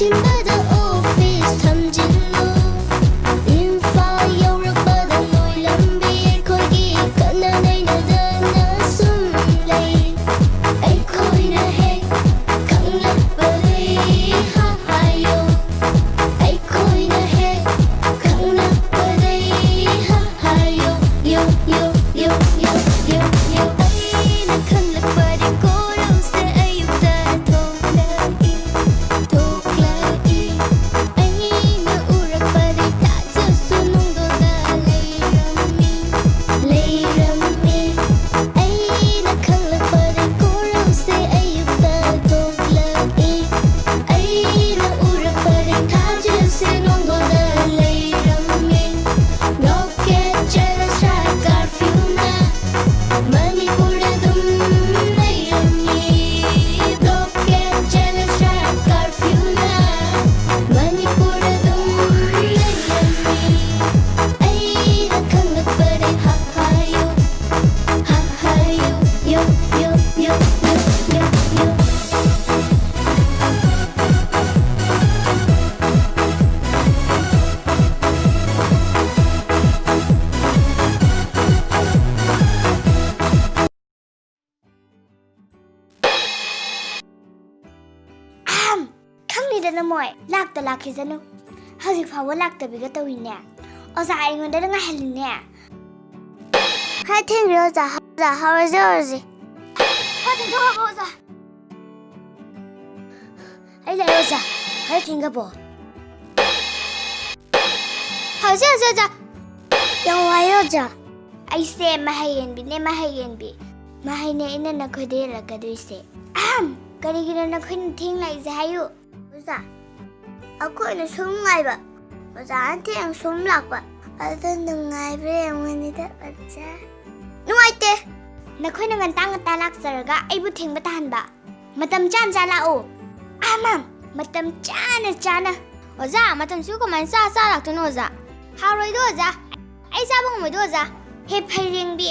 ꯊꯤꯟꯕꯗ office ꯊꯝꯖꯤꯜꯂꯨ ꯏꯝꯐꯥꯜ ꯌꯧꯔꯛꯄꯗ ꯅꯣꯏ ꯂꯝꯕꯤ ꯑꯩꯈꯣꯏꯒꯤ ꯀꯟꯅ ꯅꯩꯅꯗꯅ ꯁꯨꯝ ꯂꯩ ꯑꯩꯈꯣꯏꯅ ꯍꯦꯛ ꯈꯪꯂꯛꯄꯗꯩ ꯍꯥꯏꯌꯣ ꯑꯩꯈꯣꯏꯅ ꯍꯦꯛ ꯈꯪꯂꯛꯄꯗꯩ ꯍꯥꯏꯌೋ ꯌꯣ ꯌꯣ ꯌꯣ ꯌꯣ ꯌꯣ ꯌꯣ ꯑꯩꯅ ꯈꯪꯂꯛꯄꯗꯤ ꯀꯣꯔꯧꯁꯦ ꯑꯌꯨꯛꯇ ꯊꯣꯛꯂꯛꯏ ꯑꯩꯅ ꯎꯔꯛꯄꯗꯤ ꯊꯥꯖꯁꯨ ꯅꯨꯡꯗꯣꯜꯗ ꯂꯩꯔꯝꯃꯤ ꯑꯩꯅ ꯈꯪꯂꯛꯄꯗꯤ ꯀꯣꯔꯧꯁꯦ ꯑꯌꯨꯛꯇ ꯊꯣꯛꯂꯛꯏ ꯑꯩꯅ ꯎꯔꯛꯄꯗꯤ ꯊꯥꯖꯁꯨ ꯅꯨꯡꯗꯣꯜꯗ ꯂꯩꯔꯝꯃꯤ ꯔꯣꯀꯦꯠ ꯆꯦꯜꯂꯁ ꯀꯥꯔꯐ꯭ꯌꯨꯅ ꯃꯅꯤꯄꯨꯔꯗ ꯑꯗꯨꯝ ꯂꯩꯔꯝꯃꯤ ꯔꯣꯀꯦꯠ ꯆꯦꯜꯂꯁ ꯀꯥꯔꯐ꯭ꯌꯨꯅ ꯃꯅꯤꯄꯨꯔꯗ ꯑꯗꯨꯝ ꯂꯩꯔꯝꯃꯤ ꯑꯩꯅ ꯈꯪꯂꯛꯄꯗꯤ ꯍꯥꯏꯌꯨ ꯌꯣ ꯌꯣ ꯌꯣ ꯌꯣ ꯌꯣ ꯌꯣ ꯈꯪꯅꯤꯗꯅ ꯃꯣꯏ ꯂꯥꯛꯇ ꯂꯥꯛꯈꯤꯁꯅꯨ ꯍꯧꯖꯤꯛ ꯐꯥꯎꯕ ꯂꯥꯛꯇꯕꯤꯒ ꯇꯧꯏꯅꯦ ꯑꯣꯖꯥ ꯑꯩꯉꯣꯟꯗ ꯉꯥꯏꯍꯜꯂꯤꯅꯦ ꯈꯔ ꯊꯦꯡꯈ꯭ꯔꯦ ꯑꯣꯖꯥ ꯍꯧꯔꯁꯤ ꯈꯔ ꯊꯦꯡꯊꯣꯛꯑꯕꯣ ꯑꯣꯖꯥ ꯑꯩ ꯂꯥꯛꯑꯦ ꯑꯣꯖꯥ ꯈꯔ ꯊꯦꯡꯈ꯭ꯔꯕꯣ ꯍꯧꯔꯁꯤ ꯑꯣꯖꯥ ꯌꯥꯝ ꯋꯥꯏꯌꯦ ꯑꯣꯖా ꯑꯩꯁꯦ ꯃꯍꯩ ꯌꯦꯟꯕꯤ ꯃꯍꯩꯅꯦ ꯑꯩꯅ ꯅꯈꯣꯏꯗ ꯌꯦꯜꯂꯛꯀꯗꯣꯏꯁꯦ ꯀꯔꯤꯒꯤꯅꯣ ꯅꯈꯣꯏꯅ ꯊꯦꯡꯂꯛꯏꯁꯦ ꯍꯥꯏꯌꯨ ꯑꯣꯖꯥ ꯑꯩꯈꯣꯏꯅ ꯁꯨꯝ ꯉꯥꯏꯕ ꯑꯣꯖꯥꯅ ꯊꯦꯡ ꯁꯨꯝ ꯂꯥꯛꯄ ꯑꯗꯨ ꯅꯨꯡꯉꯥꯏꯕ꯭ꯔꯥ ꯌꯦꯡꯉꯨꯅꯤꯗ ꯑꯣꯖꯥ ꯅꯨꯡꯉꯥꯏꯇꯦ ꯅꯈꯣꯏꯅ ꯉꯟꯇꯥ ꯂꯥꯛꯆꯔꯒ ꯑꯩꯕꯨ ꯊꯦꯡꯕ ꯇꯥꯍꯟꯕ ꯃꯇꯝ ꯆꯥꯅ ꯂꯥꯛꯎ ꯃꯇꯝ ꯆꯥꯅ ꯑꯣꯖꯥ ꯃꯇꯝꯁꯤꯕꯨ ꯀꯃꯥꯏꯅ ꯆꯥ ꯂꯥꯛꯇꯣꯏꯅꯣ ꯑꯣꯖꯥ ꯍꯥꯎꯔꯣꯏꯗꯣ ꯑꯣꯖꯥ ꯑꯩ ꯆꯥꯕ ꯉꯝꯃꯣꯏꯗꯣ ꯑꯣꯖꯥ ꯍꯦ ꯐꯩꯔꯦꯡꯕꯤ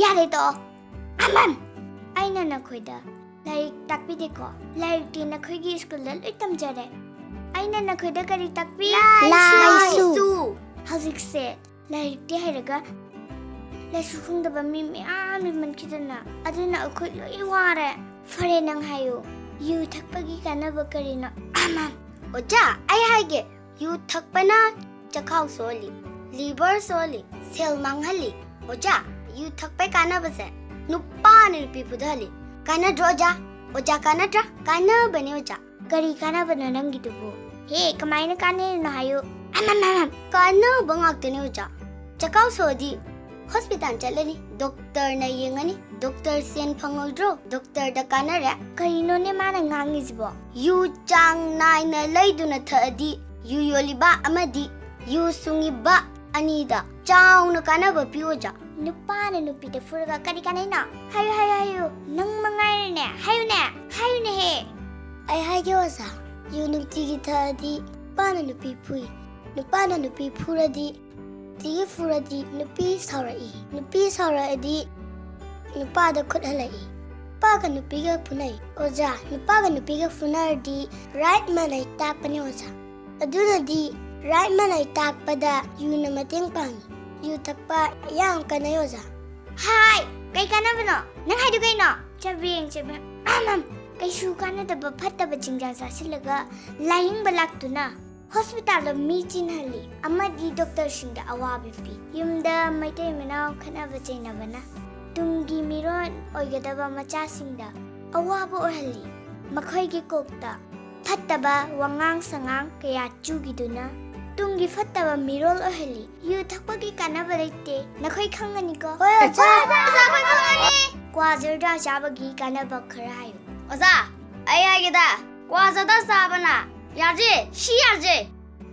ꯌꯥꯔꯦ ꯇꯣꯛꯑꯣ ꯑꯩꯅ ꯅꯈꯣꯏꯗ ꯂꯥꯏꯔꯤꯛ ꯇꯥꯛꯄꯤꯗꯦꯀꯣ ꯂꯥꯏꯔꯤꯛꯇꯤ ꯅꯈꯣꯏꯒꯤ ꯁ꯭ꯀꯨꯜꯗ ꯂꯣꯏ ꯇꯝꯖꯔꯦ ꯑꯩꯅ ꯅꯈꯣꯏꯗ ꯀꯔꯤ ꯇꯥꯛꯄꯤ ꯂꯥꯏꯁꯨ ꯍꯧꯖꯤꯛꯁꯦ ꯂꯥꯏꯔꯤꯛꯇꯤ ꯍꯩꯔꯒ ꯂꯥꯏꯁꯨ ꯈꯪꯗꯕ ꯃꯤ ꯃꯌꯥꯝ ꯂꯩꯃꯟꯈꯤꯗꯅ ꯑꯗꯨꯅ ꯑꯩꯈꯣꯏ ꯂꯣꯏ ꯋꯥꯔꯦ ꯐꯔꯦ ꯅꯪ ꯍꯥꯏꯌꯨ ꯌꯨ ꯊꯛꯄꯒꯤ ꯀꯥꯟꯅꯕ ꯀꯔꯤꯅꯣ ꯑꯣꯖꯥ ꯑꯩ ꯍꯥꯏꯒꯦ ꯌꯨ ꯊꯛꯄꯅ ꯆꯈꯥꯎ ꯁꯣꯛꯍꯜꯂꯤ ꯂꯤꯚꯔ ꯁꯣꯛꯍꯜꯂꯤ ꯁꯦꯜ ꯃꯥꯡꯍꯜꯂꯤ ꯑꯣꯖꯥ ꯌꯨ ꯊꯛꯄꯩ ꯀꯥꯟꯅꯕꯁꯦ ꯅꯨꯄꯥꯅ ꯅꯨꯄꯤ ꯐꯨꯗꯍꯜꯂꯤ ꯀꯥꯟꯅꯗ꯭ꯔꯣ ꯑꯣꯖꯥ ꯀꯥꯟꯅꯗ꯭ꯔꯥ ꯀꯥꯟꯅꯕꯅꯦ ꯑꯣꯖꯥ ꯀꯔꯤ ꯀꯥꯟꯅꯕꯅꯣ ꯅꯪꯒꯤꯗꯨꯕꯨ ꯍꯦ ꯀꯃꯥꯏꯅ ꯀꯥꯟꯅꯩꯅꯣ ꯍꯥꯏꯌꯨ ꯀꯥꯟꯅꯕ ꯉꯥꯛꯇꯅꯦ ꯑꯣꯖꯥ ꯆꯈꯥꯎ ꯁꯣꯛꯑꯗꯤ ꯍꯣꯁꯄꯤꯇꯥꯜ ꯆꯠꯂꯅꯤ ꯗꯣꯛꯇꯔꯅ ꯌꯦꯡꯉꯅꯤ ꯗꯣꯛꯇꯔ ꯁꯦꯟ ꯐꯪꯍꯧꯗ꯭ꯔꯣ ꯗꯣꯛꯇꯔꯗ ꯀꯥꯟꯅꯔꯦ ꯀꯔꯤꯅꯣꯅꯦ ꯃꯥꯅ ꯉꯥꯡꯉꯤꯁꯤꯕꯣ ꯌꯨ ꯆꯥꯡ 나ꯏꯅ ꯂꯩꯗꯨꯅ ꯊꯛꯑꯗꯤ ꯌꯨ ꯌꯣꯜꯂꯤꯕ ꯑꯃꯗꯤ ꯌꯨ ꯁꯨꯡꯉꯤꯕ ꯑꯅꯤꯗ ꯆꯥꯎꯅ ꯀꯥꯟꯅꯕ ꯄꯤ ꯑꯣꯖꯥ ꯅꯨꯄꯥꯅ ꯅꯨꯄꯤꯗ ꯐꯨꯔꯒ ꯀꯔꯤ ꯀꯥꯟꯅꯩꯅꯣ ꯍꯥꯏꯌꯨ ꯅꯪ ꯃꯉꯥꯏꯔꯦꯅꯦ ꯍꯥꯏꯌꯨꯅꯦꯍꯦ ꯑꯩ ꯍꯥꯏꯒꯦ ꯑꯣꯖꯥ ꯌꯨ ꯅꯨꯡꯇꯤꯒꯤ ꯊꯛꯑꯗꯤ ꯅꯨꯄꯥꯅ ꯅꯨꯄꯤ ꯐꯨꯏ ꯅꯨꯄꯥꯅ ꯅꯨꯄꯤ ꯐꯨꯔꯗꯤ ꯅꯨꯄꯤ ꯁꯥꯎꯔꯛꯑꯗꯤ ꯅꯨꯄꯥꯗ ꯈꯨꯠ ꯍꯜꯂꯛꯏ ꯅꯨꯄꯥꯒ ꯅꯨꯄꯤꯒ ꯐꯨꯅꯩ ꯑꯣꯖꯥ ꯅꯨꯄꯥꯒ ꯅꯨꯄꯤꯒ ꯐꯨꯅꯔꯗꯤ ꯔꯥꯏꯠ ꯃꯅꯩ ꯇꯥꯛꯄꯅꯦ ꯑꯣꯖా ꯑꯗꯨꯅꯗꯤ ꯔꯥꯏꯠ ꯃꯅꯩ ꯇꯥꯛꯄꯗ ꯌꯨꯅ ꯃꯇꯦꯡ ꯄꯥꯡꯉꯤ ꯌꯨ ꯊꯛꯄ ꯌꯥꯝ ꯀꯥꯟꯅꯩ ꯑꯣꯖꯥ ꯍꯥꯏ ꯀꯩ ꯀꯥꯟꯅꯕꯅꯣ ꯅꯪ ꯍꯥꯏꯗꯨ ꯀꯩꯅꯣ ꯆꯕꯦꯡ ꯀꯩꯁꯨ ꯀꯥꯟꯅꯗꯕ ꯐꯠꯇꯕ ꯆꯤꯟꯖꯥꯛ ꯆꯥꯁꯤꯜꯂꯒ ꯂꯥꯏꯌꯦꯡꯕ ꯂꯥꯛꯇꯨꯅ ꯍꯣꯁꯄꯤꯇꯥꯜꯗ ꯃꯤ ꯆꯤꯟꯍꯜꯂꯤ ꯑꯃꯗꯤ ꯗꯣꯛꯇꯔꯁꯤꯡꯗ ꯑꯋꯥꯕ ꯄꯤ ꯌꯨꯝꯗ ꯃꯩꯇꯩ ꯃꯅꯥꯎ ꯈꯠꯅꯕ ꯆꯩꯅꯕꯅ ꯇꯨꯡꯒꯤ ꯃꯤꯔꯣꯜ ꯑꯣꯏꯒꯗꯕ ꯃꯆꯥꯁꯤꯡꯗ ꯑꯋꯥꯕ ꯑꯣꯏꯍꯜꯂꯤ ꯃꯈꯣꯏꯒꯤ ꯀꯣꯛꯇ ꯐꯠꯇꯕ ꯋꯥꯉꯥꯡ ꯁꯉꯥꯡ ꯀꯌꯥ ꯆꯨꯈꯤꯗꯨꯅ ꯇꯨꯡꯒꯤ ꯐꯠꯇꯕ ꯃꯤꯔꯣꯜ ꯑꯣꯏꯍꯜꯂꯤ ꯌꯨ ꯊꯛꯄꯒꯤ ꯀꯥꯟꯅꯕ ꯂꯩꯇꯦ ꯅꯈꯣꯏ ꯈꯪꯒꯅꯤꯀꯣ ꯍꯣꯏ ꯑꯣꯖꯥ ꯑꯩꯈꯣꯏ ꯈꯪꯒꯅꯤ ꯀ꯭ꯋꯥ ꯖꯔꯗꯥ ꯆꯥꯕꯒꯤ ꯀꯥꯟꯅꯕ ꯈꯔ ꯍꯥꯏꯌꯨ ꯑꯣꯖꯥ ꯑꯩ ꯍꯥꯏꯒꯦꯗ ꯀ꯭ꯋꯥ ꯖꯔꯗꯥ ꯆꯥꯕꯅ ꯌꯥꯔꯖꯦ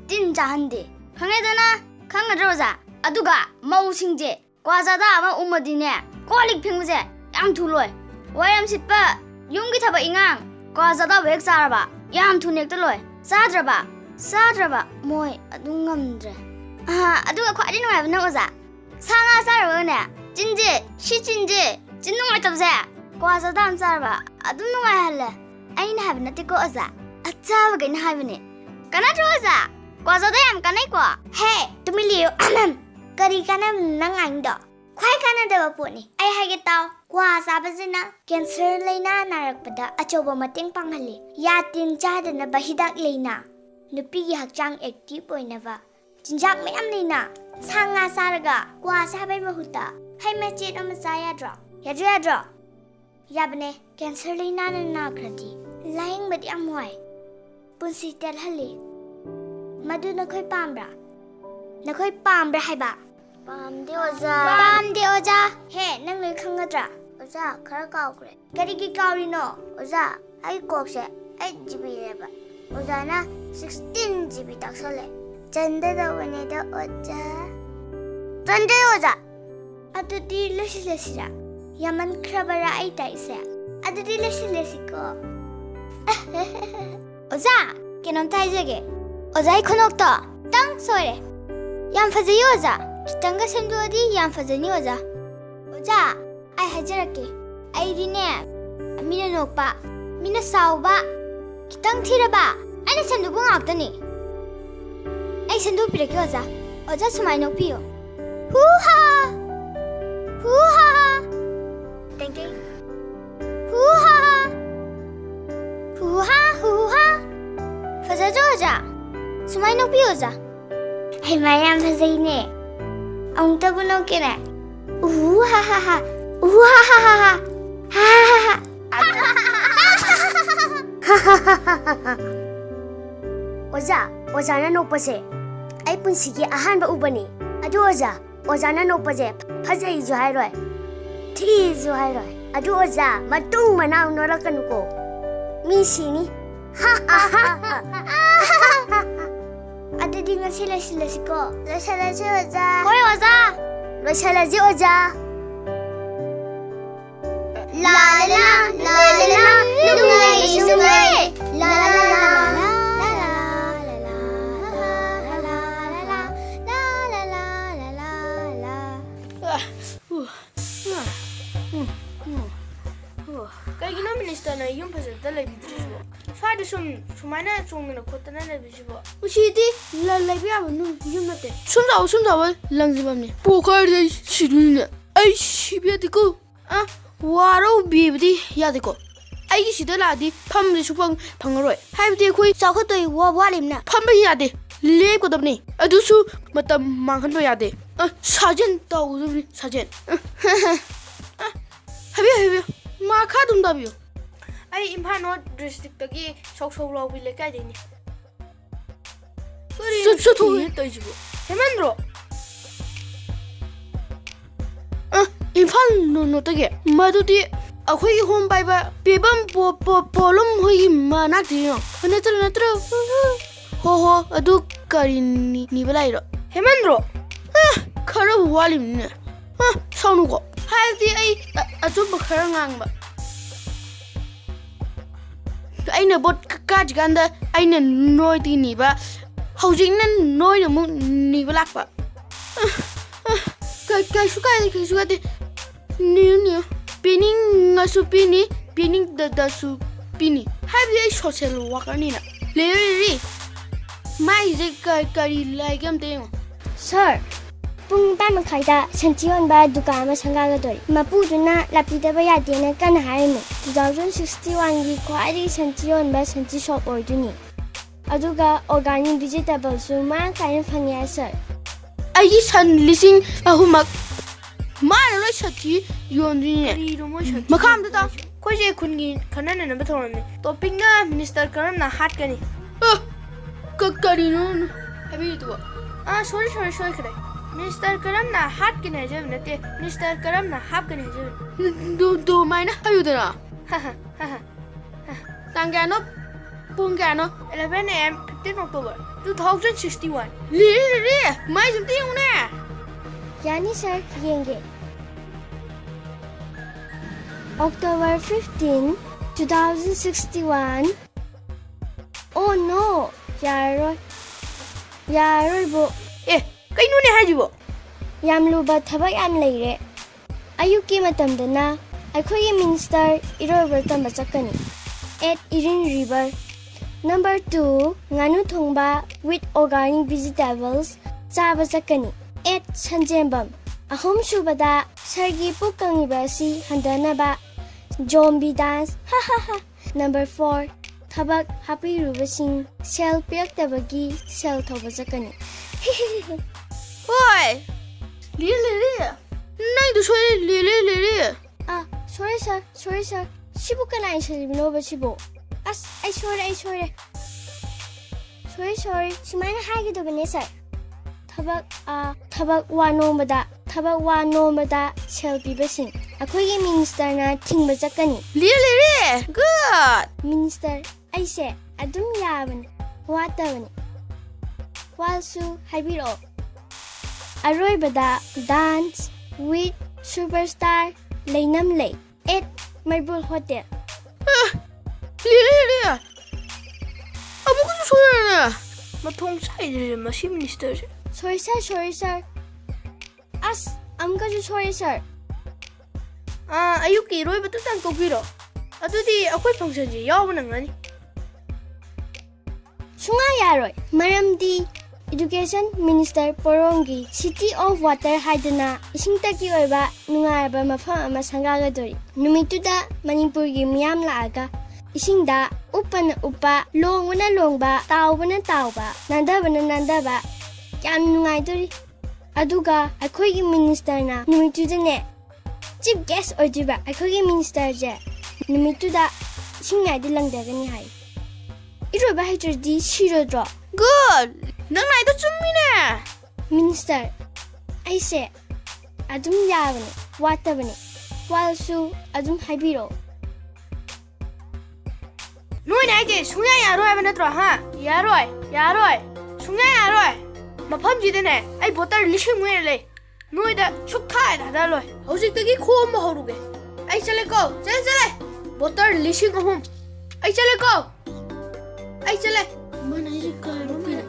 ꯇꯤꯟ ꯆꯥꯍꯟꯗꯦ ꯈꯪꯉꯦꯗꯅ ꯈꯪꯒꯗ꯭ꯔꯣ ꯑꯣꯖꯥ ꯑꯗꯨꯒ ꯃꯧꯁꯤꯡꯁꯦ ꯀ꯭ꯋꯥ ꯖꯔꯗꯥ ꯑꯃ ꯎꯃꯗꯤꯅꯦ ꯀꯣꯜ ꯂꯤꯛ ꯐꯦꯡꯕꯁꯦ ꯌꯥꯝ ꯊꯨꯂꯣꯏ ꯋꯥꯏꯔꯝ ꯁꯤꯠꯄ ꯌꯨꯝꯒꯤ ꯊꯕꯛ ꯏꯉꯥꯡ ꯀ꯭ꯋꯥ ꯖꯔꯗꯥꯕꯨ ꯍꯦꯛ ꯆꯥꯔꯕ ꯌꯥꯝ ꯊꯨꯅ ꯍꯦꯛꯇ ꯂꯣꯏ ꯆꯥꯗ꯭ꯔꯕ ꯃꯣꯏ ꯑꯗꯨꯝ ꯉꯝꯗ꯭ꯔꯦ ꯑꯗꯨꯒ ꯈ꯭ꯋꯥꯏꯗꯒꯤ ꯅꯨꯡꯉꯥꯏꯕ ꯅꯪ ꯑꯣꯖꯥ ꯁꯥ ꯉꯥ ꯆꯥꯔꯒꯅꯦ ꯆꯤꯟ ꯅꯨꯡꯉꯥꯏꯇꯕꯁꯦ ꯀ꯭ꯋꯥ ꯖꯔꯗꯥ ꯑꯃ ꯆꯥꯔꯕ ꯑꯗꯨꯝ ꯅꯨꯡꯉꯥꯏꯍꯜꯂꯦ ꯑꯩꯅ ꯍꯥꯏꯕ ꯅꯠꯇꯦꯀꯣ ꯑꯣꯖꯥ अच्छा गन हाइबने कना रोजा क्वाजा दे हम कनै को हे तुमि लियो करी कना नंगांग दो ख्वाइ कना देबा पोनी ai हाइगे ताव क्वा साबजिना कैंसर लेना नारकपदा अचोबा मतेंग पांगहले या तिन चादना बहिदाक लेना नुपी की हकचांग एक्टिव ओइनबा चिंजाक मैम लेना सांगा सारगा क्वा साबै महुता hai mechet ama sayadra yadra yabne cancer leina na nakrati laing badi amwai punsi tel hali madu na khoi pambra haiba pamde oja he nang le khangadra oja khara kaukre kari ki kauri no oja ai kokse ai gb leba oja na 16 gb taksale chanda da wane da oja chanda oja adudi lesira yaman krabara ai taise adudi lesiko oja kenom taijege oja ai khonok to tang sore yam fajayi oja kitanga semduadi yam fajani oja ai hajarake ai dine mina nokpa mina sauba kitang thiraba aina semdu bung aktani ai sendu pirake oja sumai nokpiyo huha Teng teng Huha Fazajo aja Sumai no piyo aja Hey Mayam fazay ne Ang tabo no kina Huha Oja na nokpase Ay punsigi ahan ba ubani Ado oja na nokpase Fazay jo hairoi Thi jo hairoi Ado oja matung manaw norakan ko Misi ni Adudi ngasi lesi ko Lesi oja Hoy oja Lesi oja La la la la Sungai La la la Kaya minister na yung pasada labisibo. Fado sumana sumina kota na labisibo. Usiti lalaibi abanu yung nate. Sumdawa langzibamni. Pokar de siduna. Ay sibiyadiko. Waro bibdi yadiko. Ay sida ladi pamdi supang pangaroy. Haibdi koi Sakotoi walimna pamba yade. Lep ko dabni. Adusu matam manghan ba yade. Sajen tawudabni sajen. Habiyo. Maka dum dabiyo. Ay Imphal North district tagi sok lawi lekai deni. Sutu toijibo. Hemandro. Imphal no tagi madudi akhoi home baiba pebam polum hoi manak diyo. Natra. Ho adu kari ni balairo. Hemandro. Khara walim ne. Saunu ko. Haibdi ay ajuba khara ngangba. Aina bot kajganda aina noidi niba haujingna noida mu niba lakba. Kai suka de ni pining ngasu pining da su pini. Haibdi ay social worker ni na. Leri mai je kari lagam de. Sir Pung tama khaida sanchion ba dukama sangaga dori mapuduna lapidaba yadena kan haime 2061 gi khwai sanchion ba sanchi shop oiduni aduga organic vegetable su ma kain phangya sir ai san lising ahumak mana lo sati yondri makam da khoi je khungi khanana na bathorne topping na minister karam na hat kani kari no habi to sorry kare Minister karam na hat kine jab nate Minister karam na hap kine jab do maina ayudara tangano pungano 11 am 15 October 2061 li mai jumti una yani sir yenge October 15 2061 Oh no yaroi bo Kay nune hajibo yam luba thaba yam leire ayuki matamdana akhoi minister irober tamba chakani at irin river Number 2, nganu thongba with organic vegetables chaba chakani. 8. Sanjembam. Ahom subada sargi pukangiba si handanaba zombie dance. Ha ha ha. Number 4. Thabak happy rubasing sel piraktabagi sel thoba chakani. Oi! Lili! Nang du soy lili! Ah, sorry sir. Sibu kana isalibno ba sibu? As, ay sorry. Sorry. Sumaina hagi do bane sir. Thabak wa nomada selfie basing. Akogi minister na tingba chakani. Lili! Good! Minister, ay se adum yaban. Watabani. Walsu haibiro. Aroy bada dance with superstar Namjabani. 8. Marble Hotel. Lili! Amuko soy matong side masi minister. Sorry sir. As, amka ju sorry sir. Ayuki roy batu tang tokiro. Adudi akoy function ji yaw nang ani. Sunga yaroy. Maramdi Education Minister Porongi City of Water haidana isingtaki oiba nungaiba mafam ama sangagadori. Numituda Manipurgi miyam laaga isingda upana upa longwana longba taubana tauba nandaba yam nungaidori. Aduga akoigi minister na numituda ne chief guest oidiba akoigi minister je numituda isingaidi langdagani hai. Iroba haitrdi shirodro. Good! Nang na ito chumine! Minister, I say, adum yabani, watabani, walsu adum haibiro. Noi na ite sungya yaroy ba natro ha? Yaroy. Sungya yaroy. Mafam jidene ai botar lishing mwe le. Noi da shukthai da daloi. Hojik tagi khom ma horuge. Ai chale ko. Chale. Botar lishing ahum. Ai chale ko. Mana ji ka rupina.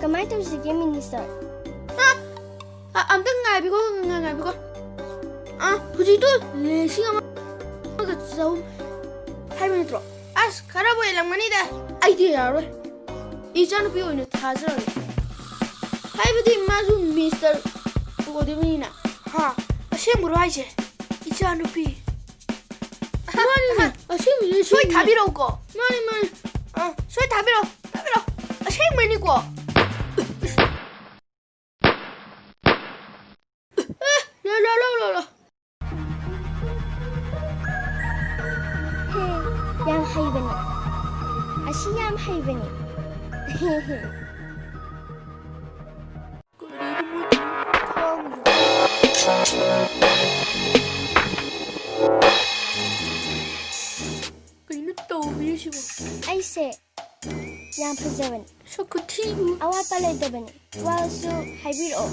Kamai to sige minister. Amtang ngai biko. Hojik to lishing ama ga chau. Hai minutro. As karabo elang mani da. Ai de yaroy. Ichan pi oine thajara. Hai budi mazu mister Odimina. Ha, ashem buru hai che. Ichan pi. Mani. Ashem soy thabiro ko. Mani. Soy thabiro. Ashem mani ko. Lo. Hey, yam haibani. Ashi yam haibani. Kaya tawbi siya. I say, yam pajabani. Sa kutigo. Awa palay dabani. Walsu haibiro.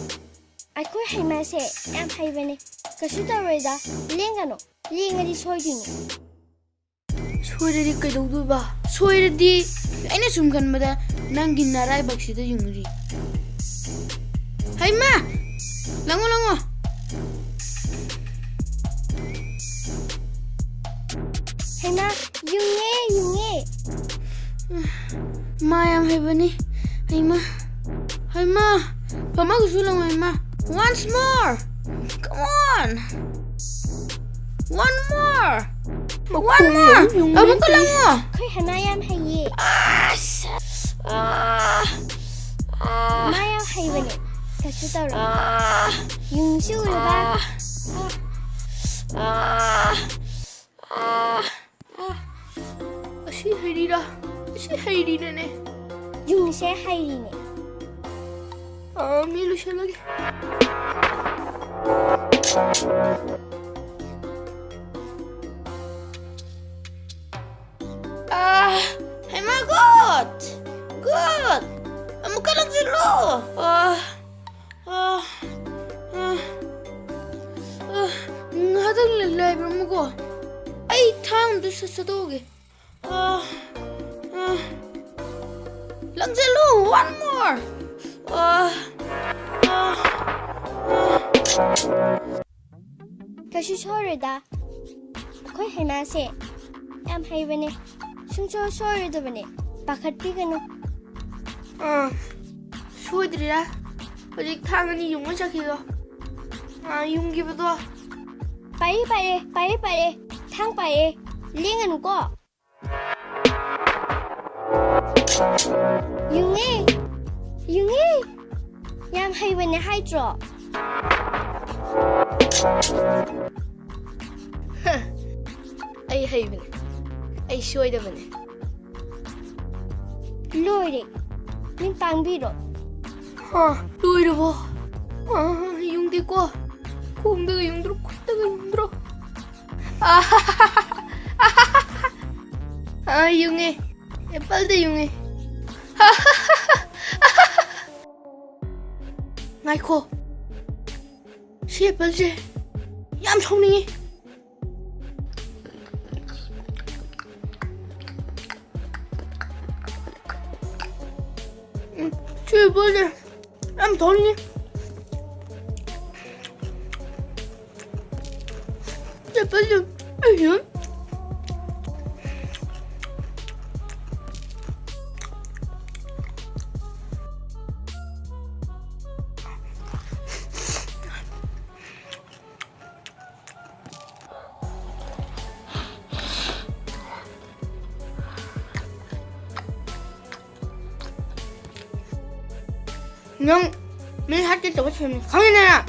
Ako haimase yam haibani. Kasuta roida lengano. Lengadi soydini. Soiredi kaidodu ba? Soiredi aina sum kanbada nangi narai baksida yungri. Hai ma. Lango. Hey ma, yunge. Mayam hai bani. Hai ma. Pama gusulang hai ma. Once more. Come on. One more. Amu ko lang mo. Koy hanayam haye. Mayam haibani. Kasuta ro. Yung siul ba? Asi hairira ne. Yung se hairine. Milo siya lagi. Hey ma, good. Amo ka lang silo. Hadang lalay mo ko. Ay, tang do sa doge. Lang silo, one more. Kashi sorida. Koy haimase. Yam haibani. Sungso sorida bani. ꯄꯥꯈꯠꯄꯤꯒꯅꯨ ꯁꯣꯏꯗ꯭ꯔꯤꯔꯥ ꯍꯧꯖꯤꯛ ꯊꯥꯡ ꯑꯅꯤ ꯌꯨꯡꯉ ꯆꯠꯈꯤꯗꯣ ꯌꯨꯡꯈꯤꯕꯗꯣ ꯄꯥꯏꯔꯦ ꯊꯥꯡ ꯄꯥꯏꯔꯦ ꯂꯦꯡꯒꯅꯨꯀꯣ ꯌꯨꯡꯉꯦ ꯌꯥꯝ ꯍꯩꯕꯅꯦ ꯍꯥꯏꯗ꯭ꯔꯣ ꯑꯩ ꯍꯩꯕꯅꯦ ꯑꯩ ꯁꯣꯏꯗꯕꯅꯦ ꯂꯣꯏꯔꯦ ꯅꯪ ꯇꯥꯡꯕꯤꯔꯣ ꯂꯣꯏꯔꯕꯣ ꯌꯨꯡꯗꯦꯀꯣ ꯈꯣꯡꯗꯒ ꯌꯨꯡꯗ꯭ꯔꯣ ꯈꯨꯠꯇꯒ ꯌꯨꯡꯗ꯭ꯔꯣ ꯌꯨꯡꯉꯦ ꯑꯦꯄꯜꯗ ꯌꯨꯡꯉꯦ ꯉꯥꯏꯈꯣ ꯁꯤ ꯑꯦꯄꯜꯁꯦ ꯌꯥꯝ ꯁꯥꯎꯅꯤꯡꯉꯤ ꯁꯤ ꯑꯦꯄꯜꯁꯦ ꯌꯥꯝ ꯁꯥꯎꯅꯤꯡꯉꯤ 애플도 아니야? 그냥 맨 할때 저거 처럼 강인해라.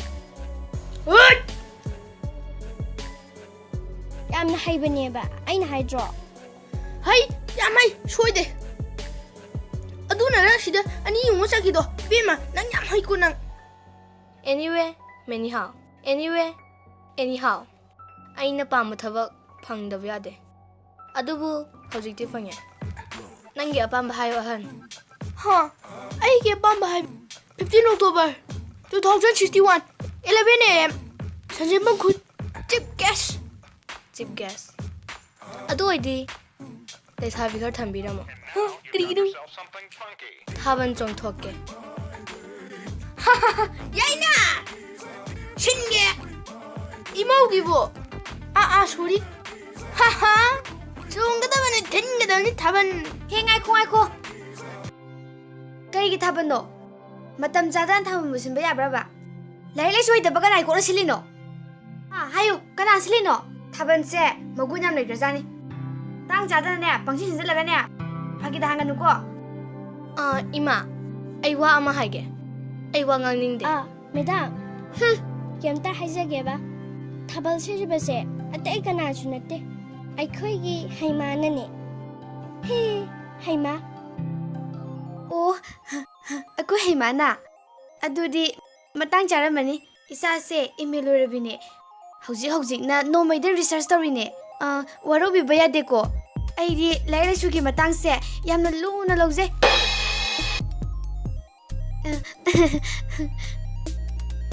ꯌꯥꯝꯅ ꯍꯩꯕꯅꯦꯕ ꯑꯩꯅ ꯍꯥꯏꯗ꯭ꯔꯣ ꯍꯩ ꯌꯥꯝ ꯍꯩ ꯁꯣꯏꯗꯦ ꯑꯗꯨꯅꯔ ꯁꯤꯗ ꯑꯅꯤ ꯌꯨꯡꯉ ꯆꯠꯈꯤꯗꯣ ꯕꯦꯝꯃ ꯅꯪ ꯌꯥꯝ ꯍꯩꯀꯣ ꯅꯪ Anyway, anyhow. ꯑꯩꯅ ꯄꯥꯝꯕ ꯊꯕꯛ ꯐꯪꯗꯕ ꯌꯥꯗꯦ. ꯑꯗꯨꯕꯨ ꯍꯧꯖꯤꯛꯇꯤ ꯐꯪꯉꯦ. ꯅꯪꯒꯤ ꯑꯄꯥꯝꯕ ꯍꯥꯏꯌꯣ ꯑꯍꯟ. ꯑꯩꯒꯤ ꯑꯄꯥꯝꯕ ꯍꯥꯏ 15 October 2061 11 AM ꯁꯟꯖꯦꯟꯕꯝ ꯈꯨꯟ Chief guest. ꯑꯗꯨ ꯑꯣꯏꯗꯤ ꯂꯩꯁꯥꯕꯤ ꯈꯔ ꯊꯝꯕꯤꯔꯝꯃꯣ. ꯀꯔꯤꯒꯤꯅꯣ ꯊꯥꯕꯜ ꯆꯣꯡꯊꯣꯛꯀꯦ. ꯌꯥꯏꯅ ꯁꯤꯟꯒꯦ 이모기보 소리 좋은가다만은 된가다니 답은 ꯉꯥꯏꯈꯣ ꯀꯔꯤꯒꯤ ꯊꯥꯕꯜꯅꯣ ꯃꯇꯝ ꯆꯥꯗꯅ ꯊꯥꯕꯜ ꯃꯨꯁꯤꯟꯕ ꯌꯥꯕ꯭ꯔꯕ ꯂꯥꯏꯔꯤꯛ ꯂꯥꯏꯁꯨ ꯍꯩꯇꯕ ꯀꯅꯥ ꯀꯣꯛꯅ ꯁꯤꯜꯂꯤꯅꯣ ꯍꯥꯏꯌꯨ ꯀꯅꯥ ꯁꯤꯜꯂꯤꯅꯣ ꯊꯥꯕꯜꯁꯦ ꯃꯒꯨꯟ ꯌꯥꯝ ꯂꯩꯈ꯭ꯔꯖꯥꯠꯅꯤ ꯇꯥꯡ ꯆꯥꯗꯅꯅꯦ ꯄꯪꯁꯤꯟ ꯁꯤꯟꯖꯜꯂꯒꯅꯦ ꯐꯥꯒꯤꯗ ꯍꯥꯡꯒꯅꯨꯀꯣ 이마, ꯑꯩ ꯋꯥ ꯑꯃ ꯍꯥꯏꯒꯦ. ꯑꯩ ꯋꯥ ꯉꯥꯡꯅꯤꯡꯗꯦ. ꯃꯦꯗꯥꯝ ꯀꯩꯝꯇ ꯍꯥꯏꯖꯒꯦꯕ ꯊꯥꯕꯜ ꯁꯤꯔꯤꯕꯁꯦ ꯑꯇꯩ ꯀꯅꯥꯁꯨ ꯅꯠꯇꯦ ꯑꯩꯈꯣꯏꯒꯤ ꯍꯩꯃꯥꯅꯅꯦ ꯍꯩꯃꯥ ꯑꯩꯈꯣꯏ ꯍꯩꯃꯥꯅ ꯑꯗꯨꯗꯤ ꯃꯇꯥꯡ ꯆꯥꯔꯝꯃꯅꯤ ꯏꯆꯥꯁꯦ ꯏꯃꯦꯜ ꯂꯣꯏꯔꯕꯤꯅꯦ ꯍꯧꯖꯤꯛꯅ ꯅꯣꯡꯃꯩꯗ ꯔꯤꯁꯔꯁ ꯇꯧꯔꯤꯅꯦ ꯋꯥꯔꯧꯕꯤꯕ ꯌꯥꯗꯦꯀꯣ ꯑꯩꯗꯤ ꯂꯥꯏꯔꯤꯛ ꯂꯥꯏꯁꯨꯒꯤ ꯃꯇꯥꯡꯁꯦ ꯌꯥꯝꯅ ꯂꯨꯅ ꯂꯧꯖꯩ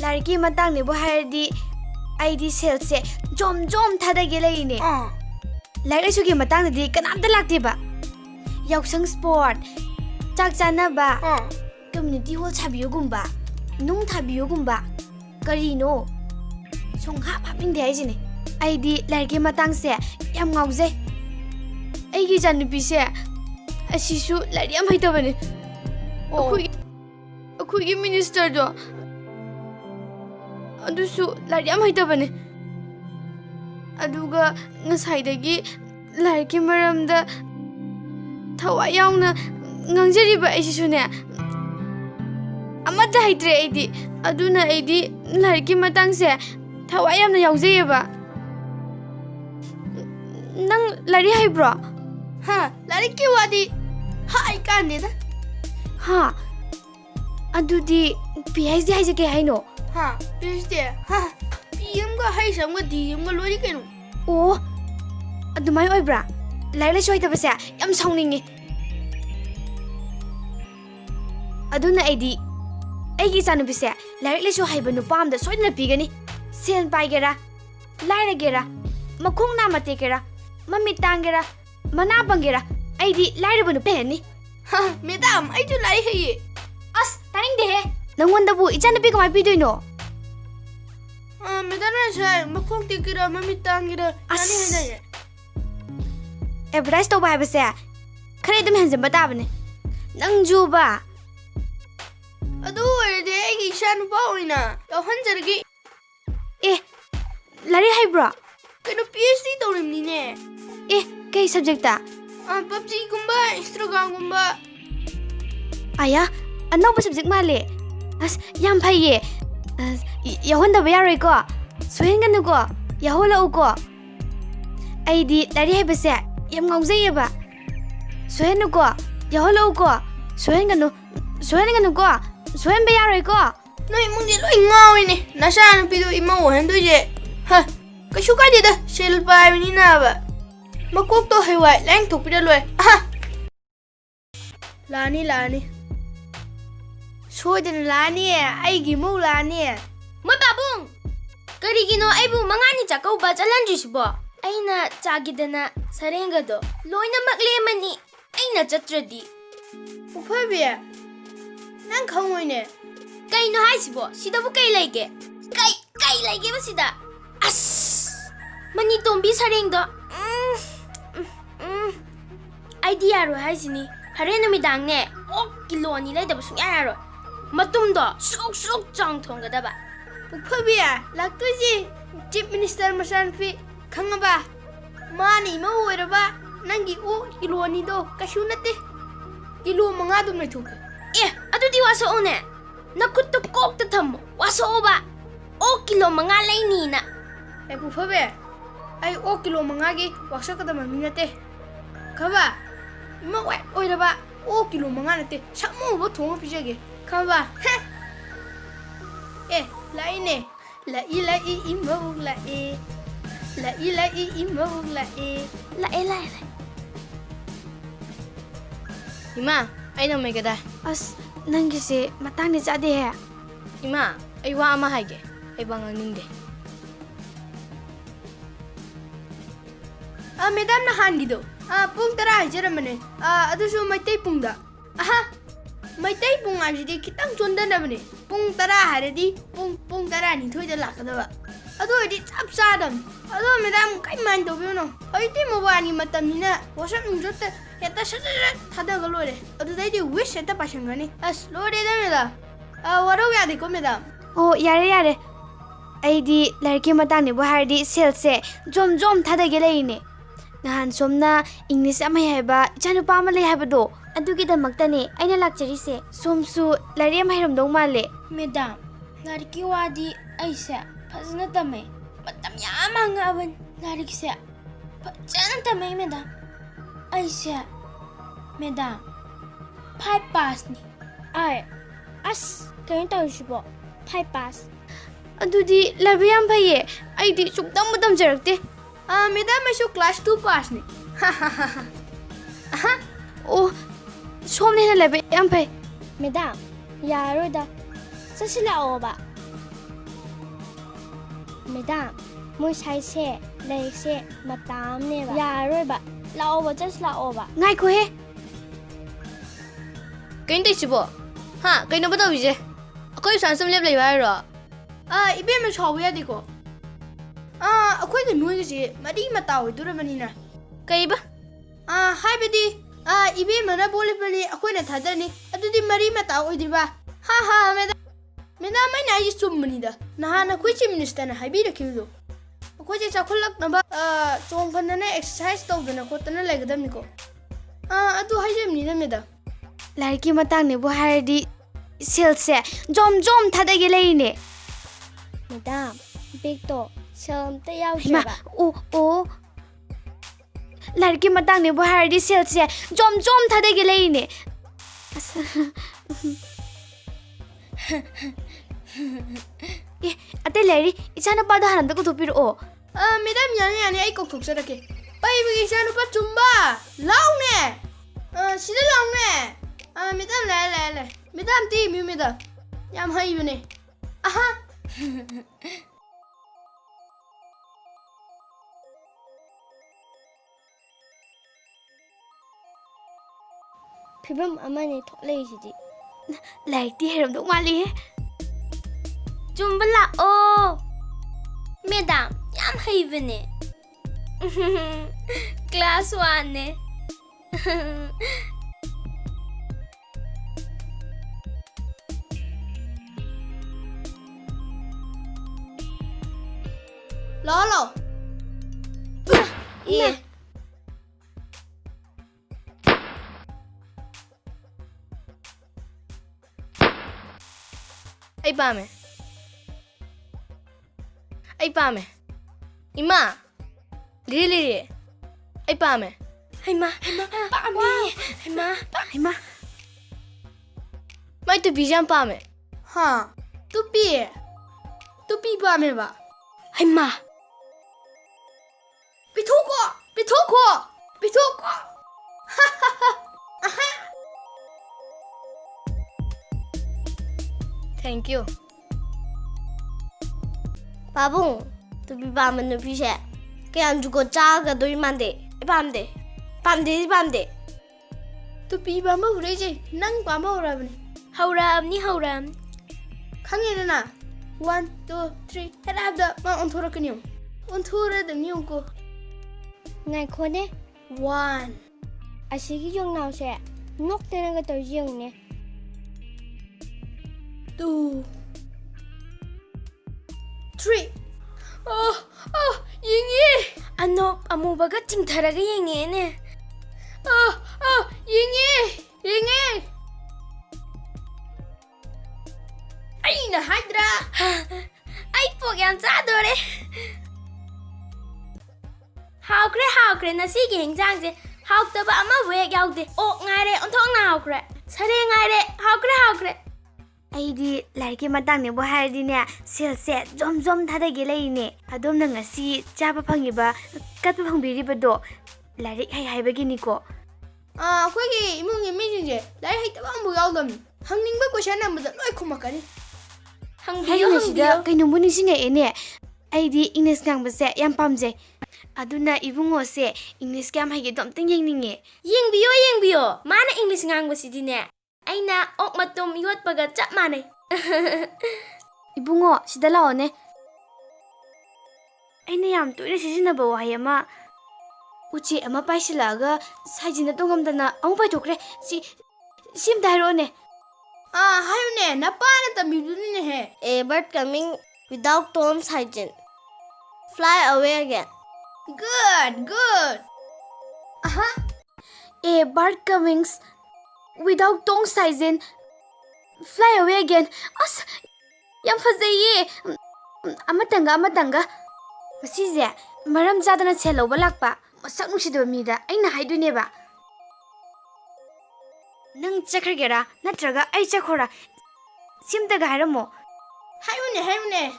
ꯂꯥꯏꯔꯤꯛꯀꯤ ꯃꯇꯥꯡꯅꯦꯕꯨ ꯍꯥꯏꯔꯗꯤ ꯑꯩꯗꯤ ꯁꯦꯜꯁꯦ ꯖꯣꯝ ꯊꯥꯗꯒꯦ ꯂꯩꯔꯤꯅꯦ ꯂꯥꯏꯔꯤꯛ ꯂꯥꯏꯁꯨꯒꯤ ꯃꯇꯥꯡꯗꯗꯤ ꯀꯅꯥꯝꯇ ꯂꯥꯛꯇꯦꯕ ꯌꯥꯎꯁꯪ ꯁ꯭ꯄꯣꯔꯠ ꯆꯥꯛ ꯆꯥꯅꯕ ꯀꯝꯃ꯭ꯌꯨꯅꯤꯇꯤ ꯍꯣꯜ ꯁꯥꯕꯤꯌꯨꯒꯨꯝꯕ ꯅꯨꯡ ꯊꯥꯕꯤꯌꯨꯒꯨꯝꯕ ꯀꯔꯤꯅꯣ ꯁꯨꯡꯍꯥꯞ ꯍꯥꯞꯅꯤꯡꯗꯦ ꯍꯥꯏꯁꯤꯅꯦ ꯑꯩꯗꯤ ꯂꯥꯏꯔꯤꯛꯀꯤ ꯃꯇꯥꯡꯁꯦ ꯌꯥꯝ ꯉꯥꯎꯖꯩ ꯑꯩꯒꯤ ꯏꯆꯥꯅꯨꯄꯤꯁꯦ ꯑꯁꯤꯁꯨ ꯂꯥꯏꯔꯤꯛ ꯌꯥꯝ ꯍꯩꯇꯕꯅꯦ ꯑꯩꯈꯣꯏꯒꯤ ꯃꯤꯅꯤꯁꯇꯔꯗꯣ ꯑꯗꯨꯁꯨ ꯂꯥꯏꯔꯤꯛ ꯌꯥꯝ ꯍꯩꯇꯕꯅꯦ ꯑꯗꯨꯒ ꯉꯁꯥꯏꯗꯒꯤ ꯂꯥꯏꯔꯤꯛꯀꯤ ꯃꯔꯝꯗ ꯊꯋꯥꯏ ꯌꯥꯎꯅ ꯉꯥꯡꯖꯔꯤꯕ ꯑꯩꯁꯤꯁꯨꯅꯦ ꯑꯃꯠꯇ ꯍꯩꯇ꯭ꯔꯦ ꯑꯩꯗꯤ ꯑꯗꯨꯅ ꯑꯩꯗꯤ ꯂꯥꯏꯔꯤꯛꯀꯤ ꯃꯇꯥꯡꯁꯦ ꯊꯋꯥꯏ ꯌꯥꯝꯅ ꯌꯥꯎꯖꯩꯌꯦꯕ ꯅꯪ ꯂꯥꯏꯔꯤꯛ ꯍꯩꯕ꯭ꯔꯣ ꯂꯥꯏꯔꯤꯛꯀꯤ ꯋꯥꯗꯤ ꯍꯥꯏ ꯀꯥꯟꯗꯦꯗ ꯑꯗꯨꯗꯤ PhD ꯍꯥꯏꯖꯒꯦ ꯍꯥꯏꯅꯣ PhD PMꯒ ꯍꯩꯁꯝꯒ DMꯒ ꯂꯣꯏꯔꯤ ꯀꯩꯅꯣ ꯑꯗꯨꯃꯥꯏ ꯑꯣꯏꯕ꯭ꯔꯥ ꯂꯥꯏꯔꯤꯛ ꯂꯥꯏꯁꯨ ꯍꯩꯇꯕꯁꯦ ꯌꯥꯝ ꯁꯥꯎꯅꯤꯡꯉꯤ ꯑꯗꯨꯅ ꯑꯩꯗꯤ ꯑꯩꯒꯤ ꯏꯆꯥꯅꯨꯄꯤꯁꯦ ꯂꯥꯏꯔꯤꯛ ꯂꯥꯏꯁꯨ ꯍꯩꯕ ꯅꯨꯄꯥ ꯑꯃꯗ ꯁꯣꯏꯗꯅ ꯄꯤꯒꯅꯤ ꯁꯦꯟ ꯄꯥꯏꯒꯦꯔꯥ ꯂꯥꯏꯔꯒꯦꯔꯥ ꯃꯈꯣꯡ ꯅꯥꯝꯃ ꯇꯦꯛꯀꯦꯔꯥ ꯃꯃꯤꯠ ꯇꯥꯡꯒꯦꯔꯥ ꯃꯅꯥ ꯄꯪꯒꯦꯔꯥ ꯑꯩꯗꯤ ꯂꯥꯏꯔꯕ ꯅꯨꯄꯥ ꯍꯦꯟꯅꯤ ꯃꯦꯗꯥꯝ ꯑꯩꯁꯨ ꯂꯥꯏꯔꯤꯛ ꯍꯩꯌꯦ ꯇꯥꯅꯤꯡꯗꯦꯍꯦ ꯅꯪꯉꯣꯟꯗꯕꯨ ꯏꯆꯥꯅꯨꯄꯤ ꯀꯃꯥꯏ ꯄꯤꯗꯣꯏꯅꯣ ꯃꯦꯗꯥꯝꯅ ꯉꯁꯥꯏ ꯃꯈꯣꯡ ꯇꯦꯛꯀꯦꯔꯥ ꯃꯃꯤꯠ ꯇꯥꯡꯒꯦꯔꯥ ꯌꯥꯅꯤ ꯍꯥꯏꯅꯩꯌꯦ ꯑꯦꯗꯚꯔꯇꯥꯏꯁ ꯇꯧꯕ ꯍꯥꯏꯕꯁꯦ khare dum hanjam bata bane nang juba adu oirade aigi ishan ba oina yauhanjargi eh lari haibra kaino PhD tawrimni ne eh kai subject ta PUBG gumba Instagram gumba aya anau subject male as yam phaiye yahon da bayaroi ko sohen gan ko yahola u ko aidi lari haibase yam ngaujai ba sohen ko yahola u ko sohen gan ko sohen bayaroi ko noi mungdi loi ngawine nasha nupido ima ohenduje ha kashu kadida sel paibini na ba makok to haiwai lang thokpida loi aha lani soidana lani aigi mau lani Moi babung karigino aibu mangani chakauba chalandrisibo aina chagidana sarengado loina maklemani aina chatradi ufabe nang khangoi ne kaino haisibo sidabu kai laige kai laige basida as mani tombi sarengdo idea ro haisini hare numidang ne ok kilo ni laidaba sungya ro matumdo suk chang thonggadaba ufabe laktoji chief minister masanfi khangaba mani mau oiraba nangi o kilo ni do kashu nate kilo manga dum na thuke adudi waso one nakutto kokta thammo waso oba o kilo manga laini na ufabe ai o kilo manga gi waksa kada minate khaba ima wa oiraba o kilo manga nate sammo bo thong pijage khaba laine la imau la imau la ima aina megada as nangi se matang ni jade he ima ai wa ama haige ai bangang ningde madam na hangido pung tara hajaramane adusu maitai pungda aha maitai pung ajidi kitang chondanabane pung tara haradi pung tara ni thoida lakadaba adu edi chap sadam adu madam kai man do bino aiti mobani matamina wasam njotte yata sajara thada galore adu dai di wish eta pasangani as lore da meda waro yade ko madam oh yare aidi larki matang ni bo hardi sel se jom thada ge leine nahan somna English ama haiba chanu pa ma le haibado adugi da maktane aina lakchari se somsu lariam hairam dong male Madam, lariki wadi aisa fazna tamay matam yama ngaban larik se fazna tamay madam aisa madam 5 pass ni ay as kayo tayo sibo 5 pass adudi labiam phaye aidi sukdam mutam jarakte madam aishu class 2 pass ni oh somne na labiam phay Madam, yaroda sasila oba Madam, moi sai se lai se matam ne ba yaroba laoba just laoba ngai ko he kain tai sibo ha kaino ba tawije akoi sansam lep lei bai ro ibe ma chawu yadi ko akhoi ga noi gi mari mata oidurabani na kai ba haibedi ibe mana bole bani akhoi na thadani adudi mari mata oidriba ha madam mai na yi summani da nahana khoi chief minister na haibi rakhido akhoi je chakhulak na ba chongfan na exercise tawdana ko tana laigadamni ko adu haijamni na madam larki matang ni bo hardi sel se jom thada ge leine Madam, big to sam ta yaw ma ba oh larki matang ni bo hardi sel se jom thada ge leine ate leri ichana pa da hanan da ko thupir o madam yani ai kok thuk sarake pai bi sanu pa chumba laune sida laune madam la madam ti mi madam yam hai bune aha phibam amane thoklei sidi larki heram dong mali he Jumbala o Madam, yam haibane Class 1 ne Lolo. Iya. Ay pame. Ay pame. Ima. Lili. Ay pame. Ay ma, pami. Ay ma. Ay ma. May tupi jam pame. Ha. Tupi. Tupi pame ba? Ay ma. Bituko. Bituko. Bituko. Thank you. Babung, tupi pame no pi se. Kaya jugo chaga doi mande. Pamde. Pamde. Tupi pama hureje. Nang pama horabne. Hauram. Khangena na. 1 2 3 head up the ma on thora kaniyo. On thora the new ko. Ngai khone. 1 Asigi yung naw se. Nok tena ga toy yung ne. 2 3 yingi. Ano, amu baga tingtharaga yengi ne. Yingi. Aina hydra. Ay pogyan chadore. Haukre na sige hingjang je. Haukta ba ama wek yaude. O ngaire onthong na haukre. Sare ngaire haukre. ꯑꯩꯗꯤ ꯂꯥꯏꯔꯤꯛꯀꯤ ꯃꯇꯥꯡꯅꯦꯕꯨ ꯍꯥꯏꯔꯗꯤꯅꯦ ꯁꯦꯜꯁꯦ ꯖꯣꯝ ꯊꯥꯗꯒꯦ ꯂꯩꯔꯤꯅꯦ ꯑꯗꯣꯝꯅ ꯉꯁꯤ ꯆꯥꯕ ꯐꯪꯉꯤꯕ ꯀꯠꯄ ꯐꯪꯕꯤꯔꯤꯕꯗꯣ ꯂꯥꯏꯔꯤꯛ ꯍꯩꯕꯒꯤꯅꯤꯀꯣ ꯑꯩꯈꯣꯏꯒꯤ ꯏꯃꯨꯡꯒꯤ ꯃꯤꯁꯤꯡꯁꯦ ꯂꯥꯏꯔꯤꯛ ꯍꯩꯇꯕ ꯑꯃꯐꯥꯎ ꯌꯥꯎꯗꯕꯅꯤ ꯍꯪꯅꯤꯡꯕ ꯀꯣꯏꯁꯟ ꯑꯃꯗ ꯂꯣꯏ ꯈꯨꯝꯃꯛꯀꯅꯤ ꯍꯥꯏꯅ ꯁꯤꯗ ꯀꯩꯅꯣꯝꯕꯨ ꯅꯤꯡꯁꯤꯡꯉꯛꯑꯦꯅꯦ ꯑꯩꯗꯤ ꯏꯪꯂꯤꯁ ꯉꯥꯡꯕꯁꯦ ꯌꯥꯝ ꯄꯥꯝꯖꯩ ꯑꯗꯨꯅ ꯏꯕꯨꯡꯉꯣꯁꯦ ꯏꯪꯂꯤꯁ ꯀꯌꯥꯝ ꯍꯩꯒꯦꯗꯣ ꯑꯝꯇꯪ ꯌꯦꯡꯅꯤꯡꯉꯦ Yengbiyo. Mana English ngangbasidine. Aina ok matum yotpaga chap manai. 이붕어 시다 라오네 ꯑꯩꯅ ꯌꯥꯝ ꯇꯣꯏꯅ ꯁꯤꯖꯤꯟꯅꯕ ꯋꯥꯍꯩ ꯑꯃ ꯎꯆꯦꯛ ꯑꯃ ꯄꯥꯏꯁꯤꯜꯂꯛꯑꯒ ꯁꯥꯏꯖꯤꯟꯅ ꯇꯣꯡꯉꯝꯗꯅ ꯑꯃꯨꯛ ꯄꯥꯏꯊꯣꯛꯈ꯭ꯔꯦ ꯁꯤ ꯑꯝꯇ ꯍꯥꯏꯔꯛꯑꯣꯅꯦ 하윤네 나빠는 또 미루네 A bird coming without Tom's hygiene. Fly away again. good A bird comings without tongue sizen fly away again ꯑꯁ ꯌꯥꯝ ꯐꯖꯩꯌꯦ ꯑꯃꯇꯪꯒ ꯃꯁꯤꯁꯦ ꯃꯔꯝ ꯆꯥꯗꯅ ꯁꯦꯜ ꯂꯧꯕ ꯂꯥꯛꯄ ꯃꯁꯛ ꯅꯨꯡꯁꯤꯗꯕ ꯃꯤꯗ ꯑꯩꯅ ꯍꯥꯏꯗꯣꯏꯅꯦꯕ ꯅꯪ ꯆꯠꯈ꯭ꯔꯒꯦꯔꯥ ꯅꯠꯇ꯭ꯔꯒ ꯑꯩ ꯆꯠꯈꯣꯔꯥ ꯁꯤꯝꯇꯒ ꯍꯥꯏꯔꯝꯃꯣ 하윤네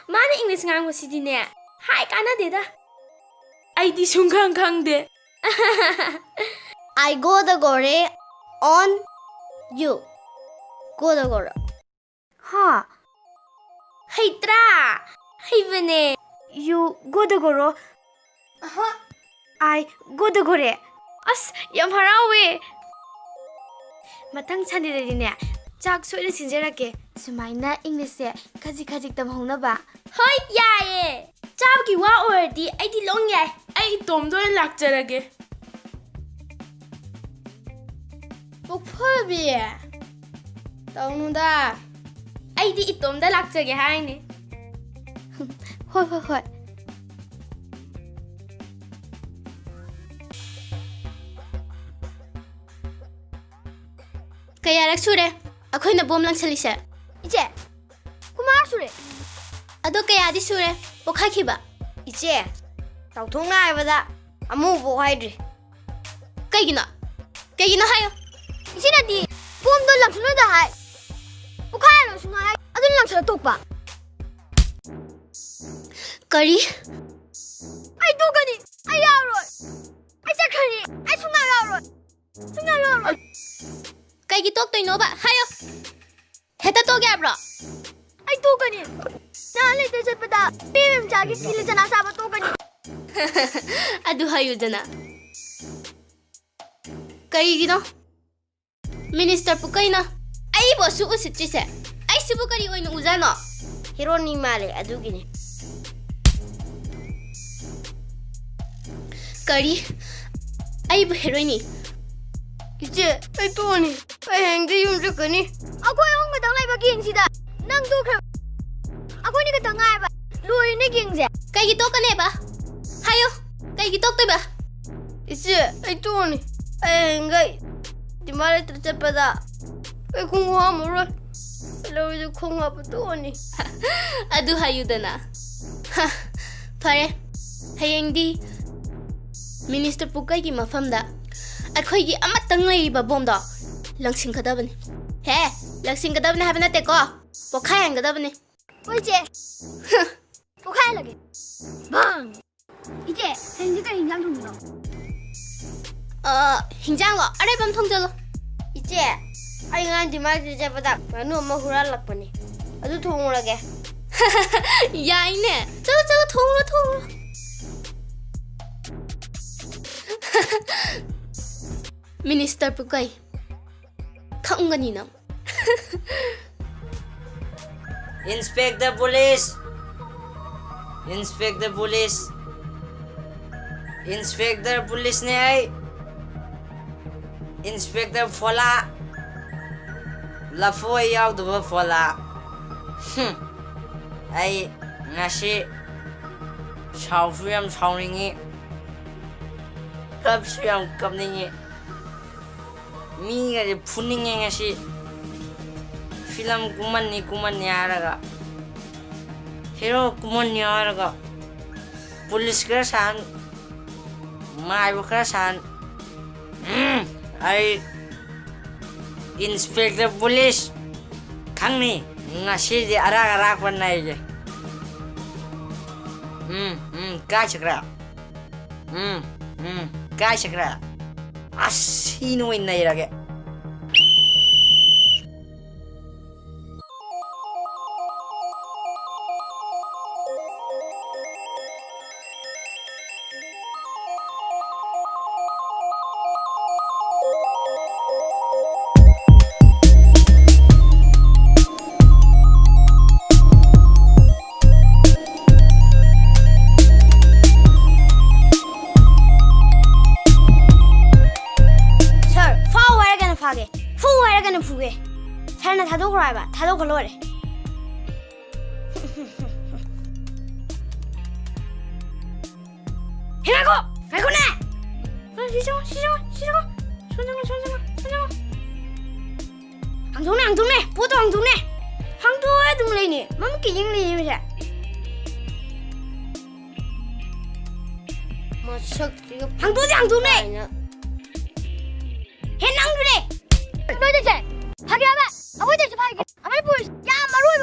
Mana English ngangbasidine. Hai kanadeda. Aidi sungkang kangde. I go the gore on you. Go the gore. 하 Heitra. Heivene. You go the goro I go the gore ꯑꯁ ꯌꯥꯝ ꯍꯔꯥꯎꯋꯦ ꯃꯊꯪ ꯁꯟꯗꯦꯗꯗꯤꯅꯦ ꯆꯥꯛ ꯁꯣꯏꯅ ꯁꯤꯟꯖꯔꯛꯀꯦ ꯁꯨꯃꯥꯏꯅ ꯏꯪꯂꯤꯁꯁꯦ ꯈꯖꯤꯛ ꯇꯝꯍꯧꯅꯕ Hoi yaye. Chabki wa ordi aidi long yai. Ai ꯇꯣꯝꯗ ꯑꯣꯏꯅ ꯂꯥꯛꯆꯔꯒꯦ ꯄꯨꯛꯐꯜꯕꯤ ꯇꯧꯅꯨꯗ Aidi itomda lakchage haine. ꯍꯣꯏ Kayarak sure. Akoy na bom lang salisa. 이제 그만 소리 Ado kaya di sure. Pokhaki ba? 이제 tauthong na ibada amu bo haidri Kaygina hayo. 이제나디 봄도 랑수는다 하이 우카야 랑수나 하이 아들 랑수라 똑바 Kari. 아이 도가니 아이 야로이 아이 자카니 아이 숭나 야로이 Kaygi tok toy no ba? Hayo. Heta to gya bro. 아이 도가니 나래 대접받아 비빔 자기 길이잖아 사바 도가니 Adu hayo dana. Kaygino. Minister pu kayna. Ai bo su usitri se. Ai sibu kari oinu uzano. 히로니 말에 아두기니 Kari, ai bu heroine. Iche, ai toni. Ai hangde yum chakani. Akoi ong ka tanglei ba ging sida. Nang tu khra. Akoi ni ka tangai ba. Loi ni ging je. Kai gi tok kane ba? Hayo, kai gi tok toi ba? Iche, ai toni. Ai hangai. Dimare tercepada. Ai kung ha muro. Lo ju kung ha pa toni. Adu hayu dana. Fare. Hayengdi Minister Pukai gi mafamda. Akhoi gi amatang lei ba bomda. Langsing kadabani. He, langsing kadabani habna te ko. Pokhai ang kadabani. Oi je. Pokhai lagi. Bang. Iche, hangdi ka hingjang thong no. Hingjang lo, are bam thong jalo. Iche, ai ngan dimare tercepada. Manu amma hura lakpani. Adu thong lage. Yai ne. Chalo chalo thong lo. Minister Pukai. Khangani nam. Inspector Police. Inspector Police. Inspector Police ne ai. Inspector Fola. Lafoi yaw do Fola. Ai ngasi sausu yam sauningi. Kapsu yam kapningi. Mi ga puningi ngasi. Film kuman ni araga. Hero kuman ni araga. Police kerasan. Mai kerasan. Ai Inspector Police. Khangni ngasi di araga panai je. KHIGATLANG. KHIGATLANG. Asino inai lagi. fuge. Sarna thado krai ba, thado kolore. Hinako, kaiko ne. Shisong. Angtung ne, poto angtung ne. Hangtung ai dung lei ni, mam ki jing lei ni sa. Masak tiga. Hangtung ne. Henang du ne. Noi de che. Hagi ama. Awai de hagi. Amai pus. Ya maroi.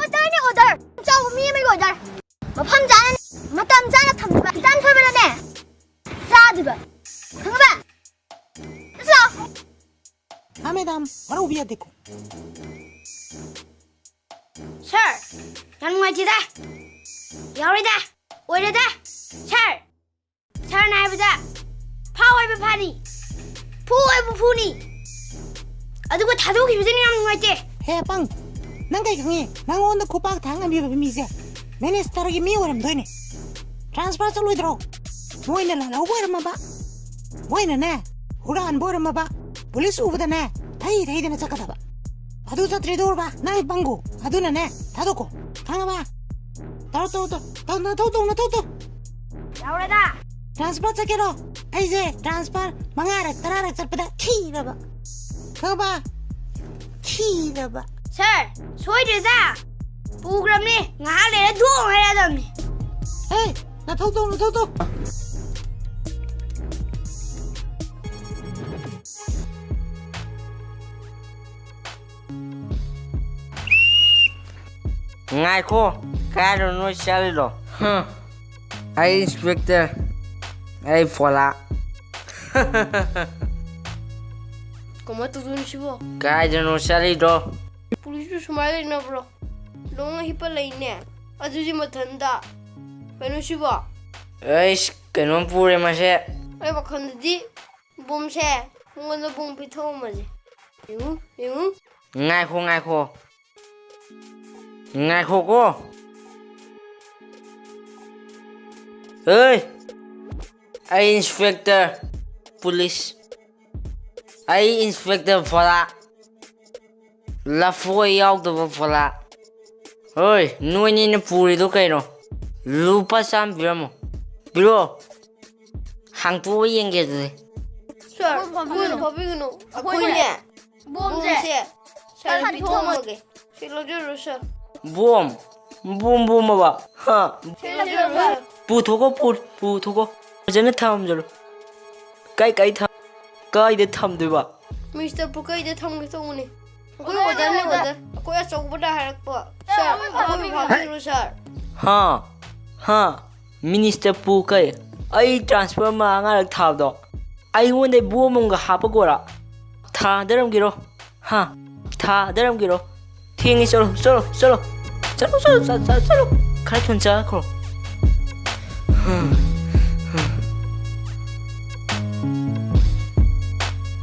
Order ni order. Chao mi mai order. Mafam jana matam jana thamba. Jan thoi bela ne. Sa diba. Khangba. Sa. हाँ madam बड़ा उबिया देखो Sir, yan mga jida. Yori da. Oi da. Sir. Sir na ba da. Power ba pani. Power ba puni. Adugo thado ki bideni nam ngai te. हे पंग नंगे खंगे नंगों the खुपाक थांगा भी मिसे मैंने इस तरह की मी वरम दोने ट्रांसफर चलो इधरो वो इन्हें ला वो वरम बा वो इन्हें ना उड़ान बोरम बा पुलिस उबदा ना थाई देना चका था बा अदु सत्रे दूर बा नाइ पंगो अदु ना थादो को थांगा बा तो Yori da. ट्रांसफर चकेरो ऐसे ट्रांसफर मंगारे तरारे चलपदा खीरा बा खबा खीरा बा Sir, soi de da. Program ni nga le do hai da ni. हे ना थो Ngay ko, kaya no sali lo. Ay inspector, ay fola. Como tu dun shibo. Kaya no sali do. Police sumali na bro. Longa hipa laine. Ajuji mathanda. Penu shibo. Ay kanon pure mase. Ay bakhandi bom se. Ngona bom pitho maje. Yu. Ngay ko. Ngay ko. Ơi, I Inspector Police. I Inspector Fola. Lafoi out of Fola. Oi, no in the Purido Kaino. Lupa Sam Biramo. Biro. Hang to engage. Sir, 법이군요. 보이네. 봄새. 잘 비통하게. 실로주로 sir. Boom. Boom boom ba. Ha. 실로주로. Putogo putogo. Jana tham jalo. Kai tham. Kai de tham de ba. Mr. Pukai de tham ke tongune. Koi wajar ne wajar. Koi achobada harakpa. Sir, api bhabiru sir. Ha. Minister Pukai. I transfer ma ngarak thaw do. I won de boom ga hapagora. Tha daram giro. Ha. Tha daram giro. Thingi solo. Chalo. Khai thun cha kho.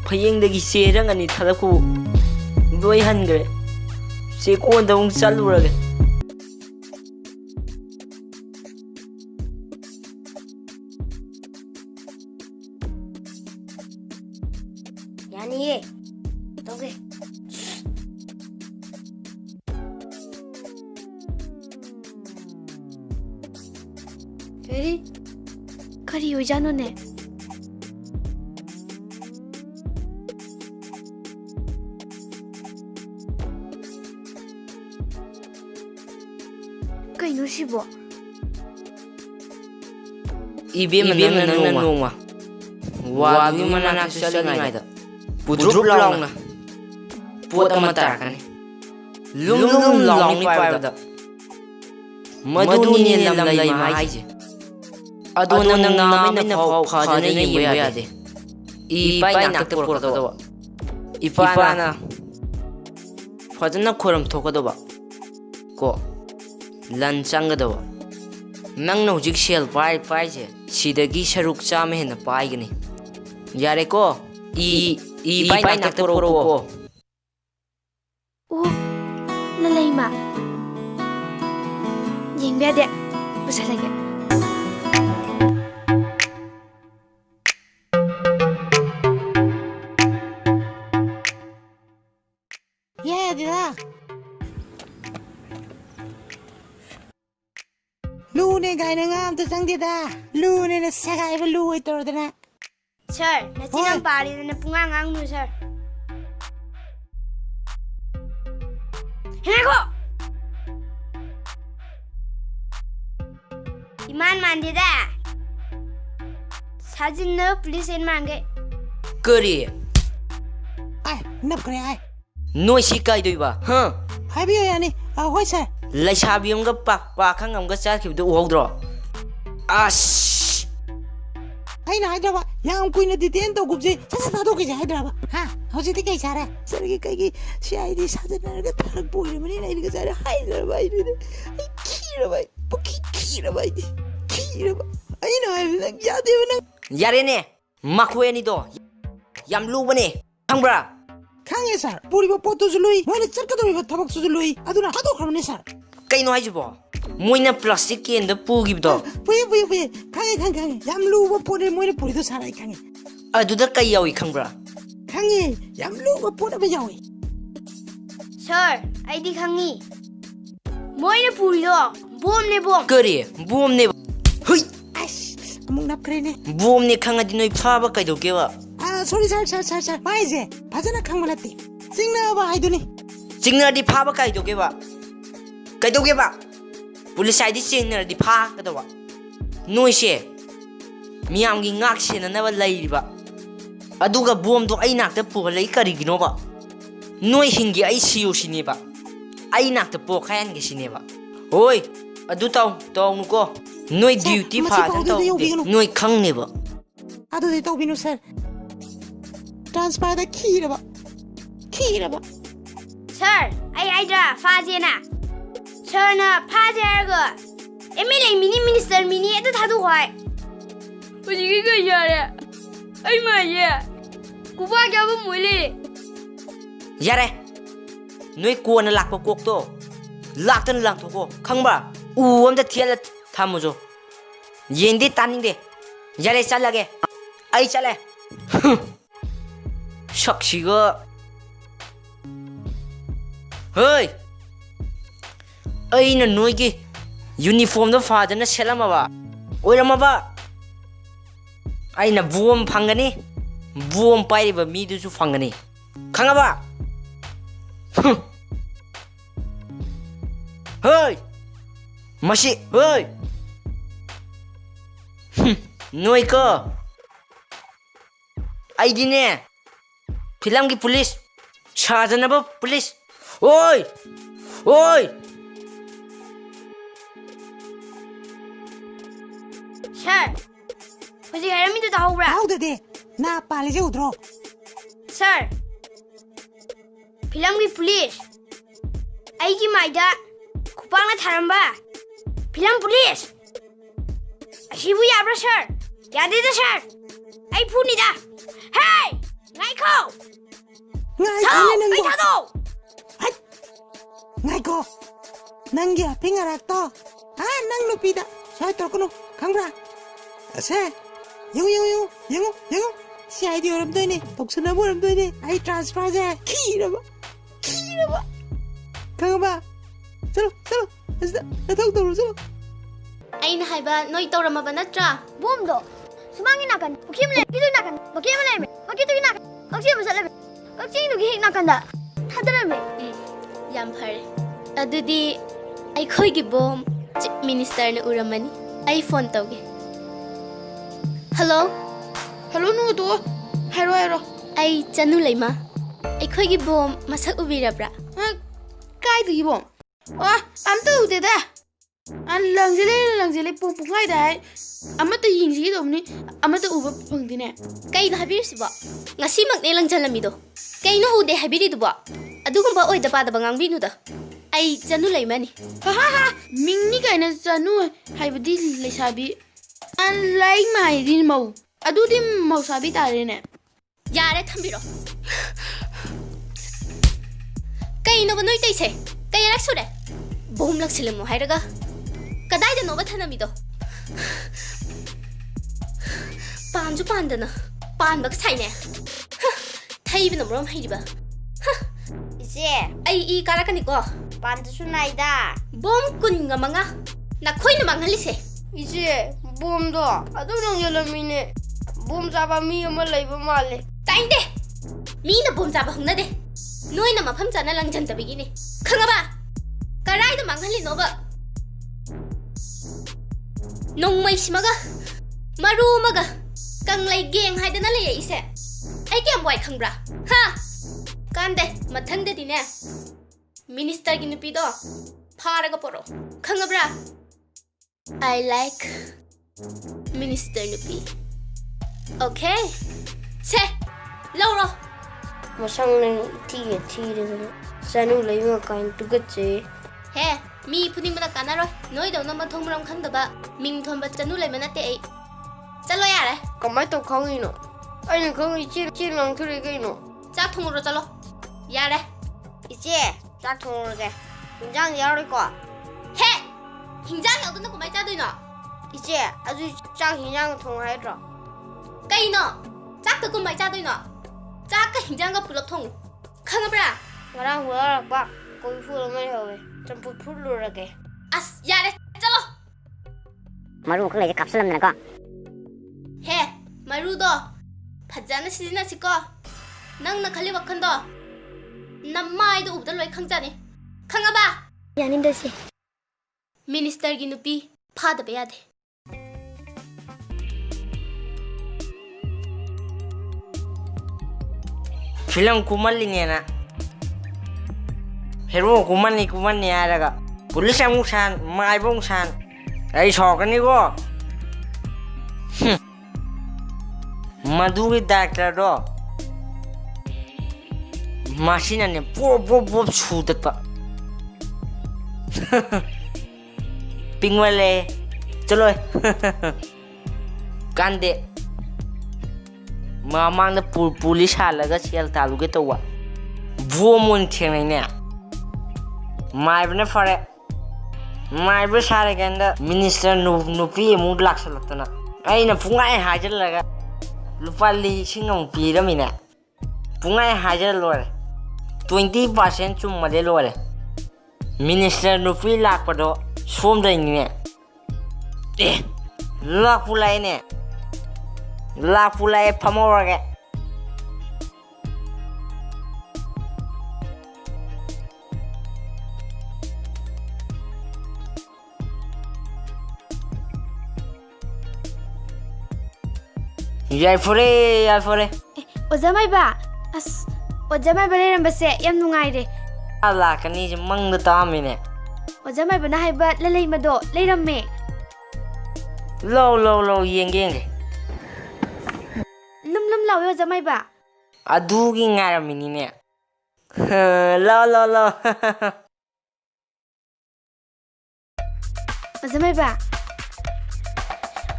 Phayengdagi serang ani thalaku loi hangre. Se kon da ung chalurage. Yani toge. Ready? Kari ojano ne. Kaino sibo. Ibem nang noma. Wa bi manak salingai da. Pudrup long na. Pot ama tarakani. Lum long ni pai da. Maduni lam lai ma haije. Ado nang namin na phau na yimba yade. Ipai nakta porkadawa. Ipana. Fadana khoram thokadawa. Ko lan changadawa. Nang no jik shell pai je. Sidagi sharuk chame hena pai gani. Yare ko. Ipai nakta porko. Oh, lalai ma. Yang biade. Bisa lagi. Yeah, dida. Lune gai na ngam to sang dida. Lune na sagai ba lu ito dina. Sir, natinang pali na pungangang no sir. Hinako! Iman mandida. 사진 너 please in mange. Kari. Ai, nap kare ai. Noi si kai doi ba. Ha. Hai biyo yani. Hoi sir. Lai sabi am ga pa khang am ga cha khib du hodro. Ash. Ai na haidra ba. Yang kuina detain to gubje. Sa ta do ke haidra ba. Ha. Hoji ti kai sara. Sir ki kai ki CID sajan na ga tharak boire mani na ga sara haidra ba. Ai khira ba. Puki khira ba. Khira ba. Ai na ai na ya de na. Yare ne. Makwe ni do. Yam lu bane. Khangbra. Khange sir. Puri ba poto zului. Moine charka do ba thabak zului. Aduna hado khamne sir. Kai no haijibo. Moina plastic ke enda pu gibdo. Puyi. Khange. Yam lu ba pore moine puri do sara khange. Aduda kai yawi khangbra. Khange. Yam lu ba pore ba yawi. Sir, ID khangi. Moine puri do. Bom ne bom. Kari. Boom ne. Hui. Ash. Among nap kare ne. Boom ne khangadi noi phaba kai do kewa. Sorry sir. Maise. Bhajana khang manati. Singna ba haiduni. Singna di phaba kai do kewa. Kai do kewa. Police ID singna di pha ka do wa. Noi she. Miyam gi ngak she na ba lai ba. Aduga boom do ai nak ta pu lai kari gi no ba. Noi hingi ai siu sini ba. Ai nak ta po khayan gi sini ba. Oi. Adu tau nu ko. Noi duty pha ta tau. Noi khang ne ba. Ado de tau binu sir. Transfer da khira ba. Sir, ai da faje na. Sir na faje ga. MLA mini minister mini edu thadu khoi. Ujigi ga yare. Ai ma ye. Kuba kya ba muile. Yare. Noi ko na lak pa kok to. Lak tan lang to ko. Khang ba. U am da thial thamu jo. Yendi taning de. Yare chalage. Ai chale. Shakshiga. Hey. Ai na noigi uniform do father na selama ba. Oirama ba. Ai na buom phangani. Buom pai ba mi du su phangani. Khanga ba. Hey. Mashi, hey. Noi ko. Ai dine. Film ki police. Shajana ba police. Oi. Oi. Sir, hꯧꯖꯤꯛ ꯍꯥꯏꯔꯝꯃꯤꯗꯨ ꯇꯥꯍꯧꯕ꯭ꯔꯥ? ꯇꯥꯍꯧꯗ꯭ꯔꯗꯤ ꯅꯥ ꯄꯥꯜꯂꯤꯁꯦ ꯎꯗ꯭ꯔꯣ? Sir, ꯐꯤꯂꯝꯒꯤ police ꯑꯩꯒꯤ ꯃꯥꯏꯗ ꯈꯨꯄꯥꯛꯅ ꯊꯥꯔꯝꯕ film police ꯑꯁꯤꯕꯨ ꯌꯥꯕ꯭ꯔꯥ sir? ꯌꯥꯗꯦꯗ sir. ꯑꯩ ꯐꯨꯅꯤꯗ. Hey! ꯉꯥꯏꯈꯣ! ꯉꯥꯏꯈꯣꯅꯦ ꯑꯩ ꯅꯪꯕꯣ. ꯊꯥꯗꯣꯛ! ꯉꯥꯏꯈꯣ. ꯅꯪꯒꯤ ꯑꯄꯤꯡ ꯑꯔꯥꯛꯇꯣ ꯅꯪ ꯅꯨꯄꯤꯗ ꯁ꯭ꯋꯥꯏ ꯇꯧꯔꯛꯀꯅꯨ ꯈꯪꯕ꯭ꯔꯥ? ꯑꯁꯦ ꯌꯦꯡꯉꯨ ꯁꯤ ꯑꯩꯗꯤ ꯑꯣꯏꯔꯝꯗꯣꯏꯅꯦ ꯇꯧꯁꯟꯅꯕ ꯑꯣꯏꯔꯝꯗꯣꯏꯅꯦ ꯑꯩ ꯇ꯭ꯔꯥꯟꯁꯐꯔꯁꯦ ꯈꯤꯔꯕ ꯈꯪꯉꯕ? ꯆꯠꯂꯣ ꯑꯁꯤꯗ ꯅꯊꯧ ꯇꯧꯔꯣ ꯆꯠꯂꯣ. ꯑꯩꯅ ꯍꯥꯏꯕ ꯅꯣꯏ ꯇꯧꯔꯝꯃꯕ ꯅꯠꯇ꯭ꯔꯥ? ꯕꯣꯝꯗꯣ ꯁꯨꯃꯥꯡꯒꯤ ꯅꯥꯀꯟ ꯄꯨꯈ꯭ꯔꯤ ꯑꯃ ꯂꯩ. ꯄꯨꯈ꯭ꯔꯤꯗꯨꯒꯤ ꯅꯥꯀꯟ ꯕꯛꯀꯦꯠ ꯑꯃ ꯂꯩꯔꯝꯃꯦ. ꯕꯛꯀꯦꯠꯇꯨꯒꯤ ꯅꯥꯀꯟ ꯀꯛꯆꯤꯡ ꯑꯃ ꯆꯠꯂꯝꯃꯦ. ꯀꯛꯆꯤꯡꯗꯨꯒꯤ ꯍꯦꯛ ꯅꯥꯀꯟꯗ ꯊꯥꯗꯔꯝꯃꯦ. ꯌꯥꯝ ꯐꯔꯦ. ꯑꯗꯨꯗꯤ ꯑꯩꯈꯣꯏꯒꯤ ꯕꯣꯝ ꯆꯤꯞ ꯃꯤꯅꯤꯁꯇꯔꯅ ꯎꯔꯝꯃꯅꯤ. ꯑꯩ ꯐꯣꯟ ꯇꯧꯒꯦ. ꯍꯜꯂꯣ. ꯍꯜꯂꯣ ꯅꯨꯡꯇꯣ. ꯍꯥꯏꯔꯣ. ꯑꯩ ꯆꯅꯨ ꯂꯩꯃ. ꯑꯩꯈꯣꯏꯒꯤ ꯕꯣꯝ ꯃꯁꯛ ꯎꯕꯤꯔꯕ꯭ꯔꯥ? ꯀꯥꯏꯗꯒꯤ ꯕꯣꯝ? ꯑꯝꯇ ꯎꯗꯦꯗ. ꯂꯪꯖꯦꯜꯂꯦ ꯄꯨꯡꯈꯥꯏꯗ ꯍꯥꯏ. ꯑꯃꯠꯇ ꯌꯦꯡꯁꯤꯒꯗꯧꯕꯅꯤ. ꯑꯃꯠꯇ ꯎꯕ ꯐꯪꯗꯦꯅꯦ. ꯀꯩꯅꯣ ꯍꯥꯏꯕꯤꯔꯤꯁꯤꯕꯣ? ꯉꯁꯤꯃꯛꯅꯦ ꯂꯪꯖꯜꯂꯝꯃꯤꯗꯣ. ꯀꯩꯅꯣ ꯎꯗꯦ ꯍꯥꯏꯕꯤꯔꯤꯗꯨꯕꯣ? ꯑꯗꯨꯒꯨꯝꯕ ꯑꯣꯏꯗ ꯄꯥꯗꯕ ꯉꯥꯡꯕꯤꯅꯨꯗ. ꯑꯩ ꯆꯅꯨ ꯂꯩꯃꯅꯤ. ꯃꯤꯡꯅꯤ ꯀꯥꯏꯅ ꯆꯅꯨ ꯍꯥꯏꯕꯗꯤ ꯂꯩꯁꯥꯕꯤ. ꯂꯥꯏꯃ ꯍꯥꯏꯗꯤ ꯃꯧ. ꯑꯗꯨꯗꯤ ꯃꯧꯁꯥꯕꯤ ꯇꯥꯔꯦꯅꯦ. ꯌꯥꯔꯦ ꯊꯝꯕꯤꯔꯣ. ꯀꯩꯅꯣꯕ ꯅꯣꯏ ꯇꯩꯁꯦ? ꯀꯩꯔꯛ ꯁꯨꯔꯦ? ꯕꯣꯝ ꯂꯪꯁꯤꯜꯂꯝꯃꯣ ꯍꯥꯏꯔꯒ ꯀꯗꯥꯏꯗꯅꯣꯕ ꯊꯅꯝꯃꯤꯗꯣ? ꯄꯥꯟꯁꯨ ꯄꯥꯟꯗꯅ ꯄꯥꯟꯕꯒ ꯁꯥꯏꯅꯦ. ꯊꯩꯕꯅ ꯃꯔꯣꯝ ꯍꯩꯔꯤꯕ. 이제 ꯑꯩ ꯏ ꯀꯥꯔꯛꯀꯅꯤꯀꯣ. 반드시 나이다. ꯕꯣꯝ 15 ꯅꯈꯣꯏꯅ ꯃꯥꯡꯍꯜꯂꯤꯁꯦ. 이제 봄도 아주 랑열람이네. 봄 잡아 미 어머 레이버 말래. ꯇꯥꯏꯟꯗꯦ. ꯃꯤꯅ ꯕꯣꯝ ꯆꯥꯕ ꯍꯧꯅꯗꯦ. ꯅꯣꯏꯅ ꯃꯐꯝ ꯆꯥꯅ ꯂꯪꯖꯟꯗꯕꯒꯤꯅꯤ. ꯈꯪꯉꯕ? ꯀꯔꯥꯏꯗ ꯃꯥꯡꯍꯜꯂꯤꯅꯣꯕ? ꯅꯣꯡꯃꯩꯁꯤꯃꯒ ꯃꯔꯨ ꯑꯃꯒ ꯀꯪꯂꯩ ꯒꯦꯡ ꯍꯥꯏꯗꯅ ꯂꯩꯔꯛꯏꯁꯦ ꯑꯩ ꯀꯌꯥꯝ ꯋꯥꯏ ꯈꯪꯕ꯭ꯔꯥ? ꯀꯥꯟꯗꯦ ꯃꯊꯪꯗꯗꯤꯅꯦ ꯃꯤꯅꯤꯁꯇꯔꯒꯤ ꯅꯨꯄꯤꯗꯣ ꯐꯥꯔꯒ ꯄꯣꯔꯛꯑꯣ. ꯈꯪꯉꯕ꯭ꯔꯥ? I like minister nupi. Okay? 세! लौरो. 마상는 티르는 산우 레이마 카인 두겠지. 해. 미 푸딩보다 까나로. 너희도 너무 통무랑 칸다바. 밍톤바 짜누 레면한테 에이. 잘로 야래. 가마이 또 강이노. 아니 강이 찌랑 그래게노. 짝통으로 잘로. 야래. 이제 짝퉁으로게 긴장 열을 거야. 해. 긴장이 어떤 거 많이 짜도이노. 이제 아주 짝 긴장 통화해줘. 까이노. 짝도 그 많이 짜도이노. 짝가 긴장가 불러 통. 강아브라. 나랑 뭐라 봐. 거기 풀으면 해왜. 좀 풀르게. 아스 야래. 잘로. 마루 그래 이제 값을 남는 거. 해. 마루도. 파자나 시지나시고. 낭나 갈리 wak한도. 남마이도 우달로이 강자니. 강아봐. 야님들씨. 미니스터기 누피 파다 배야 돼. Film kumallinya hero kumanni araga police amuk san mai bong san ai sokani go madugi doctor do machine ne pop sudat pa pingwale chalo kande mamang na police halaga sel taluge towa bomon thenai ne mai bne fare mai be sare ganda minister nupi mu laksa laktana ꯑꯩꯅ ꯄꯨꯡꯉꯥꯏ ꯍꯥꯏꯖꯤꯜꯂꯒ ꯂꯨꯄꯥ 1,000 ꯄꯤꯔꯝꯃꯤꯅꯦ ꯄꯨꯡꯉꯥꯏ ꯍꯥꯏꯖꯤꯜ ꯂꯣꯏꯔꯦ 20% ꯆꯨꯝꯃꯗꯤ ꯂꯣꯏꯔꯦ minister ꯅꯨꯄꯤ ꯂꯥꯛꯄꯗꯣ ꯁꯣꯝꯗꯩꯅꯤꯅꯦ ꯂꯥꯛꯄꯨ ꯂꯥꯛꯑꯦꯅꯦ ꯂꯥꯛꯄꯨ ꯂꯥꯛꯑꯦ ꯐꯝꯍꯧꯔꯒꯦ ꯌꯥꯏꯐꯔꯦ ꯌꯥꯏꯐꯔꯦ ꯑꯣꯖꯥꯃꯥꯏꯕ ꯑꯁ ꯑꯣꯖꯥꯃꯥꯏꯕ ꯂꯩꯔꯝꯕꯁꯦ ꯌꯥꯝ ꯅꯨꯡꯉꯥꯏꯔꯦ ꯂꯥꯛꯀꯅꯤꯁꯦ ꯃꯪꯗ ꯇꯥꯝꯃꯤꯅꯦ ꯑꯣꯖꯥꯃꯥꯏꯕꯅ ꯍꯥꯏꯕ ꯂꯂꯩꯃꯗꯣ ꯂꯩꯔꯝꯃꯦ ꯂꯧ ꯌꯦꯡꯒꯦ ꯂꯨꯝ ꯂꯥꯎꯋꯦ ꯑꯣꯖꯥꯃꯥꯏꯕ ꯑꯗꯨꯒꯤ ꯉꯥꯏꯔꯝꯃꯤꯅꯤꯅꯦ ꯂꯧ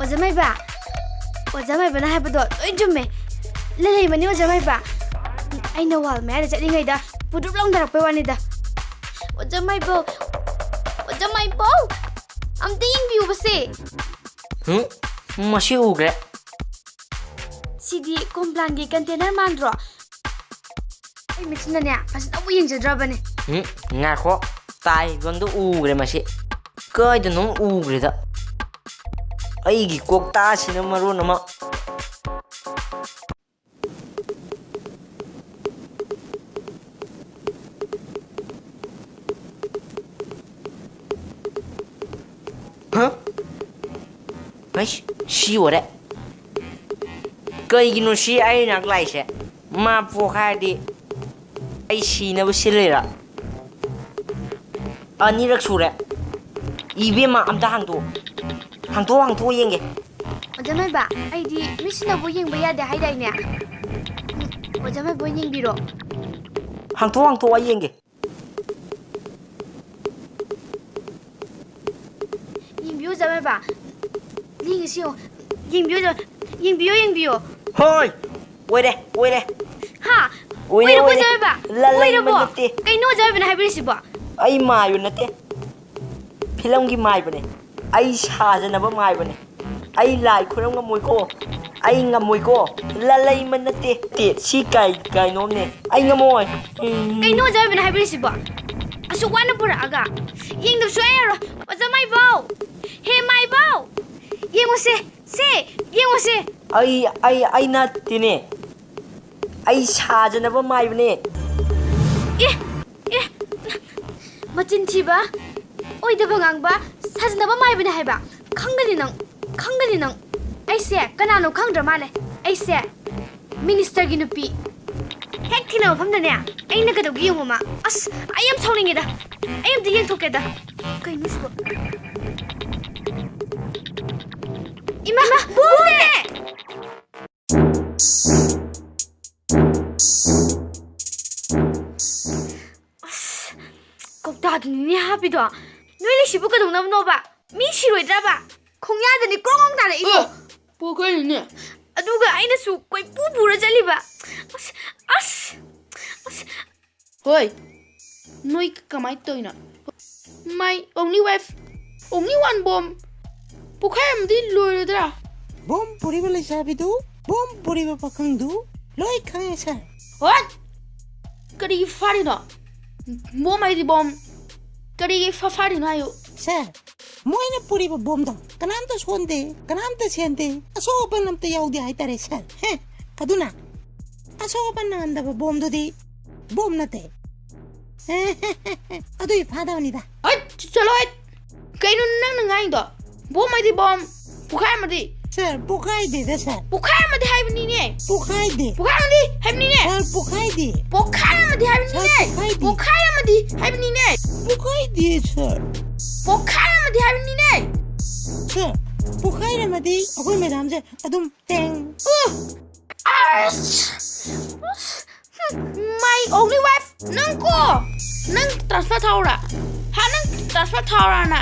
ꯑꯣꯖꯥꯃꯥꯏꯕ ꯑꯣꯖꯥꯃꯥꯏꯕꯅ ꯍꯥꯏꯕꯗꯣ ꯂꯣꯏ ꯆꯨꯝꯃꯦ ꯂꯂꯩꯃꯅꯤ ꯑꯣꯖꯥꯃꯥꯏꯕ ꯑꯩꯅ ꯋꯥꯜ ꯃꯌꯥꯗ ꯆꯠꯂꯤꯉꯩꯗ ꯄꯨꯗꯨꯞ ꯂꯥꯎꯅꯔꯛꯄꯩ ꯋꯥꯅꯤꯗ ꯑꯣꯖꯥꯃꯥꯏꯕ ꯑꯝꯇ ꯌꯦꯡꯕꯤꯌꯨꯕꯁꯦ ꯃꯁꯤ ꯎꯒ꯭ꯔꯦ ꯁꯤꯗꯤ ꯀꯣꯝꯄ꯭ꯂꯥꯟꯒꯤ ꯀꯟꯇꯦꯅꯔ ꯃꯥꯟꯗ꯭ꯔꯣ ꯑꯩ ꯃꯤꯠꯁꯤꯅꯅꯦ ꯐꯖꯅꯕꯨ ꯌꯦꯡꯖꯗ꯭ꯔꯕꯅꯦ ꯉꯥꯏꯈꯣ ꯇꯥꯏꯕꯪꯗ ꯎꯒ꯭ꯔꯦ ꯃꯁꯤ ꯀꯥꯏꯗꯅꯣ ꯎꯒ꯭ꯔꯦꯗ ꯑꯩꯒꯤ ꯀꯣꯛꯇꯥꯁꯤꯅ ꯃꯔꯣꯟ ꯑꯃ ꯁꯤ ꯑꯣꯏꯔꯦ ꯀꯩꯒꯤꯅꯣ ꯁꯤ ꯑꯩ ꯅꯥꯛ ꯂꯥꯛꯏꯁꯦ ꯃꯥ ꯄꯣꯛꯈꯥꯏꯔꯗꯤ ꯑꯩ ꯁꯤꯅꯕ ꯁꯤꯜꯂꯤꯔꯥ ꯑꯅꯤꯔꯛ ꯁꯨꯔꯦ 이베마 암다 항토 ꯌꯦꯡ게 어쩌면봐 아이디 미신나보 ꯌꯦꯡꯕ ꯌꯥꯗꯦ 하이다이네 어쩌면보 ꯌꯦꯡ비로 항토 와 ꯌꯦꯡ게 ꯌꯦꯡ비요 어쩌면봐 링이시오 ꯌꯦꯡ비요 ꯍꯣꯏ ꯑꯣꯏꯔꯦ 하 오이라고 어쩌면봐 오이라고 ꯀꯩꯅꯣ 어쩌면은 하이브리시보 ꯑꯩ ꯃꯥꯏꯕ ꯅꯠꯇꯦ ꯐꯤꯂꯝꯒꯤ ꯃꯥꯏꯕꯅꯦ ꯑꯩ ꯁꯥꯖꯅꯕ ꯃꯥꯏꯕꯅꯦ ꯑꯩ ꯂꯥꯏ ꯈꯨꯔꯝ ꯉꯝꯃꯣꯏꯀꯣ ꯑꯩ ꯉꯝꯃꯣꯏꯀꯣ ꯂꯂꯩꯃ ꯅꯠꯇꯦ ꯁꯤ ꯀꯩꯅꯣꯝꯅꯦ ꯑꯩ ꯉꯝꯃꯣꯏ ꯀꯩꯅꯣ 어쩌면은 하이브리시보 ꯑꯁꯨꯛ ꯋꯥꯅ ꯄꯨꯔꯛꯑꯒ ꯌꯦꯡꯗꯕꯁꯨ ꯌꯥꯔꯣꯏ 어쩌마이ꯕꯥꯎ ꯍꯦ 마이바우 ꯌꯦꯡꯉꯨꯁꯦ ꯑꯩ ꯅꯠꯇꯦꯅꯦ ꯑꯩ ꯁꯥꯖꯅꯕ ꯃꯥꯏꯕꯅꯦ मचिन थिबा ओइदबा गांबा साजनबा माइबने हाइबा खंगनि नंग ऐसे कनानो खंद्र माले ऐसे मिनिस्टर गी नुपी हेक थिना मफमदने अइना गदोगी यंगमा अस आई एम सौनिंगेदा आई एम दियें थोकेदा कइनुसबो इमा बोले ꯀꯧꯇꯥꯗꯨꯅꯤꯅꯦ ꯍꯥꯞꯄꯤꯗꯣ ꯅꯣꯏ ꯂꯩꯁꯤꯕꯨ ꯀꯩꯗꯧꯅꯕꯅꯣꯕ ꯃꯤ ꯁꯤꯔꯣꯏꯗ꯭ꯔꯕ ꯈꯣꯡꯌꯥꯗꯅꯤ ꯀ꯭ꯔꯣꯡ ꯇꯥꯔꯛꯏꯗꯣ ꯄꯣꯈꯩꯅꯦ ꯑꯗꯨꯒ ꯑꯩꯅꯁꯨ ꯀꯣꯏꯄꯨ ꯄꯨꯔ ꯆꯠꯂꯤꯕ ꯑꯁ ꯍꯣꯏ ꯅꯣꯏ ꯀꯃꯥꯏ ꯇꯧꯏꯅꯣ ꯃꯥꯏ only wife only one bomb ꯄꯣꯈꯩ ꯑꯃꯗꯤ ꯂꯣꯏꯔꯗ꯭ꯔꯥ ꯕꯣꯝ ꯄꯨꯔꯤꯕ ꯂꯩꯁꯥꯕꯤꯗꯨ ꯕꯣꯝ ꯄꯨꯔꯤꯕ ꯄꯥꯈꯪꯗꯨ ꯂꯣꯏ ꯈꯪꯉꯦ ꯁꯥꯔ ꯍꯣꯏ ꯀꯔꯤꯒꯤ ꯐꯥꯔꯤꯅꯣ ꯕꯣꯝ ꯍꯥꯏꯗꯤ ꯕꯣꯝ ꯀꯔꯤꯒꯤ ꯐꯥꯔꯤꯅꯣ ꯍꯥꯏꯌꯨ ꯁꯥꯔ ꯃꯣꯏꯅ ꯄꯨꯔꯤꯕ ꯕꯣꯝꯗꯣ ꯀꯅꯥꯝꯇ ꯁꯣꯟꯗꯦ ꯀꯅꯥꯝꯇ ꯁꯦꯟꯗꯦ ꯑꯁꯣꯛ ꯑꯄꯟ ꯑꯝꯇ ꯌꯥꯎꯗꯦ ꯍꯥꯏꯇꯥꯔꯦ ꯁꯥꯔ ꯑꯗꯨꯅ ꯑꯁꯣꯛ ꯑꯄꯟ ꯅꯪꯍꯟꯗꯕ ꯕꯣꯝꯗꯨꯗꯤ ꯕꯣꯝ ꯅꯠꯇꯦ ꯑꯗꯨꯏ ꯐꯥꯗꯕꯅꯤꯗ ꯆꯠꯂꯣ ꯀꯩꯅꯣ ꯅꯪꯅ ꯉꯥꯡꯏꯗꯣ ꯕꯣꯝ ꯍꯥꯏꯗꯤ ꯕꯣꯝ ꯄꯣꯈꯥꯏ ꯑꯃꯗꯤ ꯁꯥꯔ ꯄꯣꯈꯥꯏꯗꯦꯗ ꯁꯥꯔ ꯄꯣꯈꯥꯏ ꯑꯃꯗꯤ ꯍꯥꯏꯕꯅꯤꯅꯦ ꯄꯣꯈꯥꯏꯗꯦ ꯄꯣꯈꯥꯏ ꯑꯃꯗꯤ ꯍꯥꯏꯕꯅꯤꯅꯦ ꯁꯥꯔ ꯄꯣꯈꯥꯏꯗꯦ ꯄꯣꯈꯥꯏ ꯑꯃꯗꯤ ꯍꯥꯏꯕꯅꯤꯅꯦ ꯄꯣꯈꯥꯏ ꯑꯃꯗꯤ ꯍꯥꯏꯕꯅꯤꯅꯦ ꯄꯣꯈꯥꯏꯗꯦ ꯁꯥꯔ ꯄꯣꯈꯥꯏ ꯑꯃꯗꯤ ꯍꯥꯏꯕꯅꯤꯅꯦ ꯁꯥꯔ ꯄꯣꯈꯥꯏꯔꯝꯃꯗꯤ ꯑꯩꯈꯣꯏ ꯃꯦꯗꯥꯝꯁꯦ ꯑꯗꯨꯝ ꯇꯦꯡ My only wife nang transfer thawra ha nang transfer thawra na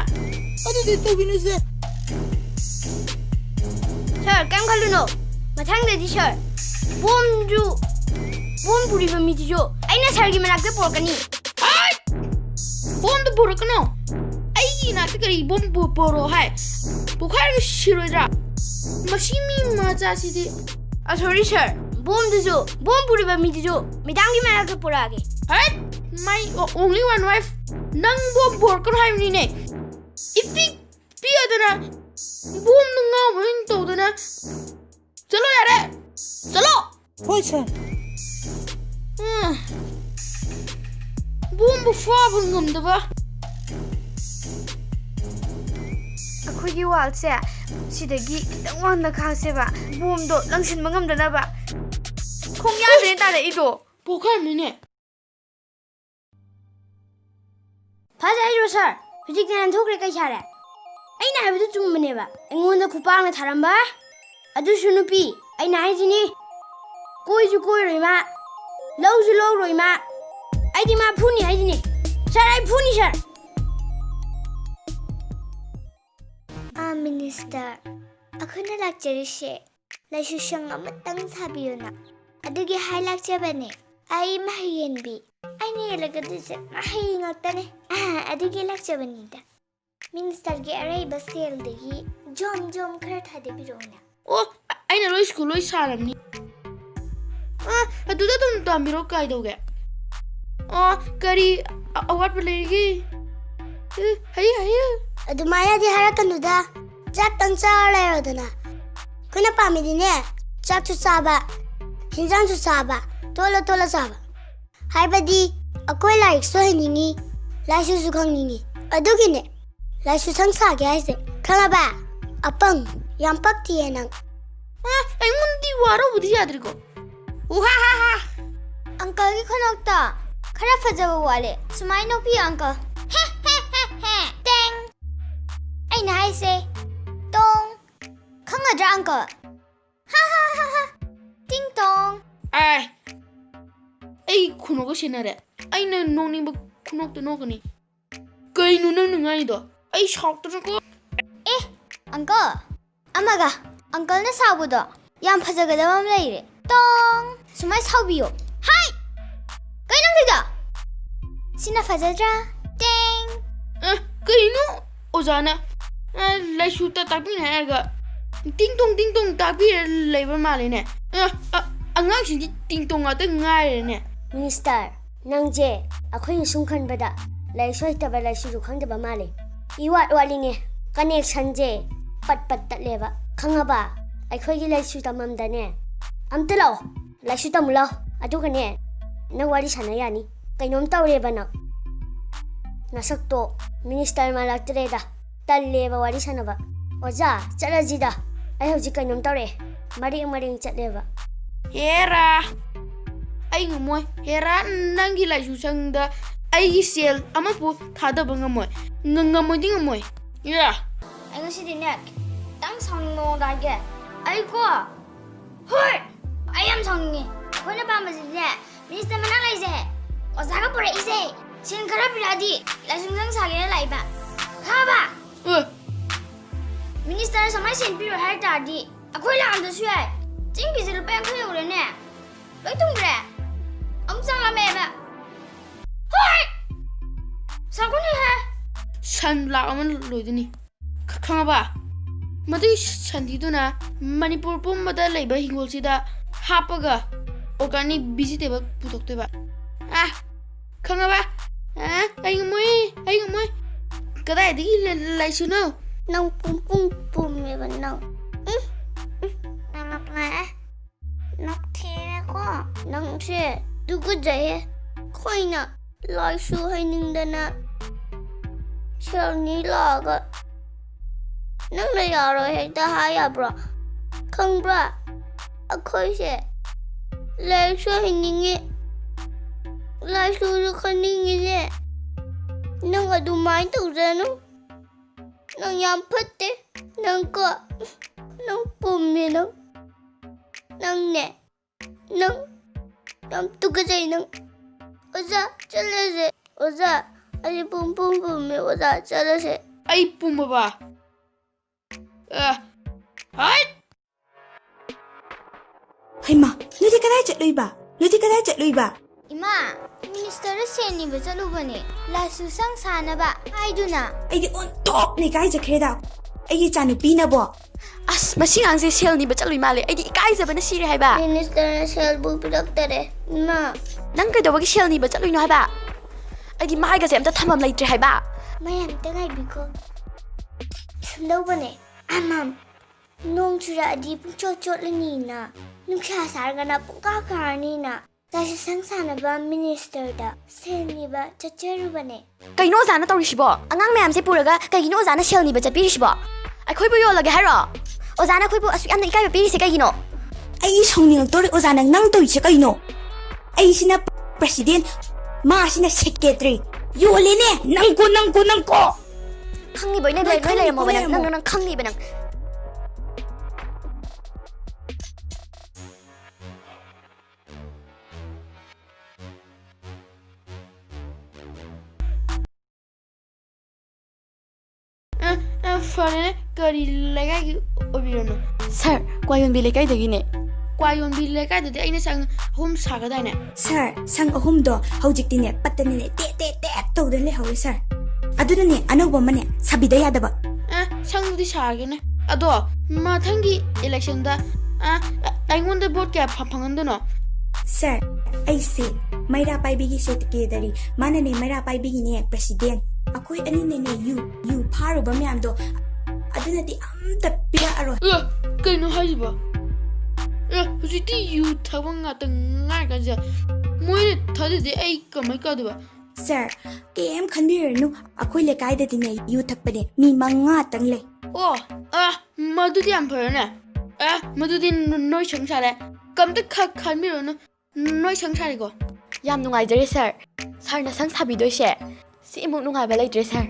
ꯑꯗꯨꯗꯤ ꯇꯧꯕꯤꯅꯨ ꯁꯥꯔ ꯁꯔ ꯀꯩꯝ ꯈꯜꯂꯨꯅꯣ ꯃꯊꯪꯗꯗꯤ ꯁꯔ ꯕꯣꯝ ꯄꯨꯔꯤꯕ ꯃꯤꯗꯨꯁꯨ ꯑꯩꯅ ꯁꯔꯒꯤ ꯃꯅꯥꯛꯇ ꯄꯨꯔꯛꯀꯅꯤ ꯕꯣꯝꯗꯨ ꯄꯨꯔꯛꯀꯅꯣ ꯑꯩꯒꯤ ꯅꯥꯛꯇ ꯀꯔꯤ ꯕꯣꯝ ꯄꯨꯔꯛꯑꯣ ꯍꯥꯏ ꯄꯣꯈꯥꯏꯔꯒ ꯁꯤꯔꯣꯏꯗ꯭ꯔꯥ Mashimi Majasidi. Sorry, sir. Boom duzu, boom puriba mi duzu. Midang gi mara ka purage. Hey, my only one wife. Nang boom work on him nine. If he be adana boom no wing to dana. Chalo yare. Chalo. Hoy sir. Boom before bungum daba. ꯑꯩꯈꯣꯏꯒꯤ ꯋꯥꯜꯁꯦ ꯁꯤꯗꯒꯤ ꯈꯤꯇꯪ ꯋꯥꯡꯅ ꯈꯥꯛꯁꯦꯕ ꯕꯣꯝꯗꯣ ꯂꯪꯁꯤꯟꯕ ꯉꯝꯗꯅꯕ ꯈꯣꯡ ꯌꯥꯗ꯭ꯔꯦ ꯇꯥꯔꯛꯏꯗꯣ ꯄꯣꯈꯥꯏꯕꯅꯤꯅꯦ ꯐꯖꯩꯔꯣ ꯁꯥꯔ ꯍꯧꯖꯤꯛꯇꯤ ꯅꯥꯟꯊꯣꯛꯈ꯭ꯔꯦ ꯀꯩ ꯁꯥꯔꯦ ꯑꯩꯅ ꯍꯥꯏꯕꯗꯨ ꯆꯨꯝꯕꯅꯦꯕ ꯑꯩꯉꯣꯟꯗ ꯈꯨꯄꯥꯛꯅ ꯊꯥꯔꯝꯕ ꯑꯗꯨꯁꯨ ꯅꯨꯄꯤ ꯑꯩꯅ ꯍꯥꯏꯁꯤꯅꯤ ꯀꯣꯏꯁꯨ ꯀꯣꯏꯔꯣꯏ ꯃꯥ ꯂꯧꯁꯨ ꯂꯧꯔꯣꯏ ꯃꯥ ꯑꯩꯗꯤ ꯃꯥ ꯐꯨꯅꯤ ꯍꯥꯏꯁꯤꯅꯤ ꯁꯥꯔ ꯑꯩ ꯐꯨꯅꯤ ꯁꯥꯔ ꯃꯤꯅꯤꯁꯇꯔ ꯑꯩꯈꯣꯏꯅ ꯂꯥꯛꯆꯔꯤꯁꯦ ꯂꯥꯏꯁꯨꯁꯪ ꯑꯃꯇꯪ ꯁꯥꯕꯤꯌꯨꯅ ꯑꯗꯨꯒꯤ ꯍꯥꯏ ꯂꯥꯛꯆꯕꯅꯦ ꯑꯩ ꯃꯍꯩ ꯌꯦꯟꯕꯤ ꯑꯩꯅ ꯌꯦꯜꯂꯒꯗꯣꯏꯁꯦ ꯃꯍꯩ ꯉꯥꯛꯇꯅꯦ ꯑꯗꯨꯒꯤ ꯂꯥꯛꯆꯕꯅꯤꯗ ꯃꯤꯅꯤꯁꯇꯔꯒꯤ ꯑꯔꯩꯕ ꯁꯦꯜꯗꯒꯤ ꯖꯣꯝ ꯖꯣꯝ ꯈꯔ ꯊꯥꯗꯕꯤꯔꯛꯎꯅ ꯑꯣ ꯑꯩꯅ ꯂꯣꯏ ꯁ꯭ꯀꯨꯜ ꯂꯣꯏ ꯁꯥꯔꯝꯅꯤ ꯑꯗꯨꯗ ꯑꯗꯨꯝ ꯇꯝꯕꯤꯔꯣ ꯀꯥꯏꯗꯧꯒꯦ ꯀꯔꯤ ꯑꯋꯥꯠꯄ ꯂꯩꯔꯤꯒꯦ ꯍꯩꯌꯨ ꯍꯩꯌꯨ ꯑꯗꯨꯃꯥꯏꯅꯗꯤ ꯍꯥꯏꯔꯛꯀꯅꯨꯗ ꯆꯥꯛꯇꯪ ꯆꯥꯔ ꯂꯩꯔꯣꯗꯅ ꯑꯩꯈꯣꯏꯅ ꯄꯥꯝꯃꯤꯗꯤꯅꯦ ꯆꯥꯛꯁꯨ ꯆꯥꯕ ꯍꯤꯟꯖꯥꯡꯁꯨ ꯆꯥꯕ ꯇꯣꯠꯂ ꯇꯣꯠꯂ ꯆꯥꯕ ꯍꯥꯏꯕꯗꯤ ꯑꯩꯈꯣꯏ ꯂꯥꯏꯔꯤꯛꯁꯨ ꯍꯩꯅꯤꯡꯉꯤ ꯂꯥꯏꯁꯨꯁꯨ ꯈꯪꯅꯤꯡꯉꯤ ꯑꯗꯨꯒꯤꯅꯦ ꯂꯥꯏꯁꯨꯁꯪ ꯁꯥꯒꯦ ꯍꯥꯏꯁꯦ ꯈꯪꯉꯕ ꯑꯄꯪ ꯌꯥꯝ ꯄꯛꯇꯤꯌꯦ ꯅꯪ ꯑꯩꯉꯣꯟꯗꯤ ꯋꯥꯔꯧꯕꯗꯤ ꯌꯥꯗ꯭ꯔꯤꯀꯣ ꯑꯪꯀꯜꯒꯤ ꯈꯨꯅꯣꯛꯇ ꯈꯔ ꯐꯖꯕ ꯋꯥꯠꯂꯦ ꯁꯨꯃꯥꯏꯅ ꯅꯣꯛꯄꯤꯌꯨ ꯑꯪꯀꯜ ꯇꯦꯡ ꯑꯩꯅ ꯍꯥꯏꯁꯦ ꯇꯣꯡ ꯈꯪꯒꯗ꯭ꯔꯥ ꯑꯪꯀꯜ ꯇꯤꯡ ꯇꯣꯡ ꯑꯩ ꯈꯨꯅꯣꯛꯀ ꯁꯦꯟꯅꯔꯦ ꯑꯩꯅ ꯅꯣꯛꯅꯤꯡꯕ ꯈꯨꯅꯣꯛꯇ ꯅꯣꯛꯀꯅꯤ ꯀꯩꯅꯣ ꯅꯪꯅ ꯉꯥꯏꯗꯣ ꯑꯩ ꯁꯥꯎꯇꯅꯀꯣ ꯑꯪꯀꯜ ꯑꯃꯒ ꯑꯪꯀꯜꯅ ꯁꯥꯎꯕꯗꯣ ꯌꯥꯝ ꯐꯖꯒꯗꯕ ꯑꯃ ꯂꯩꯔꯦ ꯇꯣꯡ ꯁꯨꯃꯥꯏꯅ ꯁꯥꯎꯕꯤꯌꯣ ꯍꯥꯏ ꯀꯩꯅꯣ ꯅꯪꯒꯤꯗꯣ ꯁꯤꯅ ꯐꯖꯗ꯭ꯔꯥ ꯇꯦꯡ ꯀꯩꯅꯣ ꯑꯣꯖꯥꯅ ꯂꯥꯏꯁꯨ ꯇꯥꯛꯄꯤꯅ ꯍꯥꯏꯔꯒ ꯇꯤꯡ ꯇꯣꯡ ꯇꯥꯛꯄꯤꯔ ꯂꯩꯕ ꯃꯥꯜꯂꯦꯅꯦ ꯑꯉꯥꯡꯁꯤꯡꯗꯤ ꯇꯤꯡ ꯇꯣꯡ ꯉꯥꯛꯇ ꯉꯥꯏꯔꯦꯅꯦ ꯃꯤꯅꯤꯁꯇꯔ ꯅꯪꯁꯦ ꯑꯩꯈꯣꯏꯅ ꯁꯨꯝ ꯈꯟꯕꯗ ꯂꯥꯏꯔꯤꯛꯁꯨ ꯍꯩꯇꯕ ꯂꯥꯏꯁꯨꯁꯨ ꯈꯪꯗꯕ ꯃꯥꯜꯂꯦ ꯏꯋꯥꯠ ꯋꯥꯠꯂꯤꯅꯦ ꯀꯅꯦꯛꯁꯟꯁꯦ ꯄꯠ ꯇꯠꯂꯦꯕ ꯈꯪꯉꯕ ꯑꯩꯈꯣꯏꯒꯤ ꯂꯥꯏꯁꯨ ꯇꯝꯃꯝꯗꯅꯦ ꯑꯝꯇ ꯂꯥꯛꯑꯣ ꯂꯥꯏꯁꯨ ꯇꯝꯃꯨ ꯂꯥꯛꯑꯣ ꯑꯗꯨꯒꯅꯦ ꯅꯪ ꯋꯥꯔꯤ ꯁꯥꯟꯅ ꯌꯥꯅꯤ ꯀꯩꯅꯣꯝ ꯇꯧꯔꯦꯕ ꯅꯪ ꯅꯁꯛꯇꯣ ꯃꯤꯅꯤꯁꯇꯔ ꯃꯥꯜꯂꯛꯇ꯭ꯔꯦꯗ ꯇꯜꯂꯦꯕ ꯋꯥꯔꯤ ꯁꯥꯟꯅꯕ ꯑꯣꯖꯥ ꯆꯠꯂꯁꯤꯗ ꯑꯩ ꯍꯧꯖꯤꯛ ꯀꯩꯅꯣꯝ ꯇꯧꯔꯛꯑꯦ ꯃꯔꯦꯡ ꯆꯠꯂꯦꯕ ꯍꯦꯔꯥ ꯑꯩ ꯉꯝꯃꯣꯏ ꯍꯦꯔꯥ ꯅꯪꯒꯤ ꯂꯥꯏꯁꯨ ꯁꯪꯗ ꯑꯩꯒꯤ ꯁꯦꯜ ꯑꯃꯐꯥꯎ ꯊꯥꯗꯕ ꯉꯝꯃꯣꯏ ꯉꯝꯃꯣꯏ ꯑꯩ ꯉꯁꯤꯗꯤꯅꯦ ꯈꯤꯇꯪ ꯁꯥꯎꯅꯤꯡꯕ ꯃꯑꯣꯡꯗ ꯍꯥꯏꯒꯦ ꯑꯩꯀꯣ ꯍꯣꯏ ꯑꯩ ꯌꯥꯝ ꯁꯥꯎꯅꯤꯡꯉꯦ ꯑꯩꯈꯣꯏꯅ ꯄꯥꯝꯕꯁꯤꯗꯤꯅꯦ ꯃꯤꯅꯤꯁꯇꯔ ꯃꯅꯥꯛ ꯂꯩꯁꯦ ꯑꯣꯖꯥꯒ ꯄꯨꯔꯛꯏꯁꯦ ꯁꯦꯟ ꯈꯔ ꯄꯤꯔꯛꯑꯗꯤ ꯂꯥꯏꯁꯨꯁꯪ ꯁꯥꯒꯦꯅ ꯂꯥꯛꯏꯕ ꯈꯪꯉꯕ ꯃꯤꯅꯤꯁꯇꯔ ꯁꯨꯃꯥꯏꯅ ꯁꯦꯟ ꯄꯤꯔꯣꯏ ꯍꯥꯏ ꯇꯥꯔꯗꯤ ꯑꯩꯈꯣꯏ ꯂꯥꯛꯑꯝꯗꯁꯨ ꯌꯥꯏ ꯆꯤꯡꯒꯤꯁꯦ ꯂꯨꯄꯥ 50 ꯌꯧꯔꯦꯅꯦ ꯂꯣꯏ ꯊꯨꯡꯈ꯭ꯔꯦ ꯑꯃꯨꯛ ꯆꯪꯂꯝꯃꯦꯕ ꯍꯣꯏ ꯁꯥꯎꯒꯅꯨꯍꯦ ꯁꯟ ꯂꯥꯛ ꯑꯃ ꯂꯣꯏꯗꯣꯏꯅꯤ ꯈꯪꯉꯕ ꯃꯗꯨꯒꯤ ꯁꯟꯊꯤꯗꯨꯅ ꯃꯅꯤꯄꯨꯔ ꯄꯨꯝꯕꯗ ꯂꯩꯕ ꯍꯤꯡꯒꯣꯜꯁꯤꯗ ꯍꯥꯞꯄꯒ ꯑꯣꯔꯒꯥꯅꯤꯛ ꯚꯤꯖꯤꯇꯦꯕꯜ ꯄꯨꯊꯣꯛꯇꯣꯏꯕ ꯈꯪꯉꯕ ꯑꯩ ꯉꯝꯃꯣꯏ ꯀꯗꯥꯏꯗꯒꯤ ꯂꯥꯏꯁꯨꯅꯣ ꯅꯪ ꯄꯨꯝꯃꯦꯕ ꯅꯪ ꯅꯛꯊꯤꯔꯦꯀꯣ ꯅꯪꯁꯦ ꯇꯨꯀꯠꯆꯩꯌꯦ ꯑꯩꯈꯣꯏꯅ ꯂꯥꯏꯁꯨ ꯍꯩꯅꯤꯡꯗꯅ ꯁꯦꯜꯅꯤ ꯂꯥꯛꯑꯒ ꯅꯪꯅ ꯌꯥꯔꯣꯏ ꯍꯦꯛꯇ ꯍꯥꯏ ꯌꯥꯕ꯭ꯔꯣ ꯈꯪꯕ꯭ꯔꯥ ꯑꯩꯈꯣꯏꯁꯦ ꯂꯥꯏꯔꯤꯛꯁꯨ ꯍꯩꯅꯤꯡꯉꯤ ꯂꯥꯏꯁꯨꯁꯨ ꯈꯪꯅꯤꯡꯉꯤꯅꯦ ꯅꯪ ꯑꯗꯨꯃꯥꯏꯅ ꯇꯧꯖꯅꯨ ꯅꯪ ꯌꯥꯝ ꯐꯠꯇꯦ ꯅꯪꯀꯣ ꯅꯪ ꯄꯨꯝꯃꯦ ꯅꯪꯅꯦ ꯅꯪ ꯌꯥꯝ ꯇꯨꯀꯠꯆꯩ ꯅꯪ ꯑꯣꯖꯥ ꯆꯠꯂꯁꯦ ꯑꯣꯖꯥ ꯑꯩ ꯄꯨꯝꯃꯦ ꯑꯣꯖꯥ ꯆꯠꯂꯁꯦ ꯑꯩ ꯄꯨꯝꯃꯕ ꯍꯥꯏ ꯍꯩꯃꯥ ꯅꯣꯏꯗꯤ ꯀꯗꯥꯏ ꯆꯠꯂꯨꯏꯕ ꯏꯃꯥ ꯃꯤꯅꯤꯁꯇꯔꯗ ꯁꯦꯟ ꯅꯤꯕ ꯆꯠꯂꯨꯕꯅꯦ ꯂꯥꯏꯁꯨꯁꯪ ꯁꯥꯅꯕ ꯍꯥꯏꯗꯨꯅ ꯑꯩꯗꯤ ꯑꯣꯟꯊꯣꯛꯅ ꯏꯀꯥꯏꯖꯈ꯭ꯔꯦꯗ ꯑꯩꯒꯤ ꯆꯥꯅꯨꯄꯤꯅꯕꯣ ꯑꯁ ꯃꯁꯤ ꯉꯥꯡꯁꯦ ꯁꯦꯜ ꯅꯤꯕ ꯆꯠꯂꯨꯏ ꯃꯥꯜꯂꯦ ꯑꯩꯗꯤ ꯏꯀꯥꯏꯖꯕꯅ ꯁꯤꯔꯦ ꯍꯥꯏꯕ ꯃꯤꯅꯤꯁꯇꯔꯅ ꯁꯦꯜꯕꯨ ꯄꯤꯔꯛꯇꯔꯦ ꯏꯃꯥ ꯅꯪ ꯀꯩꯗꯧꯕꯒꯤ ꯁꯦꯜ ꯅꯤꯕ ꯆꯠꯂꯨꯏꯅꯣ ꯍꯥꯏꯕ ꯑꯩꯗꯤ ꯃꯥꯏꯒꯁꯦ ꯑꯝꯇ ꯊꯝꯐꯝ ꯂꯩꯇ꯭ꯔꯦ ꯍꯥꯏꯕ ꯃꯌꯥꯝ ꯉꯥꯏꯕꯤꯈꯣ ꯁꯨꯝꯗꯧꯕꯅꯦ ꯑꯃꯝ ꯅꯣꯡ ꯆꯨꯔꯛꯑꯗꯤ ꯄꯨꯡꯆꯣꯠ ꯆꯣꯠꯂꯅꯤꯅ ꯅꯨꯡꯁꯥ ꯁꯥꯔꯒꯅ ꯄꯨꯡꯀꯥ ꯀꯥꯔꯅꯤꯅ ꯂꯥꯏꯁꯪ ꯁꯥꯟꯅꯕ ꯃꯤꯅꯤꯁꯇꯔꯗ ꯁꯦꯜ ꯅꯤꯕ ꯆꯠꯆꯔꯨꯕꯅꯦ ꯀꯩꯅꯣ ꯑꯣꯖꯥꯅ ꯇꯧꯔꯤꯁꯤꯕꯣ ꯑꯉꯥꯡ ꯃꯌꯥꯝꯁꯦ ꯄꯨꯔꯒ ꯀꯩꯒꯤꯅꯣ ꯑꯣꯖꯥꯅ ꯁꯦꯜ ꯅꯤꯕ ꯆꯠꯄꯤꯔꯤꯁꯤꯕꯣ ꯑꯩꯈꯣꯏꯕꯨ ꯌꯣꯜꯂꯒꯦ ꯍꯥꯏꯔꯣ ꯑꯣꯖꯥꯅ ꯑꯩꯈꯣꯏꯕꯨ ꯑꯁꯨꯛ ꯌꯥꯝꯅ ꯏꯀꯥꯏꯕ ꯄꯤꯔꯤꯁꯦ ꯀꯩꯒꯤꯅꯣ ꯑꯩ ꯁꯥꯎꯅꯤꯡꯉꯛꯇꯣꯔꯦ ꯑꯣꯖꯥ ꯅꯪ ꯇꯧꯔꯤꯁꯦ ꯀꯩꯅꯣ ꯑꯩꯁꯤꯅ ꯄ꯭ꯔꯁꯤꯗꯦꯟ ꯃꯥꯁꯤꯅ ꯁꯦꯀ꯭ꯔꯦꯇꯔꯤ ꯌꯣꯜꯂꯦꯅꯦ ꯅꯪꯀꯣ ꯈꯪꯉꯤꯕ ꯅꯣꯏ ꯂꯩꯔꯝꯃꯣꯕ ꯅꯪ ꯈꯪꯉꯤꯕ ꯅꯪ ꯐꯔꯦꯅꯦ ꯀꯔꯤ ꯂꯩꯀꯥꯏꯒꯤ ꯑꯣꯏꯕꯤꯔꯕꯅꯣ ꯁꯥꯔ ꯀ꯭ꯋꯥꯌꯣꯟꯕꯤ ꯂꯩꯀꯥꯏꯗꯒꯤꯅꯦ ꯀ꯭ꯋꯥꯌꯣꯟꯕꯤ ꯂꯩꯀꯥꯏꯗꯗꯤ ꯑꯩꯅ ꯁꯪ 3 ꯁꯥꯒꯗꯥꯏꯅꯦ ꯁꯥꯔ ꯁꯪ 3ꯗꯣ ꯍꯧꯖꯤꯛꯇꯤꯅꯦ ꯄꯠꯇꯅꯅꯦ ꯇꯦꯠ ꯇꯧꯗꯅ ꯂꯩꯍꯧꯋꯦ ꯁꯥꯔ ꯑꯗꯨꯅꯅꯦ ꯑꯅꯧꯕ ꯑꯃꯅꯦ ꯁꯥꯕꯤꯗ ꯌꯥꯗꯕ ꯁꯪꯗꯨꯗꯤ ꯁꯥꯒꯦꯅꯦ ꯑꯗꯣ ꯃꯊꯪꯒꯤ ꯏꯂꯦꯛꯁꯟꯗ ꯑꯩꯉꯣꯟꯗ ꯚꯣꯠ ꯀꯌా ꯐꯪꯍꯟꯗꯣꯏꯅꯣ ꯁꯥꯔ ꯑꯩꯁꯦ ꯃꯩꯔꯥ ꯄꯥꯏꯕꯤꯒꯤ ꯁꯦꯀ꯭ꯔꯦꯇꯔꯤ ꯃꯥꯅꯅꯦ ꯃꯩꯔꯥ ꯄꯥꯏꯕꯤꯒꯤꯅꯦ ꯄ꯭ꯔꯁꯤꯗꯦꯟ ꯑꯩꯈꯣꯏ ꯑꯅꯤꯅꯅꯦ ꯌꯨ ꯐꯥꯔꯨꯕ ꯃꯌꯥꯝꯗꯣ ꯑꯗꯨꯅꯗꯤ ꯑꯝꯇ ꯄꯤꯔꯛꯑꯔꯣꯏ ꯀꯩꯅꯣ ꯍꯥꯏꯁꯤꯕꯣ ꯍꯧꯖꯤꯛꯇꯤ ꯌꯨ ꯊꯛꯄ ꯉꯥꯛꯇ ꯉꯥꯏꯔꯀꯥꯟꯁꯤꯗ ꯃꯣꯏꯅ ꯊꯛꯑꯗꯤ ꯑꯩ ꯀꯃꯥꯏ ꯀꯧꯗꯣꯏꯕ ꯁꯥꯔ ꯀꯩꯝ ꯈꯟꯕꯤꯔꯨꯔꯅꯨ ꯑꯩꯈꯣꯏ ꯂꯩꯀꯥꯏꯗꯗꯤꯅꯦ ꯌꯨ ꯊꯛꯄꯅꯦ ꯃꯤ 5ꯇꯪ ꯂꯩ ꯃꯗꯨꯗꯤ ꯌꯥꯝ ꯐꯔꯦꯅꯦ ꯃꯗꯨꯗꯤ ꯅꯣꯏ ꯁꯪꯁꯥꯔꯦ ꯀꯝꯇ ꯈꯟꯕꯤꯔꯨꯔꯅꯨ ꯅꯣꯏ ꯁꯪꯁꯥꯔꯦꯀꯣ ꯌꯥꯝ ꯅꯨꯡꯉꯥꯏꯖꯔꯦ ꯁꯥꯔ ꯁꯥꯔꯅ ꯁꯪ ꯁꯥꯕꯤꯗꯣꯏꯁꯦ ꯁꯤꯃꯨꯛ ꯅꯨꯡꯉꯥꯏꯕ ꯂꯩꯇ꯭ꯔꯦ ꯁꯥꯔ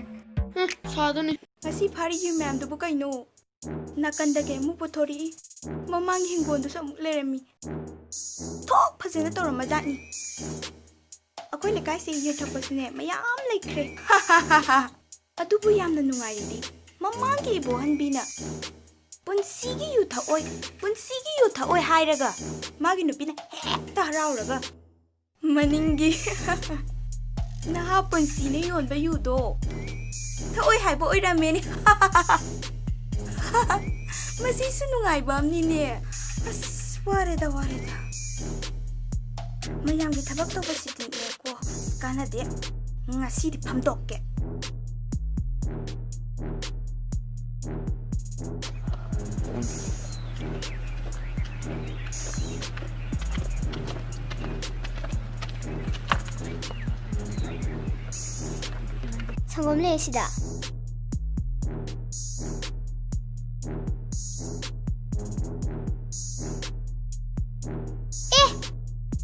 ꯁꯥꯗꯣꯏꯅꯤ ꯉꯁꯤ ꯐꯥꯔꯤꯕ ꯃꯌꯥꯝꯗꯨꯕꯨ ꯀꯩꯅꯣ ꯅꯥꯀꯟꯗꯒꯤ ꯑꯃꯨꯛ ꯄꯨꯊꯣꯔꯛꯏ ꯃꯃꯥꯡꯒꯤ ꯍꯤꯡꯒꯣꯜꯗꯨꯁꯨ ꯑꯃꯨꯛ ꯂꯩꯔꯝꯃꯤ ꯊꯣꯛ ꯐꯖꯅ ꯇꯧꯔꯝꯃꯖꯥꯠꯅꯤ ꯑꯩꯈꯣꯏ ꯂꯩꯀꯥꯏꯁꯦ ꯌꯨ ꯊꯛꯄꯁꯨꯅꯦ ꯃꯌꯥꯝ ꯂꯩꯈ꯭ꯔꯦ ꯑꯗꯨꯕꯨ ꯌꯥꯝꯅ ꯅꯨꯡꯉꯥꯏꯔꯤꯗꯤ ꯃꯃꯥꯡꯒꯤ ꯏꯕꯣꯍꯟꯕꯤꯅ ꯄꯨꯟꯁꯤꯒꯤ ꯌꯨ ꯊꯛꯑꯣꯏ ꯍꯥꯏꯔꯒ ꯃꯥꯒꯤ ꯅꯨꯄꯤꯅ ꯍꯦꯛꯇ ꯍꯔꯥꯎꯔꯒ ꯃꯅꯤꯡꯒꯤ ꯅꯍꯥ ꯄꯨꯟꯁꯤꯅ ꯌꯣꯟꯕ ꯌꯨꯗꯣ ꯊꯛꯑꯣꯏ ꯍꯥꯏꯕ ꯑꯣꯏꯔꯝꯃꯦꯅꯦ ꯃꯁꯤꯁꯨ ꯅꯨꯡꯉꯥꯏꯕ ꯑꯃꯅꯤꯅꯦ ꯑꯁ ꯋꯥꯔꯦꯗ ꯃꯌꯥꯝꯒꯤ ꯊꯕꯛ ꯇꯧꯕꯁꯤꯗꯤꯅꯦꯀꯣ ꯀꯥꯟꯅꯗꯦ ꯉꯁꯤꯗꯤ ꯐꯝꯗꯣꯛꯀꯦ ꯁꯪꯒꯣꯝ ꯂꯩ ꯁꯤꯗ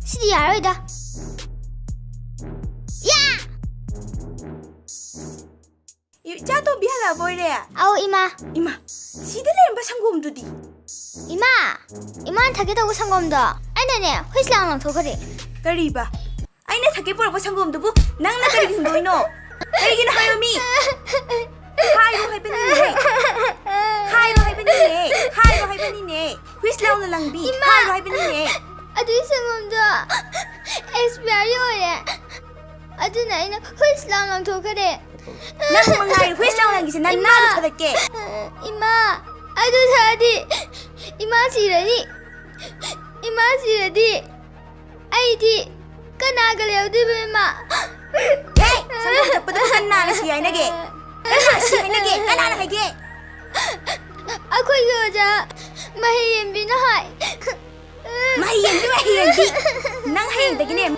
ꯁꯤꯗꯤ ꯌꯥꯔꯣꯏꯗ ꯏꯆꯥ ꯇꯣꯝꯕꯤ ꯍꯜꯂꯛꯑꯕꯣꯏꯔꯦ ꯑꯧ ꯏꯃꯥ ꯁꯤꯗ ꯂꯩꯔꯝꯕ ꯁꯪꯒꯣꯝꯗꯨꯗꯤ 이만 타게 되고 상검도 아니네 회슬랑 랑토그리 ꯀꯔꯤꯕ ꯑꯩꯅ ꯊꯛꯀꯦ ꯄꯨꯔꯛꯄ ꯁꯪꯒꯣꯝꯗꯨꯕꯨ ꯅꯪꯅ ꯀꯔꯤꯒꯤ ꯍꯨꯟꯗꯣꯏꯅꯣ ꯀꯔꯤꯒꯤꯅꯣ ꯍꯥꯏꯌꯣ ꯃꯤ 하이로 할배니네 하이로 할배니네 휘슬라우는 랑비 하이로 할배니네 아두 상검도 에스피아리오래 아두 나이는 회슬랑 랑토그리 난 망하이 휘슬라우는 랑기서 난 나도 찾을게 이마 아두 사디 이마 시라디 아이디 까나가 레오드베 마 에이 상검 잡고도 끝나는 시야이나게 시야이나게 까나나 하게 아코이 여자 마히엠비나 하이 마히엠비 난 하이엠비기네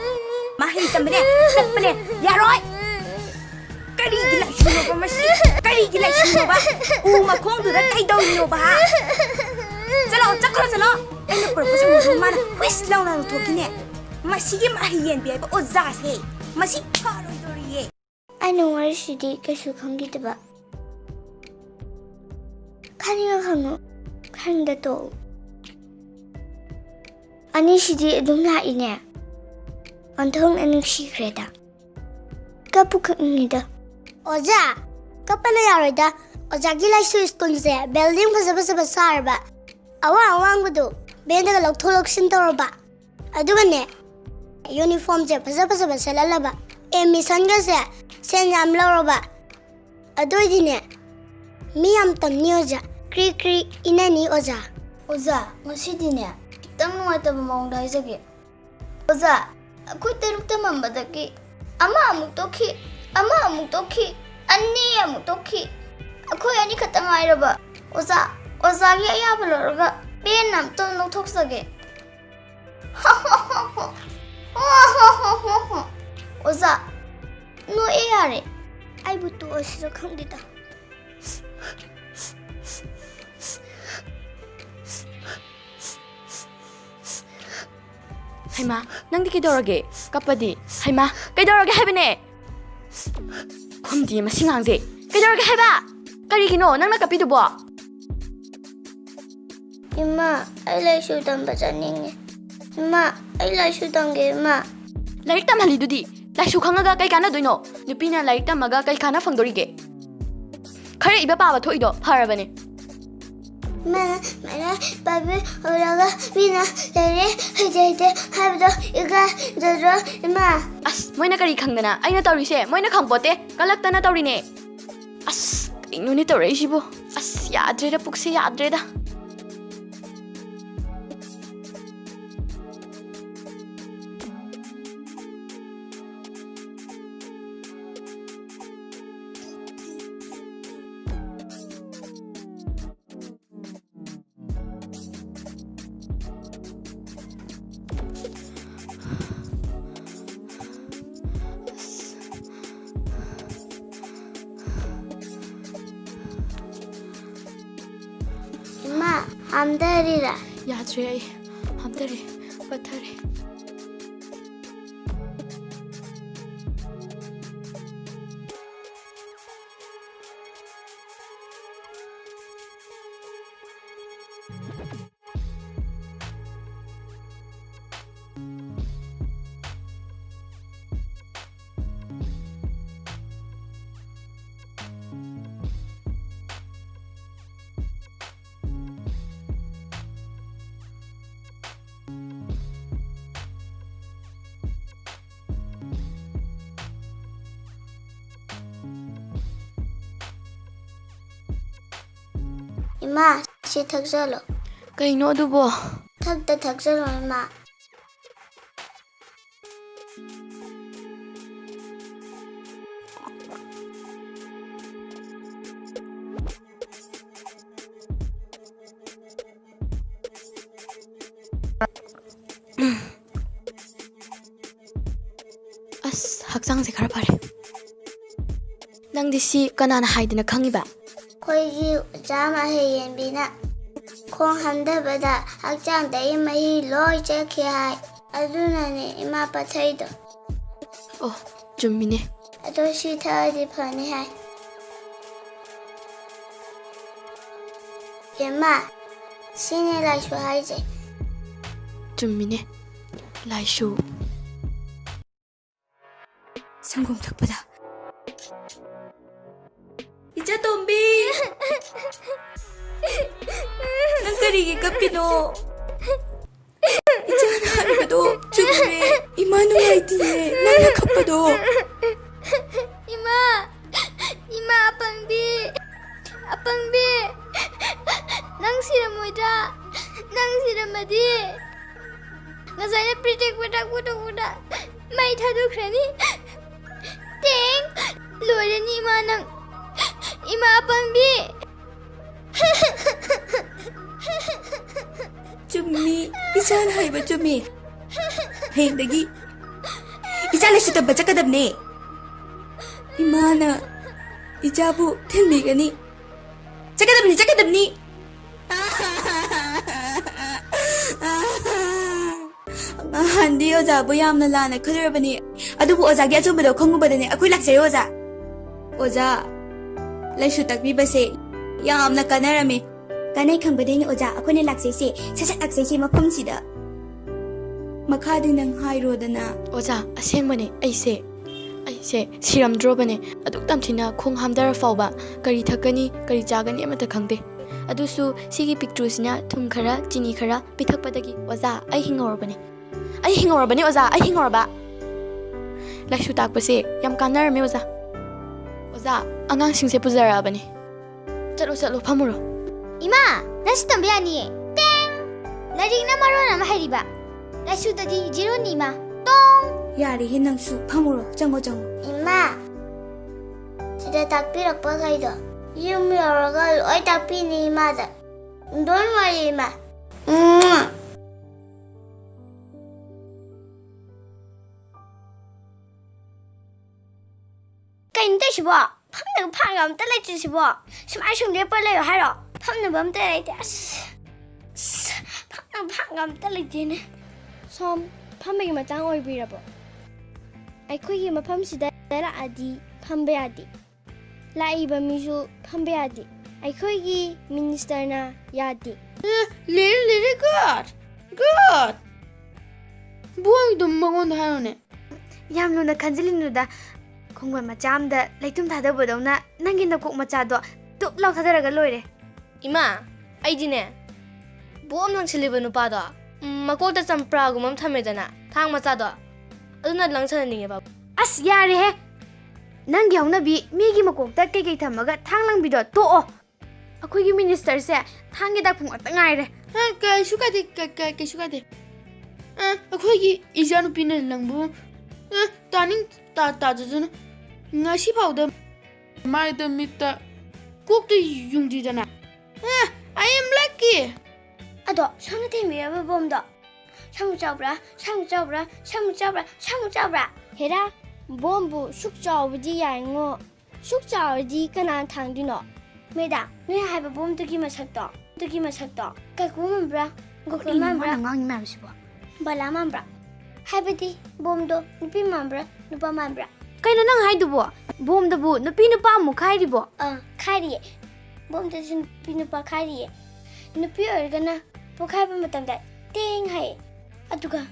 마히 때문에 때문에 야로이 까리기 라이슈노바 우마 공두다 타이도이노바 चलो चक्रो चलो ऐने प्रपोजल मुमाना विस लाउना थोकिने मसिगे माहियन बियाबा ओजासे मसि फारो दोरिए आइनो वर्षिदि कसु खंगिदबा खानिगा खंगो खंगदा तो अनिसिदि अदुम लाइने अंथों अनिसिख्रेदा कपुखनिदा ओजा कपना यारदा ओजागी लाइसु स्कूलसे बिल्डिंग फजबसबा सारबा अवांगबदो बेंदगा लौथोलक्सिन तौरबा अदुगने यूनिफॉर्म से फजबसबा सेललबा admission गसे Sen yam लौरबा अदोइदिने Miyam tamni oja. Kri kri inani oja. Oja, ngasidine. Kitang nuwaitaba maungda haizage. Oja, akhoi tarukta mambadaki. Ama amuk toki. Ama amuk toki. Ani amuk toki. Akhoi ani khatang airaba. Oja, oja gi ayaba lorga pen nam to nokthoksaगे. Oja, no e yare. Ai bu to asira khangdida. Haima, nang di kidorage, kapadi. Haima, kidorage habine. Kumdi masingang de. Kidorage haba. Karigino nang nakapido bo. Ima, ai lai su dam bajaninge. Ima, ai lai su dange ma. Laik tam halidudi. Laik su khangaga kai kana doino. Nupina laik tamaga kai kana fangdorige. Khare iba paba thoido harabane. Mana babi oraga bina dere hajede habdo iga dodro ima. As, moina kari khangdana. Aina tawrise, moina khangpote. Kalaktana tawrine. As, inuni tawrai sibo. As, yadreda pukse yadreda. Ima, hamdarira. Yadre ai. Hamdare, pathare. Ima, si thakjalo. Kaino dubo. Thakta thakjalo ima. As, haksang se khara pare. Nang disi kanana haidina khangiba. Khoiji jama heyenbina. Khong hamdabada hakjang dai mahi loi chakhi hai. Aduna ne ima pathaido. Oh, jummine. Ado si thadi phani hai. Yema, sine lai shu hai je. Jummine. Laishu. 상공 탁보다 이제 덤비 난 그리기 급비노 이제 하나 하루가도 죽음에 이만우 아이디에 나나 갚아도 이마 아빵비 nang siramoida nang siramadi ngasai protect budak mai thadu khrani teng lorani manang ima apangbi ꯆꯨꯝꯃꯤ ꯏꯆꯥꯅ ꯍꯥꯏꯕ ꯆꯨꯝꯃꯤ ꯍꯌꯦꯡꯗꯒꯤ ꯏꯆꯥꯅꯁꯨ ꯇꯝꯕ ꯆꯠꯀꯗꯕꯅꯦ ꯏꯃꯥꯅ ꯏꯆꯥꯕꯨ ꯊꯤꯟꯕꯤꯒꯅꯤ ꯆꯠꯀꯗꯕꯅꯤ ꯅꯍꯥꯟꯗꯤ ꯑꯣꯖꯥꯕꯨ ꯌꯥꯝꯅ ꯂꯥꯟꯅ ꯈꯜꯂꯨꯔꯕꯅꯤ ꯑꯗꯨꯕꯨ ꯑꯣꯖꯥꯒꯤ ꯑꯆꯨꯝꯕꯗꯣ ꯈꯪꯉꯨꯕꯗꯅꯦ ꯑꯩꯈꯣꯏ ꯂꯥꯛꯆꯩ ꯑꯣꯖꯥ ꯂꯥꯏꯁꯨ ꯇꯥꯛꯄꯤꯕꯁꯦ ꯌꯥꯝꯅ ꯀꯥꯟꯅꯔꯝꯃꯤ ꯀꯥꯟꯅꯩ ꯈꯪꯕꯗꯩꯅ ꯑꯣꯖꯥ ꯑꯩꯈꯣꯏꯅ ꯂꯥꯛꯆꯩꯁꯦ ꯁꯠ ꯂꯥꯛꯆꯩꯁꯦ ꯃꯐꯝꯁꯤꯗ ꯃꯈꯥꯗꯤ ꯅꯪ ꯍꯥꯏꯔꯣꯗꯅ ꯑꯣꯖꯥ ꯑꯁꯦꯡꯕꯅꯦ ꯑꯩꯁꯦ ꯁꯤꯔꯝꯗ꯭ꯔꯣꯕꯅꯦ ꯑꯗꯨꯛ ꯇꯝꯊꯤꯅ ꯈꯣꯡ ꯍꯥꯝꯗꯔ ꯐꯥꯎꯕ ꯀꯔꯤ ꯊꯛꯀꯅꯤ ꯀꯔꯤ ꯆꯥꯒꯅꯤ ꯑꯃꯠꯇ ꯈꯪꯗꯦ ꯑꯗꯨꯁꯨ ꯁꯤꯒꯤ ꯄꯤꯛꯇ꯭ꯔꯨꯁꯤꯅ ꯊꯨꯝ ꯈꯔ ꯆꯤꯅꯤ ꯈꯔ ꯄꯤꯊꯛꯄꯗꯒꯤ ꯑꯣꯖꯥ ꯑꯩ ꯍꯤꯡꯍꯧꯔꯕꯅꯦ ꯑꯣꯖꯥ ꯑꯩ ꯍꯤꯡꯍꯧꯔꯕ ꯂꯥꯏꯁꯨ ꯇꯥꯛꯄꯁꯦ ꯌꯥꯝ ꯀꯥꯟꯅꯔꯝꯃꯦ ꯑꯣꯖꯥ ꯑꯉꯥꯡꯁꯤꯡꯁꯦ ꯄꯨꯖꯔꯛꯑꯕꯅꯦ Chalo chalo phamuro. Ima, nasi tambe ani. Teng. Laring na maro na mahiriba. Lasu tadi zero ni ma. Tong. Yari he nangsu phamuro chango chango. Ima. Sida takpirakpa kaido. Yum yaraga loi takpi ni ima da. Don't worry ima. Kain ta shibo. Phamna phanga am ta lai chi shibo. Smai shung de pa lai ha ro. Phamna bam ta lai ta. Phamna phanga am ta lai de ne. Som phamegi matang oibirabo. Aikhoigi mafamsida la'adi phambe yadi. La'iba misu phambe yadi. Aikhoigi minister na yadi. Lere good. Good. Buang dum mangon haone. Yam luna khanjilinuda khongwan machamda leitum thada bodona nangi na kok machado tuk law thadaraga loire. Ima, aidine. Bom lang siliba nupado. Makota champra gumam thamedana. Thang machado. Aduna lang saninge ba. As yare he. Nangi hongna bi migi makokta kei thamaga thanglang bido to o. Akhoi minister se thangi dak phung atangai re. Kai suka de. Akhoi gi ijanu pina langbu. Taning ta jana. Ngasi phauda mai da mitta kokta yungdi dana. I am lucky. Ado, sona temira bom da. Samu chabra. Hera bombu suk chawdi yaingo. Suk chawdi kana thangdino. Meda, noi haiba bom to ki masak to. Ka ku mambra. Gokla mambra. Ngang nam sibo. Bala mambra. Haibadi bom do nupi mambra, nupa mambra. Kaino nang haidubo. Bom dabu nupi nupa mu khairibo. Khariye. Bom da sin nupi nupa khariye. Nupi organa pokhaiba matamda teng hai. Aduga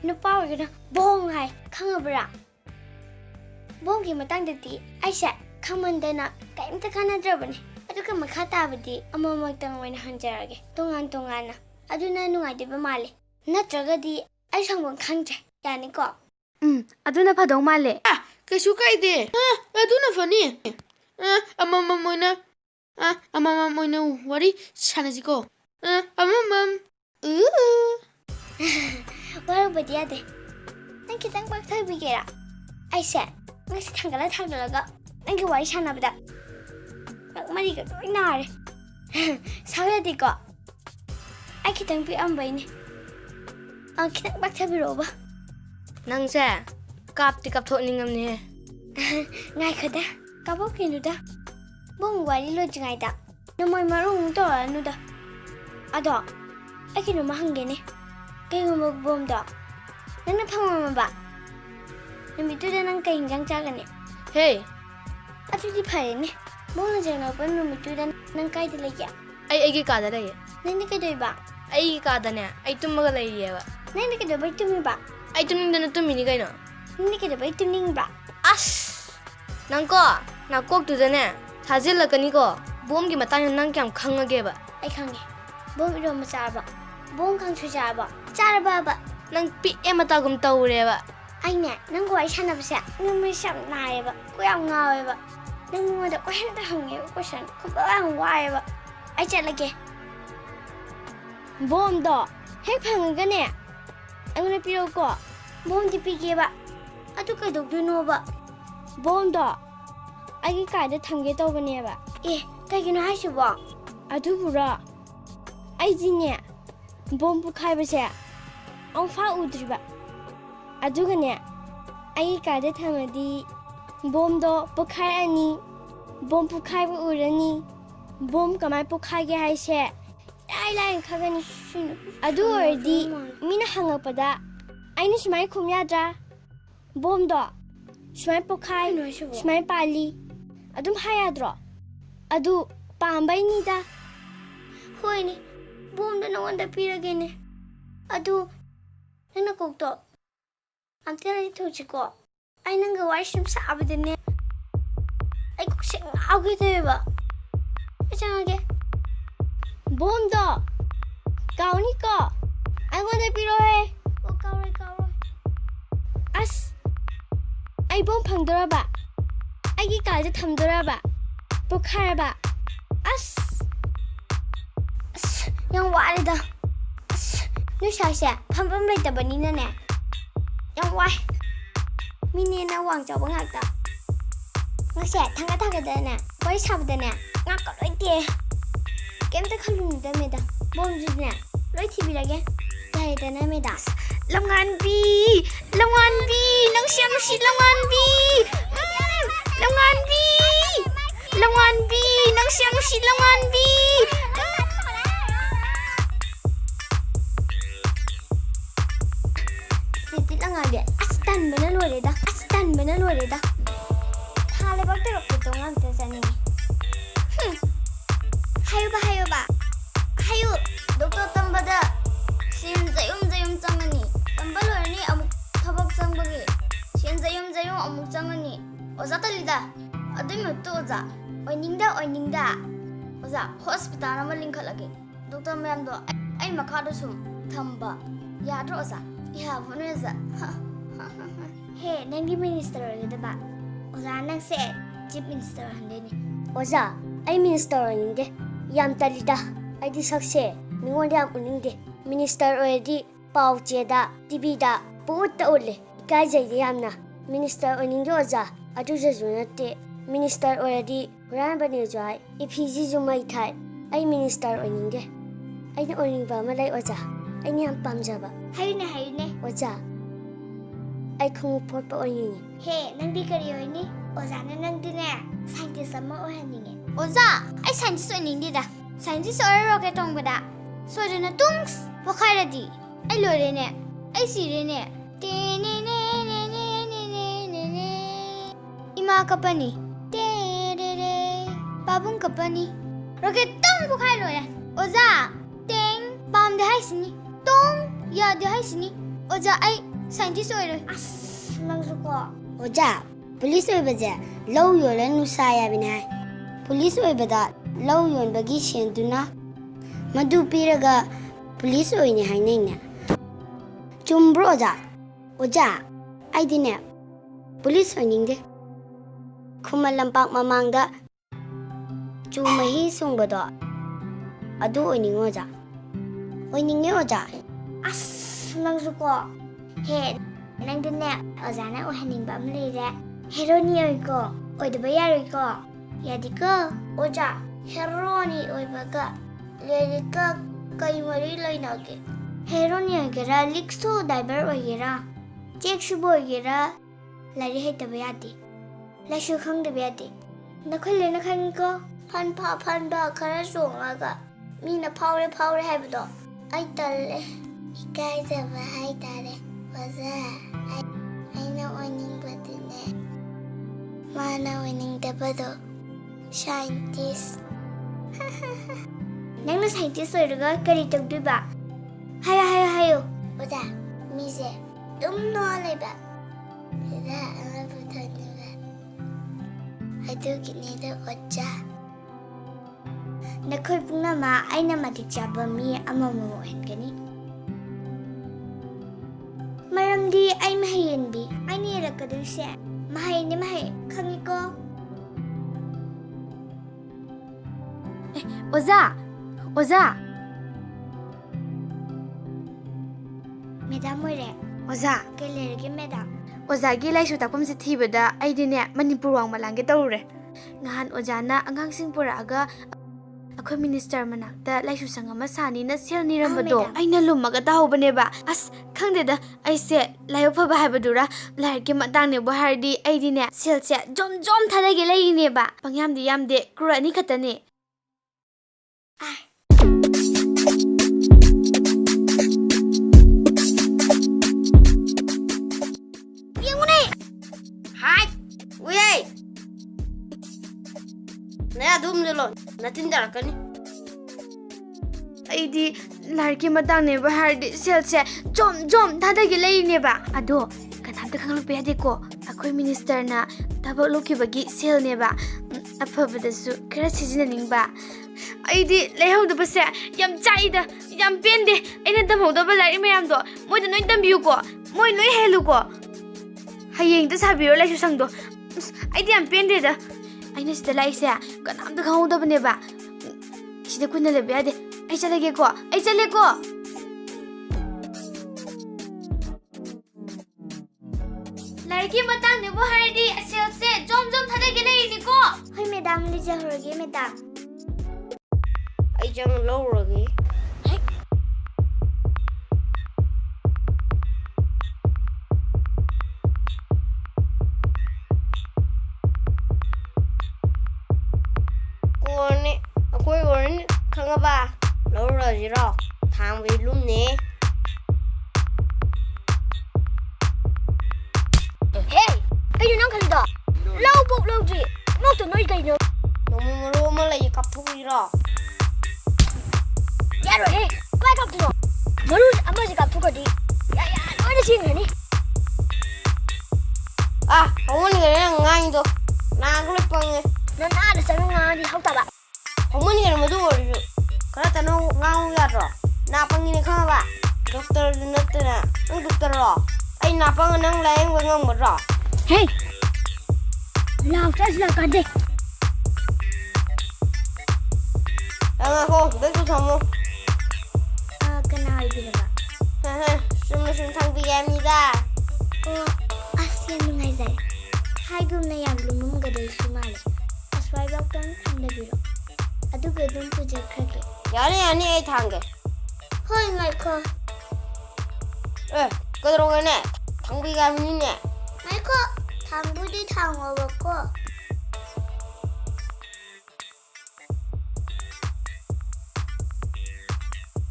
nupa organa bong hai. Khangabra. Bom ki matangdati aisa khamandana kaimta kanadrabani. Aduga makha tabadi amamagtang waina hanjarage. Tongan na. Aduna nungaideba male. Natragadi ai sangwang khangje. Yani ko. Aduna phadong male. Kai suka ide. Aduna fani. Amama moina wari sanajiko. Amam. Waru badiade. Nang kitang pagthabigera. Aisa ngasi thangala thangdalaga. Nangi wari sanabda. Mariga toinare. Sawyadi ko. Ai kitang pi ambaini. Kitang pagthabiroba. Nangse kapti kapthokningamni. Ngai khada. Kabokinuda. Bong wari lo jingaida. Namoy marung to anuda. Ado. Akino mahangene. Kayo magbom da. Nang napangmama ba? Namituda nang kahingang chagane. Hey, Atu di pare ne. Bong na jana pa namituda nang kai dilaya. ai ka da lai. Nang ka doi ba? Ai ka da ne. Ai tummaga lai yewa. Nang ka doi ba tumi ba? Ai tumningdana tumini kaino. Nang ka doi ba tumning ba? As. Nangko, na kok tu dane. Thajilakani ko. Bom gi matang nang kyam khangage ba. Ai khange. Bong iro ma chaba. Bong khang chu chaba. Charba ba. Nang pi emata gum tawre ba. Ai ne, nang ko ai sanabsa. Nang ma sam nae ba. Ko yam ngawe ba. Nang mo da ko hen da hange ko san. Ko ba ang wae ba. Ai chalage. Bom do hek phangagane. Angna piro ko. Bom di pige ba. Atu kai dog duno ba. Bom do agi kaida thamge tawbane ba. Kaigino haisu ba. Adubura aijine bom pukhaiba ang fa udriba. Adugane agi kaida thamadi bom do pukhaiani. Bom pukhaiba urani. Bom kamai pukhaige haise. Lai khagani. Adu ordi mina hangapada aina smai khumyadra. Bom do smai pukhai smai pali. Adum hayadro. Adu pambai ni da. Hoi ni. Bom da nanganda pirage ne. Adu nana kokto. Amtera itochi ko. Ai nanga wai sim sabade ne. Ai koksing auge deba. Achangage. Bom do kauni ko. Ai ngonda piro he. O kaure. As ai bom phangdora ba. Ai gi kaje thamdora ba. Pokhara ba. As yang warida. Nu sase pham lai tabani na ne. Yang wai. Mini na wang chaw bang hakta. Ngase thanga da ne. Koi sab da ne. Nga ka loi te. Kem ta khalun da me da. Bom ji ne. Loi thi bi la ge. Dai da na me da. Langan bi. Nang siam si langan bi. Langan bi. Nang siam si langan bi. Titit langan bi. Astan bana lore da. Thale bak te rok to ngam te sani. Hayo ba. Hayo. Doktor tambada. Sin zayum changani. Tambalo ni amuk thabak changbagi. Sin zayum amuk changani. Oza talida. Adui mutto oza. Oiningda. Oza hospital ama lingkhalage. Doktor mayam do ai makha do sum thamba. Yadro oza. Ya bone oza. Hey, nangi minister ge ba. Oza nang se chief minister handeni. Oza, ai minister oiningde. Yam talida. Ai di sakse. Ningonde am uningde. Minister already pau cheda TV da putta ole kai jai yamna minister oning oja adu jajunate minister already ran bane jai ifiji jumai thai ai minister oning de ai na oning ba malai oja ai ni am pamjaba hayne oja ai khung pot pa oning he nang di kari oini oja na nang di ne scientist ama ohaninge oja ai scientist oning di da scientist ore rocket tong bada so na tungs Pakairadi, I lorene, I sirene, Ima kapani, Babung kapani, Rocket tong Pakairo, Oza, Tang, Bam the Haisini, Tong, Ya the Haisini, Oza, I scientist oil, As Langsuko, Oza, police over there, low your Nusaya Binai, police over that, low your Bagishan Duna, Madu Piraga. Police oine hainena. Chumbro oja. Ai dine. Police oiningde. Khumalampak mamangda chumahi sungbado. Adu oining oja. Oininge oja. As langsuko. He nang dine oja na ohaning bam leire. Heroni oiko. Oidaba yariko. Yadiko oja. Heroni oibaga. Lerika Kai mari laina ke heroni agera likso diver agera check shubo agera lari hai tabayati la shu khang de bayati na khole na khang ko phan ba khara songa ga mi na phawre hai bdo ai talle ikai ja ba hai tare waza ai na oning batine mana oning da bado scientist Nang na scientist oiraga kari tagduba. Hayo. Oda, mise. No alaiba. Ida ama butaniba. Adu kinida oja. Nakoy punama ay na matikjaba mi ama momohen kani. Maramdi ay mahayenbi. Ay nira kadusya. Mahay ni mahay. Kangiko. Oza. Madam Moire. Oza. Kellerge madam. Oza gi lai su takpam se thibada aidine Manipur wang malange tawre. Ngahan oza na Angangsing puraga akhoi minister manakta lai su sangama sani na sel nirambado aina lumaga tawbane ba as khangde da aise lai phaba habadura lai ke matang ne bo hardi aidine sel se jom thadage lai ne ba pangyam di yamde kurani khatane Natin darakani. Aidi larki matang ne ba hardi sel se jom thadage lai ne ba ado kanamta khanglu pe de ko akhoi minister na tabak loki bagi sel ne ba afabada su kra sijina ning ba aidi leihauda ba se yam chaida yam pende ena damhauda ba lari mayam do moi da noi tambiu ko moi loi helu ko hayeng ta sabiro lai su sangdo aidi yam pende da aina sida lai se kanamta khangauda ba ne ba sida kunna le ba de ꯑꯩ ꯆꯠꯂꯒꯦꯀꯣ ꯑꯩ ꯆꯠꯂꯦꯀꯣ ꯂꯥꯏꯔꯤꯛꯀꯤ ꯃꯇꯥꯡꯗꯕꯨ ꯍꯥꯏꯔꯗꯤ ꯁꯦꯜꯁꯦ ꯖꯣꯝ ꯖꯣꯝ ꯊꯥꯗꯒꯦ ꯂꯩꯔꯤꯅꯤꯀꯣ ꯍꯣꯏ madam ꯂꯤꯖꯍꯧꯔꯒꯦ madam ꯑꯩ ꯆꯪ ꯂꯧꯔꯒꯦ ꯀꯣꯔꯅꯦ ꯑꯩꯈꯣꯏ ꯑꯣꯔꯅꯤ ꯈꯪꯉꯕ ꯂꯧꯔꯁꯤꯔꯣ ꯊꯥꯡꯕꯗꯤ ꯂꯨꯝꯅꯤ ꯍꯦ ꯀꯩꯅꯣ ꯅꯪ ꯈꯜꯂꯤꯗꯣ ꯂꯧꯕꯣꯛ ꯂꯧꯗ꯭ꯔꯤ ꯅꯣꯛꯇꯣ ꯅꯣꯏ ꯀꯩꯅꯣ ꯅꯣꯡꯃ ꯃꯔꯨ ꯑꯃ ꯂꯩꯌꯦ ꯀꯥꯞꯊꯣꯛꯏꯔꯣ ꯌꯥꯔꯣꯏꯍꯦ ꯀꯃꯥꯏ ꯀꯥꯞꯇꯣꯏꯅꯣ ꯃꯔꯨ ꯑꯃꯁꯦ ꯀꯥꯞꯊꯣꯛꯈ꯭ꯔꯗꯤ ꯂꯣꯏꯅ ꯆꯦꯟꯈ꯭ꯔꯅꯤ ꯍꯧꯃꯟꯈꯔꯦ ꯅꯪ ꯉꯥꯡꯉꯤꯗꯣ ꯅꯥꯒ ꯂꯣꯏ ꯄꯪꯉꯦ ꯅꯪ ꯅꯥꯗ ꯆꯪꯉ ꯉꯥꯡꯉꯗꯤ ꯍꯧꯇꯕ ꯍꯧꯃꯟꯈꯔꯦ ꯃꯗꯨ ꯑꯣꯏꯔꯁꯨ ꯈꯔ ꯇꯅꯧ ꯉꯥꯡꯉꯨ ꯌꯥꯗ꯭ꯔꯣ ꯅꯥ ꯄꯪꯉꯤꯅꯦ ꯈꯪꯉꯕ ꯗꯣꯛꯇꯔꯁꯨ ꯅꯠꯇꯅ ꯅꯪ ꯗꯣꯛꯇꯔꯔꯣ ꯑꯩ ꯅꯥ ꯄꯪꯉ ꯅꯪ ꯂꯥꯌꯦꯡꯕ ꯉꯝꯒꯗ꯭ꯔꯣ ꯍꯦ ꯂꯥꯎꯇ꯭ꯔꯁꯨ ꯂꯥꯛꯀꯥꯟꯗꯦ ꯉꯥꯏꯈꯣ ꯕꯦꯛꯇꯨ ꯊꯝꯃꯣ ꯀꯅꯥ ꯑꯣꯏꯕꯤꯔꯕ ꯆꯨꯝꯅ ꯁꯨꯝ ꯊꯥꯡꯕꯤꯒꯦ ꯍꯥꯏꯕꯅꯤꯗ ꯑꯣ ꯑꯁ ꯌꯥꯝ ꯅꯨꯡꯉꯥꯏꯖꯔꯦ ꯍꯥꯏꯒꯨꯝꯅ ꯌꯥꯝ ꯂꯨꯃꯝꯒꯗꯣꯏꯁꯨ ꯃꯥꯜꯂꯦ ꯑꯁ꯭ꯋꯥꯏꯐꯥꯎꯇꯪ ꯊꯥꯡꯗꯕꯤꯔꯣ ꯑꯗꯨꯒ ꯑꯗꯨꯝ ꯄꯨꯖꯈ꯭ꯔꯒꯦ ꯌꯥꯅꯤ ꯌꯥꯅꯤ ꯑꯩ ꯊꯥꯡꯒꯦ ꯍꯣꯏ ꯉꯥꯏꯈꯣ ꯀꯩꯗꯧꯔꯒꯦꯅꯦ ꯊꯥꯡꯕꯤꯒꯦ ꯍꯥꯏꯕꯅꯤꯅꯦ ꯉꯥꯏꯈꯣ ꯊꯥꯡꯕꯨꯗꯤ ꯊꯥꯡꯉꯣꯕꯀꯣ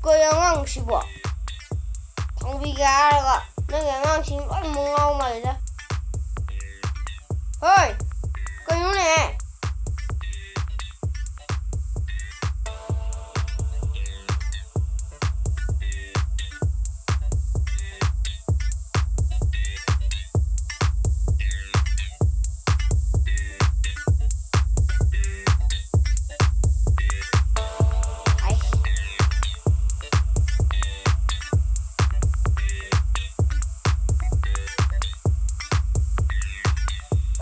ꯀꯩ ꯑꯉꯥꯡꯁꯤꯕꯣ ꯊꯥꯡꯕꯤꯒꯦ ꯍꯥꯏꯔꯒ ꯅꯪꯒꯤ ꯑꯉꯥꯡꯁꯤꯡ ꯂꯣꯏꯅꯃꯛ ꯉꯥꯎ ꯃꯥꯜꯂꯦꯗ ꯍꯣꯏ ꯀꯩꯅꯣꯅꯦ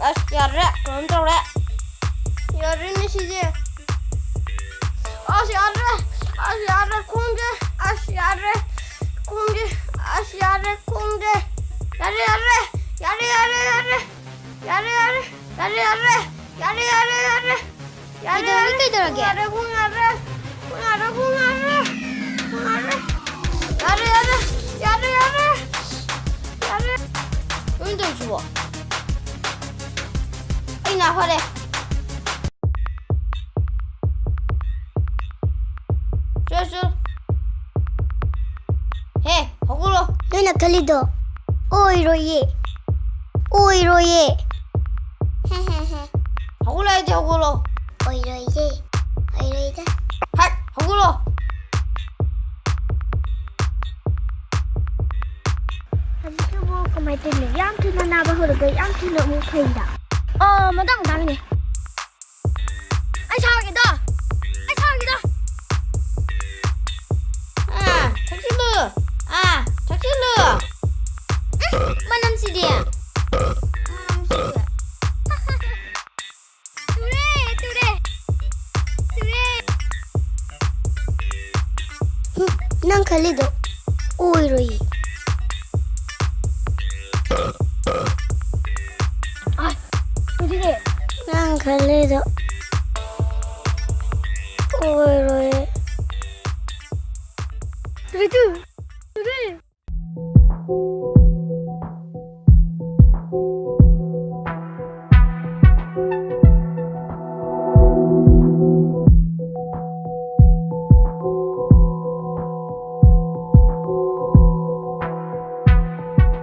ꯑꯁ ꯌꯥꯗ꯭ꯔꯦ ꯀꯩꯅꯣꯝ ꯇꯧꯔꯦ ꯌꯥꯗ꯭ꯔꯦꯅꯦ ꯁꯤꯁꯦ ꯑꯁ ꯌꯥꯗ꯭ꯔꯦ ꯈꯣꯡꯁꯦ ꯑꯁ ꯌꯥꯗ꯭ꯔꯦ ꯈꯣꯡꯁꯦ ꯑꯁ ꯌꯥꯗ꯭ꯔꯦ ꯈꯣꯡꯁꯦ ꯌꯥꯔꯦ ꯀꯩꯅꯣ ꯇꯧꯔꯤꯁꯤꯕꯣ ꯑꯩ ꯅꯥ ꯐꯔꯦ ꯆꯨ ꯍꯦ ꯍꯧꯒꯠꯂꯣ ꯅꯣꯏꯅ ꯈꯜꯂꯤꯗꯣ ꯑꯣꯏꯔꯣꯏꯌꯦ ꯍꯧꯒꯠꯂꯣ ꯍꯥꯏꯗꯤ ꯍꯧꯒꯠꯂꯣ ꯑꯣꯏꯔꯣꯏꯗ ꯍꯠ ꯍꯧꯒꯠꯂꯣ ꯍꯧꯖꯤꯛꯁꯤꯕꯨ ꯀꯃꯥꯏꯅ ꯇꯧꯔꯤꯅꯣ ꯌꯥꯝ ꯊꯨꯅ ꯅꯥꯕ ꯍꯧꯔꯒ ꯌꯥꯝ ꯊꯨꯅ ꯑꯃꯨꯛ ꯐꯩꯗ ꯃꯇꯥꯡꯅꯦ ꯑꯩ ꯁꯥꯎꯔꯒꯦꯗꯣ ꯊꯛꯆꯤꯜꯂꯨ ꯃꯅꯝꯁꯤꯗꯤ ꯇꯨꯔꯦ ꯅꯪ ꯈꯜꯂꯤꯗꯣ ꯑꯣꯏꯔꯣꯏꯌꯦ ꯅꯪ ꯈꯜꯂꯤꯗꯣ ꯑꯣꯏꯔꯣꯏꯌꯦ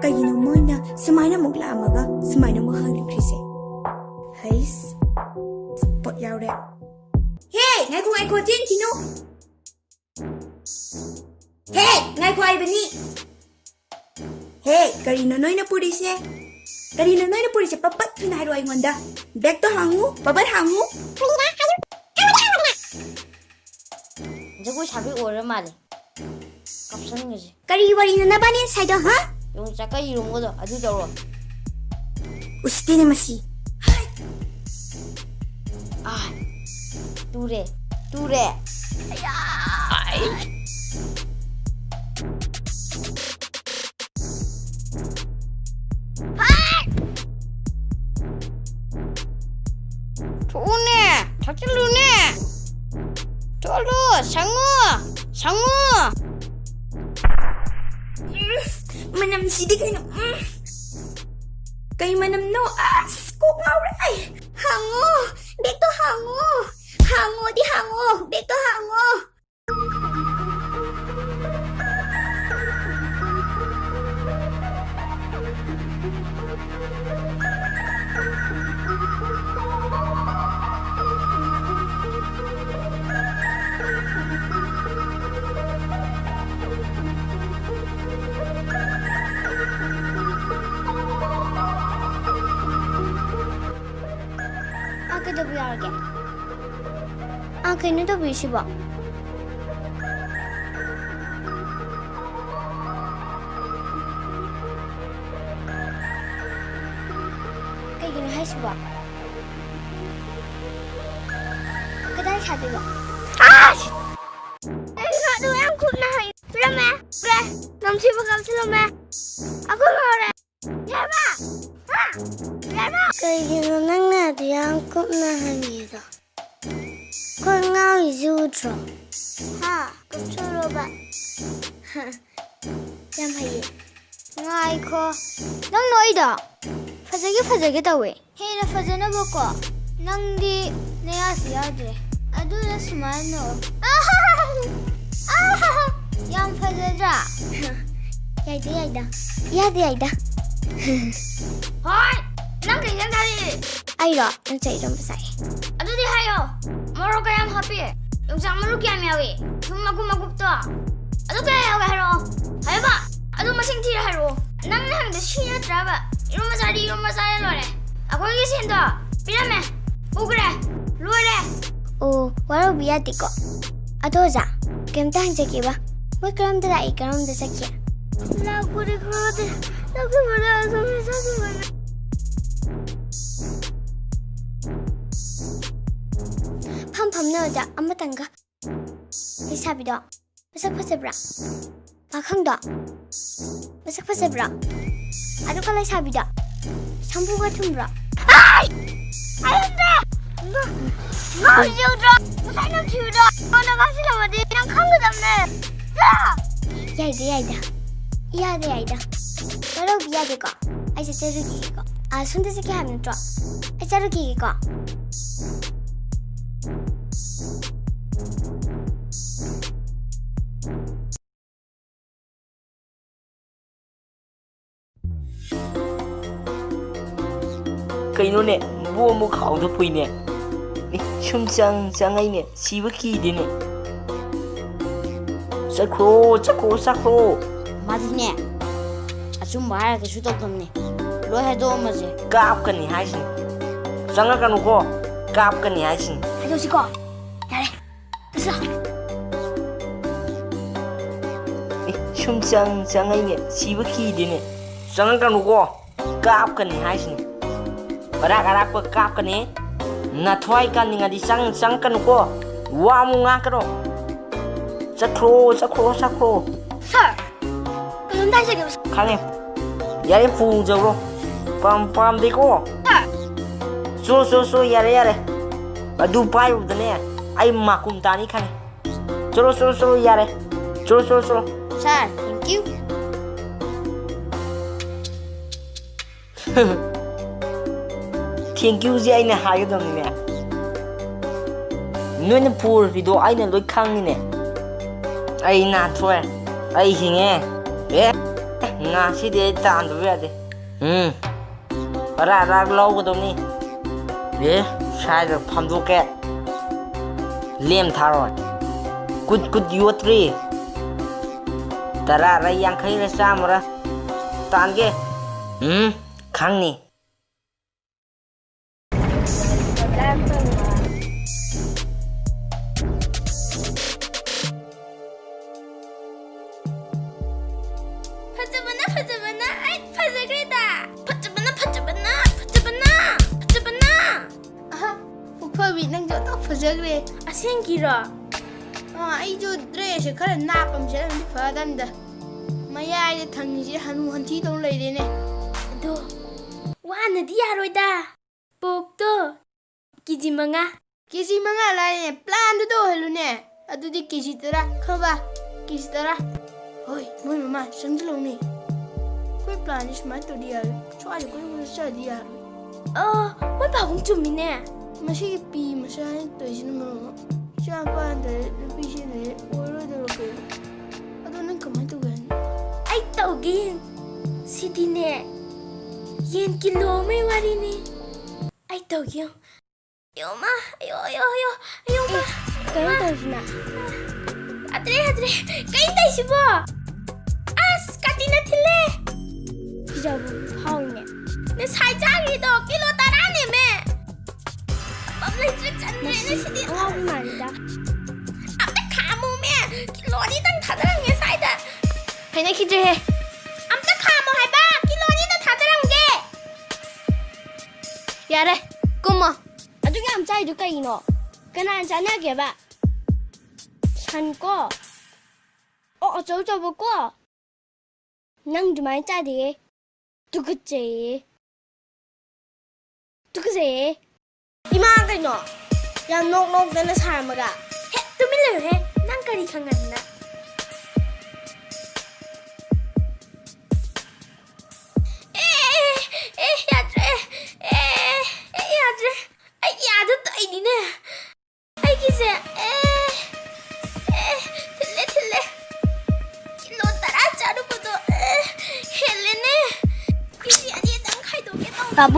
ꯀꯩꯒꯤꯅꯣ ꯃꯣꯏꯅ ꯁꯨꯃꯥꯏꯅ ꯑꯃꯨꯛ ꯂꯥꯛꯑꯝꯃꯒ ꯁꯨꯃꯥꯏꯅ ꯑꯃꯨꯛ ꯍꯪꯂꯛꯈ꯭ꯔꯤꯁꯦ ꯍꯩꯁ ꯄꯣꯠ ꯌꯥꯎꯔꯦ ꯍꯦ ꯉꯥꯏꯈꯣ ꯆꯦꯟꯈꯤꯅꯨ ꯍꯦ ꯉꯥꯏꯈꯣ ꯍꯥꯏꯕꯅꯤ ꯍꯦ ꯀꯔꯤꯅꯣ ꯅꯣꯏꯅ ꯄꯨꯔꯤꯁꯦ ꯄꯄꯠ ꯊꯨꯅ ꯍꯥꯏꯔꯣ ꯑꯩꯉꯣꯟꯗ ꯕꯦꯛꯇꯣ ꯍꯥꯡꯉꯨ ꯄꯄꯠ ꯍꯥꯡꯉꯨ ꯖꯒꯣꯏ ꯁꯥꯕꯤ ꯑꯣꯏꯔ ꯃꯥꯜꯂꯦ ꯀꯥꯞꯁꯟꯒꯁꯦ ꯀꯔꯤ ꯋꯥꯔꯤꯅꯣ ꯅꯕꯥꯅꯤ ꯁꯥꯏꯗꯣ ꯌꯣꯡꯆꯥꯛꯀ ꯌꯦꯔꯨꯝꯒꯗꯣ ꯑꯗꯨ ꯇꯧꯔꯣ ꯎꯁꯤꯠꯇꯦꯅꯦ ꯃꯁꯤ ꯇꯨꯔꯦ 좋네. 저질로네. 저로 상어. Manam sidik na. Kay manam no. Kok nga ay. Hango. Bekto hango. Hango di hango. Bekto hango. Kailangan busy ba? Kailangan hay ba? Kadang sabi ba? Nga doon ang kumnaba. Rame. Pre. Namsi ba kam sila me? Ako mare. Yaba. Yaba. Kailangan nga doon ang kumnaba nito. Con ngao dữ rồi. Ha, cũng chưa rồi bạn. Em hay ngay cô. Đang nói đó. Phải cái đâu vậy? Hay là phải nó bốc à? Nang đi nè ASOI đấy. Adu là smart no. Yam phải ra. Vậy đó. Thôi, nang cái nhân đây. Ai đó, nang chạy trong sai. Adu đi hay không? Moro kayam happy. Yung sa maro kayam yawi. Magupto. Ado kaya yawi haro. Hayo ba? Ado masing tira haro. Nang nang da shiya traba. Iroma sari lore. Ako gisin to. Pirame. Ugre. Luore. Oh, waro biyati ko. Ado za. Kemta hang jeki ba? Wai karam da sakya. La kuri krode. La kuri asami sakya. 팜팜 넣어자 아무tan가 이사비도 마삭파세브라 마캉도 마삭파세브라 아두칼라 사비도 샴푸 같은 브라 아이 아연다 너 이거죠 사람 키우다 너가 가시려면 그냥 칸거 잡네 야이다 너로 비야되고 아이제 자르기고 아 손대새끼 하면 좋아 자르기고 Kayno ne, buo mo khao to pui ne. Ni chum chang ai ne, siwa ki de ne. Sakro. 맞네. 아줌 말할 게 수도 없네. 로 해도 뭐지? Kap ka ni haisin. Sanga ka no ko. Kap ka ni haisin. 가져오시고 잘해 됐어 Ni chum chang ai ne, siwa ki de ne. Sanga ka no ko. Kap ka ni haisin. Arak pa kap ka ni. Na thwai ka ni ngadi sang ka no ko. Wa mo nga ka ro. Sakro. Sir 그럼 다시 해보세요 Khane. Yare fu jawro. Pam de ko. So yare. Adu pai ru dane. Ai makum tani khane. Cholo yare. Cholo. 잘, thank you. Thank you ji aina hagadam ni ne. Noina pur video aina loi khang ni ne. Ai na thoi. Ai hinge. Nga si de tan du ya de. Ra lau ko dom ni. Sai da pham du ke. Lem tharo. Good you three. Tara ra yang khai ra samara. Tan ge. Khang ni. 파자바나 아이 파자그레다 파자바나 아하 북파위 낭저 딱 파자그레 아생기라. ꯑꯩꯁꯨ ꯗ꯭ꯔꯦꯁꯁꯦ ꯈꯔ ꯅꯥꯞꯄ ꯑꯃ ꯁꯦꯠꯂꯝꯗꯤ ꯐꯗꯝꯗ ꯃꯌꯥꯏꯗ ꯊꯪꯉꯤꯁꯦ ꯍꯅꯨ ꯍꯟꯊꯤ ꯇꯧ ꯂꯩꯔꯦꯅꯦ ꯑꯗꯣ ꯋꯥꯅꯗꯤ ꯌꯥꯔꯣꯏꯗ ꯄꯣꯛꯇꯣ ꯀꯦꯖꯤ 5 ꯀꯦꯖꯤ 5 ꯂꯥꯏꯔꯦꯅꯦ ꯄ꯭ꯂꯥꯟꯗꯨꯗ ꯑꯣꯏꯍꯜꯂꯨꯅꯦ ꯑꯗꯨꯗꯤ ꯀꯦꯖꯤ 10 ꯈꯪꯕ ꯀꯦꯖꯤ 10 ꯍꯣꯏ ꯃꯣꯏ ꯃꯃꯥ ꯆꯪꯁꯤꯜꯂꯧꯅꯦ ꯑꯩꯈꯣꯏ ꯄ꯭ꯂꯥꯟꯁꯦ ꯁꯨꯃꯥꯏꯅ ꯇꯧꯗꯤ ꯌꯥꯔꯣꯏ ꯁ꯭ꯋꯥꯏꯗ ꯀꯣꯏꯕ ꯆꯠꯂꯗꯤ ꯌꯥꯔꯣꯏ ꯃꯣꯏ ꯄꯥꯕꯨꯡ ꯆꯨꯝꯃꯤꯅꯦ ꯃꯁꯤꯒꯤ ꯄꯤ ꯃꯆꯥꯅ ꯇꯧꯔꯤꯁꯤꯅ ꯃꯔꯝ ꯑꯃ ꯏꯆꯥ ꯄꯥꯟꯗ꯭ꯔꯦ ꯅꯨꯄꯤ ꯆꯦꯟꯗ꯭ꯔꯦ ꯑꯣꯏꯔꯣꯏꯗꯧꯔꯣ ꯀꯩꯅꯣ ꯑꯗꯣ ꯅꯪ ꯀꯃꯥꯏꯅ ꯇꯧꯒꯦ ꯍꯥꯏꯅꯣ ꯑꯩ ꯇꯧꯒꯦ ꯁꯤꯗꯤꯅꯦ ꯌꯦꯟ ꯀꯤꯂꯣ ꯑꯃꯒꯤ ꯋꯥꯔꯤꯅꯤ ꯑꯩ ꯇꯧꯒꯦ ꯑꯌꯣꯃ ꯑꯌꯣꯃ ꯀꯩꯅꯣ ꯇꯧꯔꯤꯁꯤꯅ ꯌꯥꯗ꯭ꯔꯦ ꯀꯩ ꯇꯧꯏꯁꯤꯕꯣ ꯑꯁ ꯀꯥꯇꯤꯅ ꯊꯤꯜꯂꯦ ꯄꯤꯖꯕ ꯍꯥꯎꯏꯅꯦ ꯉꯁꯥꯏ ꯆꯥꯈꯤꯗꯣ ꯀꯤꯂꯣ 10ꯅꯦꯃꯦ ꯄꯝ ꯂꯩꯇ꯭ꯔꯦ ꯆꯟꯗ꯭ꯔꯦꯅꯦ ꯁꯤꯗꯤ ꯑꯉꯥꯎꯕꯤ ꯃꯥꯜꯂꯤꯗ ꯑꯝꯇ ꯈꯥꯝꯃꯨꯃꯦ ꯀꯤꯂꯣ 2ꯇꯪ ꯊꯥꯗꯔꯝꯒꯦ ꯁ꯭ꯋꯥꯏꯗ ꯍꯩꯅꯈꯤꯗ꯭ꯔꯦꯍꯦ ꯑꯝꯇ ꯈꯥꯝꯃꯣ ꯍꯥꯏꯕ ꯀꯤꯂꯣ 2ꯇ ꯊꯥꯗꯔꯝꯒꯦ ꯌꯥꯔꯦ ꯀꯨꯝꯃꯣ ꯑꯗꯨꯛ ꯌꯥꯝ ꯆꯥꯏꯗꯨ ꯀꯩꯒꯤꯅꯣ ꯀꯅꯥꯅ ꯆꯥꯅꯒꯦꯕ ꯁꯟ ꯀꯣ ꯑꯣ ꯑꯆꯧ ꯀꯣ ꯅꯪ ꯑꯗꯨꯃꯥꯏꯅ ꯆꯥꯗꯦꯍꯦ ꯇꯨꯀꯠꯆꯩꯌꯦ 이마 그ino 야 녹녹되는 사람아가 해 뚜밀려 해난 거리 강한나 야드 떠이니네 아이기세 틀레 킬로 따라 자르고도 헬레네 그지 아니 난 칼도게 바보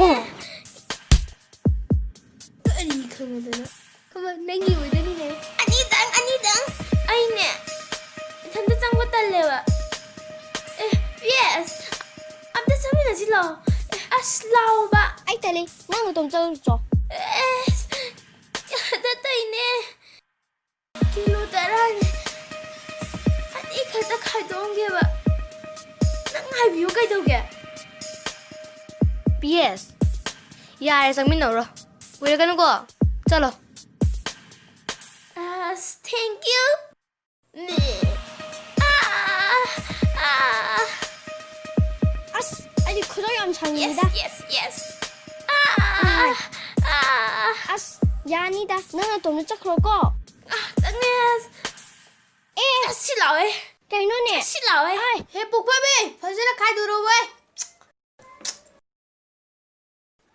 ꯀꯔꯤ ꯈꯪꯉꯗꯅ ꯀꯃ ꯅꯪꯒꯤ ꯑꯣꯏꯗꯣꯏꯅꯤꯅꯦ 아니당 아이네 전자 짱고 딸래와 예스 암다 samina silo aslaw ba ai tali nang tum cho 야다 이네 킬로 따라니 아니 가다 가동게 봐 낭하이 비오 가이도게 PS ꯌꯥꯔꯦ ꯆꯪꯃꯤꯟꯅꯧꯔꯣ ꯀꯨꯏꯔꯒꯅꯨꯀꯣ ꯆꯠꯂꯣ thank you 네 as 아니 그저 ям 장입니다 yes as 야니다 nang tum chakro ko 땅네 실라웨 kainone 실라웨 เฮ้ปุกพ่อเบ้พอเสร็จแล้วใครดูรู้เว้ย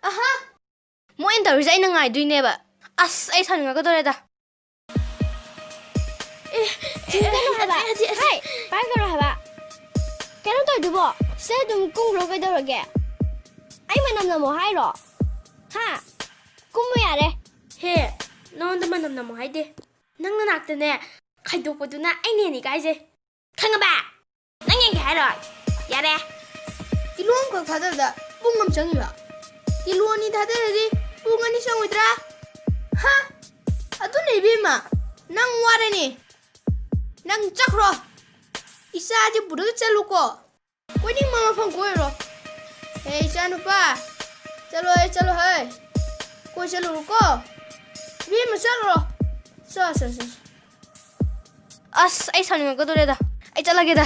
อ่ะฮะ ꯃꯣꯏꯅ ꯇꯧꯔꯤꯁꯦ ꯑꯩꯅ ꯉꯥꯏꯗꯣꯏꯅꯦꯕ ꯑꯁ ꯑꯩ ꯁꯥꯎꯅꯤꯡꯉꯛꯀꯗꯧꯔꯦꯗ 진짜로 해봐 하이 빨리로 해봐 걔는 또 누구 쎄좀 꿈으로 그대로게 아이만 남나 뭐 하이로 하 꿈무야 래 해 너한테만 남나 뭐 하이데 낭나 낙드네 가이도보두나 아이네니 가이제 강아봐 낭양 가이로 야래 ꯀꯤꯂꯣ ꯑꯃꯈꯛ ꯊꯥꯗꯕꯗ ꯄꯨꯡ ꯑꯃ ꯆꯪꯉꯤꯕ ꯀꯤꯂꯣ 2 ꯊꯥꯗꯔꯗꯤ ꯄꯨꯡ 2 ꯆꯪꯉꯣꯏꯗ꯭ꯔꯥ ꯍꯥ ꯑꯗꯨꯅ ꯏꯕꯦꯝꯃ ꯅꯪ ꯋꯥꯔꯅꯤ ꯅꯪ ꯆꯠꯈ꯭ꯔꯣ ꯏꯆꯥꯁꯦ ꯄꯨꯔꯒ ꯆꯠꯂꯨꯀꯣ ꯀꯣꯏꯅꯤꯡꯕ ꯃꯐꯝ ꯀꯣꯏꯔꯣ ꯍꯦ ꯏꯆꯥ ꯅꯨꯄꯥ ꯆꯠꯂꯣ ꯍꯦ ꯀꯣꯏ ꯆꯠꯂꯨꯀꯣ ꯏꯕꯦꯝꯃ ꯆꯠꯂꯣ ꯆꯠ ꯑꯁ ꯑꯩ ꯁꯥꯎꯅꯤꯡꯉꯛꯀꯗꯧꯔꯦꯗ ꯑꯩ ꯆꯠꯂꯒꯦꯗ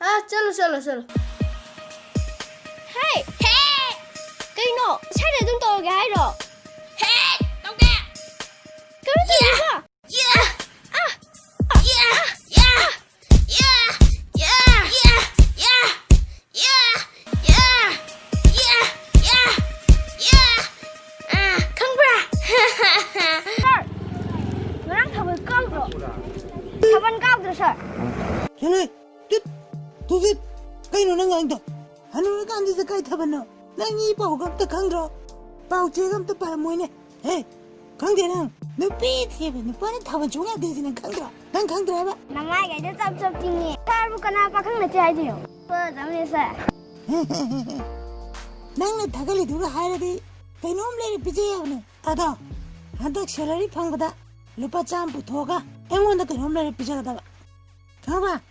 ꯍꯥ ꯆꯠꯂꯣ 하이 해 그이노 차례 좀 떠오게 하이로 해 떡게 그래도 누가 너랑 답을 까불어 답은 까불어서 Kele, tut, kaino nang angdo. Ano na kandi sa kay tabano. Nang ipaw gam ta kangro. Pau che gam ta para moine. Hey, kangde nang. No pit hebe, no para taban chunga de nang kangro. Nang kangro ba? 남아게 저 짭짭팅이 딸부 까나 빠캉나 찌하이디요 뻔하면서 Nang na tagali duga hairadi. Kainom le pije yawne. Ado. Hadak salary phangda. Lupa cham puthoga. Engonda kainom le pije da ba. Kaba.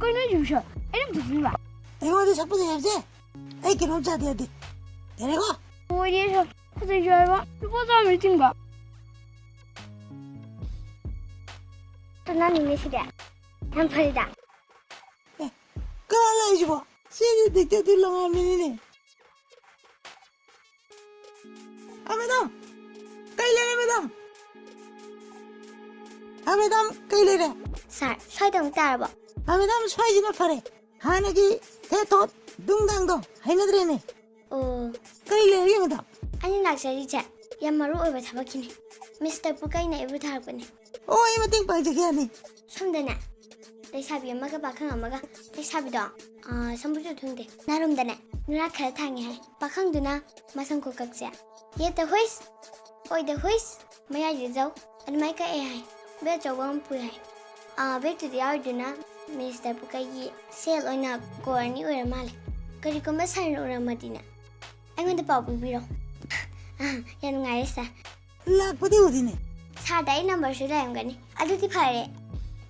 꿀을 주셔 이름 듣지 마 Engonda sapu de yabje. Ai kainom cha de de. Derego. 어디에서 커서 줘봐 누가 잠을 든가 Sana ni sih dah. Yang perida. Kala ibu, sini dikte tu langan ni. Madam, kailere madam. Madam, kailere. Sar, saya dah mutar ba. Madam, saya jenak fare. Hana ki, tetot, dungdang dong. Hai nadre ne. Oh, Kailere madam. ani nak cari cak. Yang maru oi baca begini. Mr. Pukai na ibu thar bani. Oh, ini penting pagi ni. Samdana. Lesabi yang maga bakang amaga. Lesabi dah. Sambuju thungde. Narum dana. Nura khar thangi hai. Bakang duna masang ko kaksa. Ye the hois. Oi the hois. Maya ye jau. An mai ka e hai. Be jawam pu hai. Be tu dia duna Mr. Pukai ye sel oina korani ora male. Kari ko masar ora madina. Ai ngon the pau pu biro. Yan ngai sa. Lak pati udi ne. Sa dai number su la yam gani. Adu ti phare.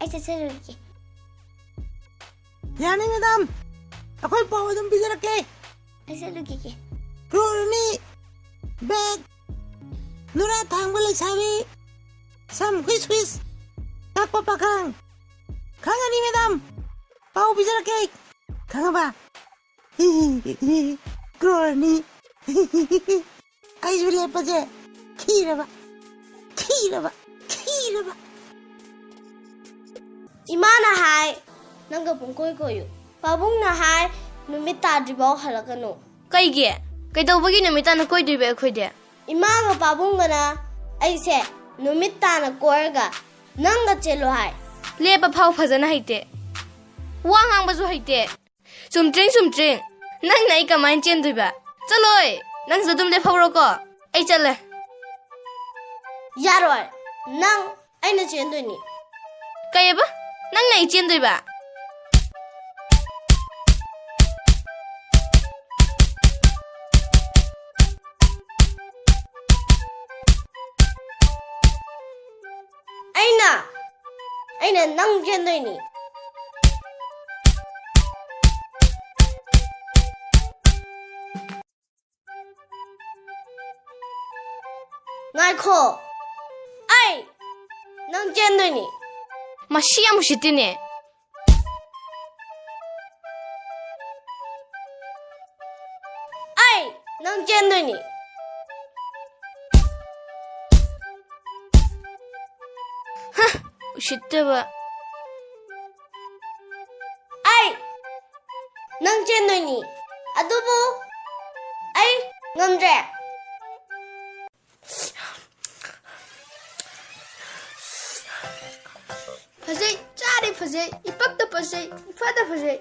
Ai sa sa ruki. Yani madam. Aku bawa dum bicara ke. Ai sa ruki ke. Roni bag. Nura tangbal sabi. Sam quiz. Tak pakang. Kanga ni madam. Bawa bicara ke. Kanga ba. Roni. Ai sudah apa je? Kira ba. Imana hai nanga pung koi koyu pabung na hai numit tadribaw halakano Kaigi, kaidawbagi namitana koidribe akhode. imanga pabung na aise numit tana koirga nanga chelo hai Lepa phau phajana haite. Wa hangbazu haite. Sumtring. Nang nai kamain chen duiba. Chaloi, nang zadum le phawro ko. Ai chale. yaroi nang aina chendoni Kayaba? Nang nai chen duiba. aina nang chendoni ngai kho ai nang chendoni Masih yang musitine. ai nang chendoni Usittaba. ai nang chendoni adubu ai ngamre Fazei, cari fazei, ipakta fazei, ifada fazei.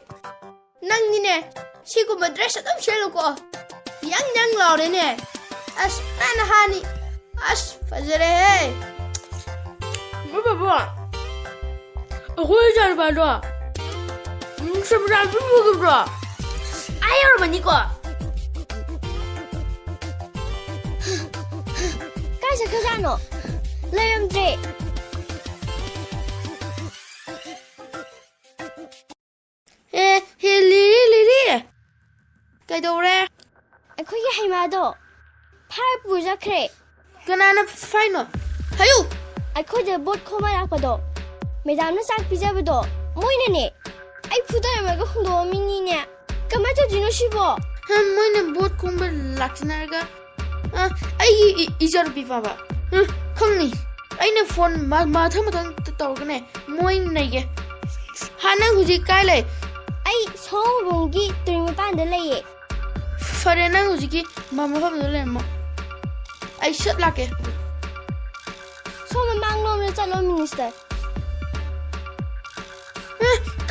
Nang ni ne, siku madresa tam shelo ko. Yang laure ne. As ana hani, as fazere hey. Baba. Aku jar bado. Sebra bubu bro. Ayo mani ko. Kaisa kajano. Layam dre. Liri. Kaidore. Akhoi hai ma do. Phar puja khre. Kanana faino. Hayu. Akhoi de bot khoma yakpado. Madam na sak pijabado. Moine ne. Ai phudai ma ga hundo mini ne. Kamai to dino shibo. Moine bot khomba laksinarga. Ai ijar bifaba. Khongni. Aina phone ma thamathang tawgane. Moine nege. Hana huji kai lai. Ai somabungi tumi panda laye. Fare nang hujiki mama famdo le mo. Ai shot lake. Soma mangnom na chalo minister.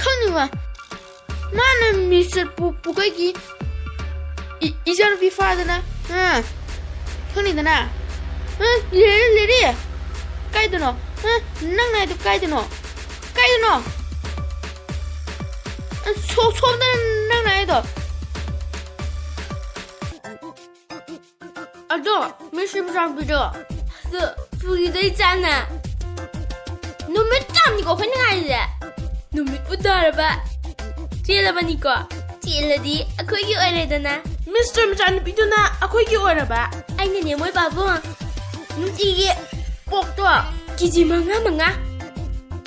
Khani wa. Mana Mr. Pukai ki ijar bi fadana. Khani dana. Liri. Kai dono. Nang nai to kai dono. 소음은 nang nai do. 아저 미심상 비죠.不给对战呢。你们站你个混孩子，你们不打了吧？接了吧你个？接了的，可以回来的呢。 Mr. Machan biduna ako'y giwara ba? Ay nanya mo babong. Nung igi pok to. Kiji mga.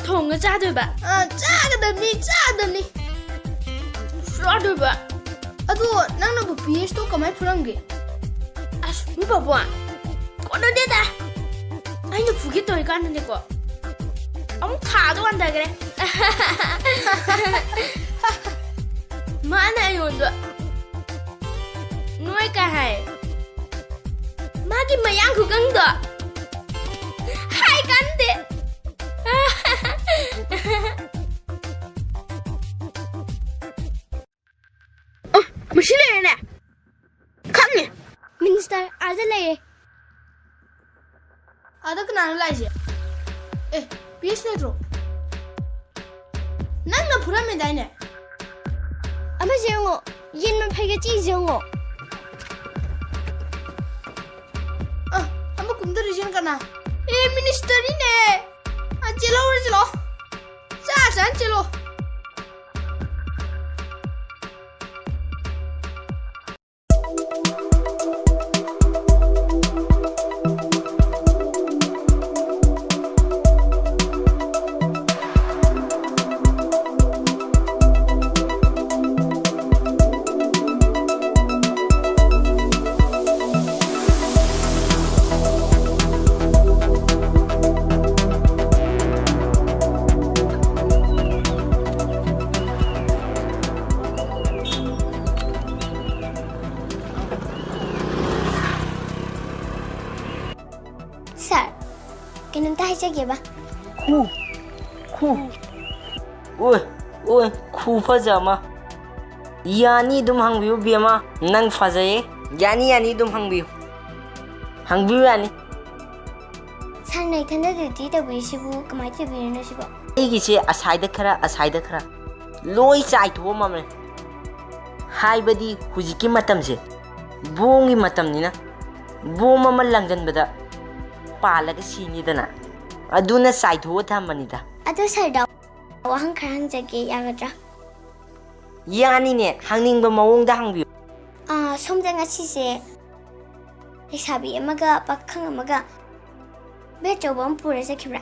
thonga chadoiba Chagadamni, chagadamni. Chadoiba. Ado, nangna bu PS to kamai furamge. as mi babwa kono deda aina fugi toy kan ne ko am khado anda gre mana yondo noi ka hai magi mayang ku gang do hai kan de Mashile ne. Kange. Minister, ada lay. Ada kana laje. PS ne tro. Nangna furame dai ne. Ama jengo, yin man phaiga chi jengo. Ama kumda region kana. Minister ni ne. Chelo. Sa chelo. Sir, kinunta hai chage ba? Khu. Oi, khu fazama. Yani dum hangbiu bema nang fazaye. Yani dum hangbiu. Hangbiu yani. Sir nai thanda duty da wi sibu kamai che bi na sibu. Igise asaida khara. Loi chai tho mamle. Haibadi hujiki matamse. Bongi matamnina. Boma malangjan bada. Palaga sini dana. Aduna sai tho thamanida. Ado sir da wahang kharang jage yagadra. Yani ne hangning ba mawong da hangbiu. Somda ngasi se lesabi amaga pakhang amaga beto bam pura sakibra.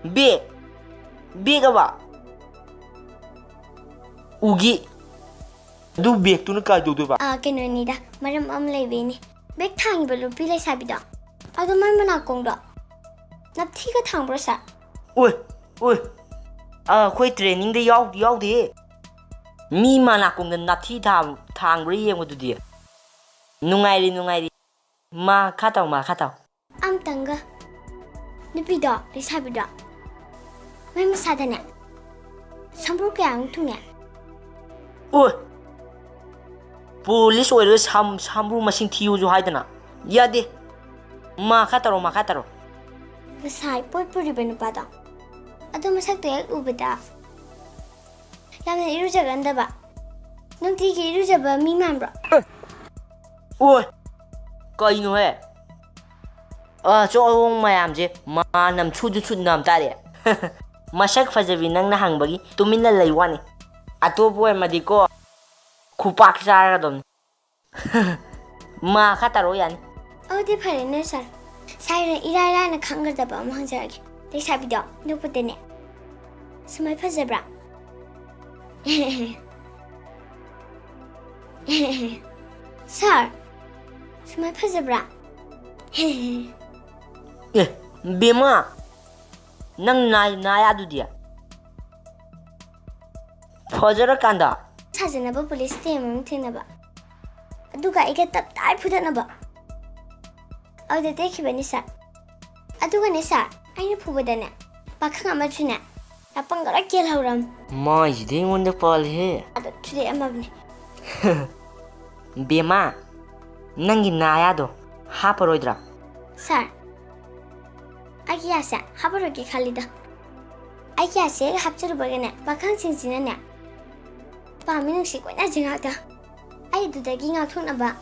Be ga ba. Ugi. Du bek tu na ka do ba. Keno ni da maram am lebe ni. Bek thangi ba lupi lesabi da. Ado man mana kong da. Nap thi ka thang bro sa. Oi. Khoi training da yaw de. Mi mana kong da nathi thang bri yeng du di. Nungai ri. Ma khataw. Am tanga. Nipi da lesabi da. Mai masada ne. Sambur ka ang tu ne. Oi. Police oil sambu masing thiu jo haidana. Yade. Ma khataro. Masai poi puri benu pada. Ado masak tu ek ubeda. Yamna iru jaganda ba. Nungti ki iru jaba mi mambra. Oi. Kaino he. Chong mayam je ma nam chu nam tare. Masak fajabi nang na hangbagi tuminna laiwani. Atopo madi ko kupak sara dom. Ma khataro yani. Odi phare ne sir. Sai ira na khangar da ba mahang jaragi. Dei sabi da no putene. Samai phajabra. Sir. Samai phajabra. Bema. Nang naya du dia. Phajara kanda. Sajana ba police team thina ba. Aduga ike tap tai phudana ba. Ode dekhi bani sa. Aduga ne sa. Aina phubadana. Pakhang ama chuna. Apangara kel hauram. Mai de ngonda pal he. Ado thude amabne. Bema. Nangi naya do. Haparoidra. Sir. Agia sa habaro ki khalida. Agia se hapcharu bagana. Pakhang singsina na. Pa minung si ko na jinga da. Ai du da ginga thuna ba.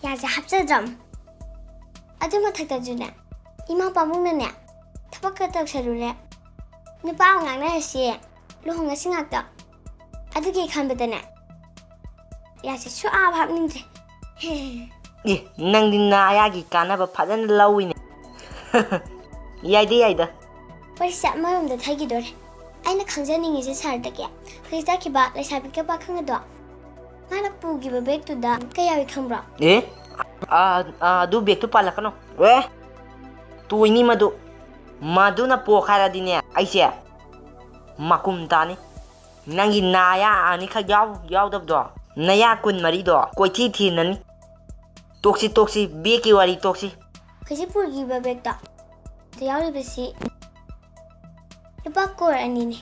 Ya ja hapchadram. Adu mathakta juna. Ima pamung na ne. Thapak ka tak sarule. Ni pa ngang na si. Luhong nga singak da. Adu ki khan badana. Ya se su a bhap ning de. Nang din naya gi kana ba phadan lawine. Yaida. ꯄꯔꯤꯁꯥ ꯑꯃꯔꯣꯝꯗ ꯊꯩꯈꯤꯗꯣꯔꯦ ꯑꯩꯅ ꯈꯪꯖꯅꯤꯡꯉꯤꯁꯦ ꯁꯥꯔꯗꯒꯤ ꯍꯧꯖꯤꯛ ꯆꯠꯈꯤꯕ ꯂꯩꯁꯥꯕꯤ ꯄꯥꯈꯪ ꯃꯥꯅ ꯄꯨꯈꯤꯕ ꯕꯦꯒꯇꯨꯗ ꯀꯩ ꯌꯥꯎꯏ ꯈꯪꯕ꯭ꯔꯣ? ꯑꯗꯨ ꯕꯦꯒꯇꯨ ꯄꯥꯜꯂꯛꯀꯅꯣ ꯇꯣꯏꯅꯤ ꯃꯗꯨꯅ ꯄꯣꯈꯥꯏꯔꯗꯤꯅꯦ ꯑꯩꯁꯦ ꯃꯀꯨꯝ ꯇꯥꯅꯤ ꯅꯪꯒꯤ ꯅꯥꯌꯥ ꯑꯅꯤꯈꯛ ꯌꯥꯎꯗꯕꯗꯣ ꯅꯌꯥ 24ꯗꯣ ꯀꯣꯏꯊꯤ ꯊꯤꯅꯅꯤ ꯇꯣꯛꯁꯤ ꯕꯦꯒꯀꯤ ꯋꯥꯔꯤ ꯇꯣꯛꯁꯤ ꯍꯧꯖꯤꯛ ꯄꯨꯈꯤꯕ ꯕꯦꯒꯇꯣ ꯌꯥꯎꯔꯤꯕꯁꯤ ꯂꯨꯄꯥ ꯀꯣꯔ 2ꯅꯤ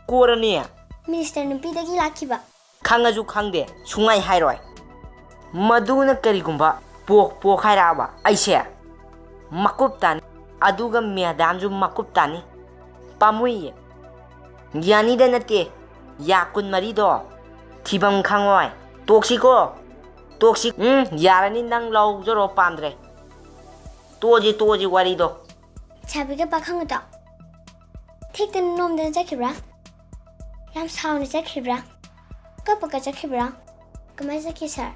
ꯀꯣꯔ 2 ꯃꯤꯅꯤꯁꯇꯔ ꯅꯨꯄꯤꯗꯒꯤ ꯂꯥꯛꯈꯤꯕ ꯈꯪꯉꯁꯨ ꯈꯪꯗꯦ ꯁꯨꯡꯉꯥꯏ ꯍꯥꯏꯔꯣꯏ ꯃꯗꯨꯅ ꯀꯔꯤꯒꯨꯝꯕ ꯄꯣꯈꯥꯏꯔꯛꯑꯕ ꯑꯩꯁꯦ ꯃꯀꯨꯞ ꯇꯥꯅꯤ ꯑꯗꯨꯒ ꯃꯦꯗꯥꯝꯁꯨ ꯃꯀꯨꯞ ꯇꯥꯅꯤ ꯄꯥꯝꯃꯨꯏꯌꯦ ꯌꯥꯅꯤꯗ ꯅꯠꯇꯦ ꯌꯥ 24ꯗꯣ ꯊꯤꯐꯝ ꯈꯪꯉꯣꯏ ꯇꯣꯛꯁꯤꯀꯣ ꯌꯥꯔꯅꯤ ꯅꯪ ꯂꯧꯖꯔꯣ ꯄꯥꯝꯗ꯭ꯔꯦ ꯇꯣꯛꯑꯁꯤ ꯋꯥꯔꯤꯗꯣ ꯂꯩꯁꯥꯕꯤꯒ ꯄꯥꯈꯪꯒꯗꯣ ꯊꯦꯛꯇꯅ ꯅꯣꯝꯗꯅ ꯆꯠꯈꯤꯕ꯭ꯔꯥ ꯌꯥꯝ ꯁꯥꯎꯅ ꯆꯠꯈꯤꯕ꯭ꯔꯥ ꯀꯞꯄꯒ ꯆꯠꯈꯤꯕ꯭ꯔꯥ ꯀꯃꯥꯏꯅ ꯆꯠꯈꯤ ꯁꯥꯔ?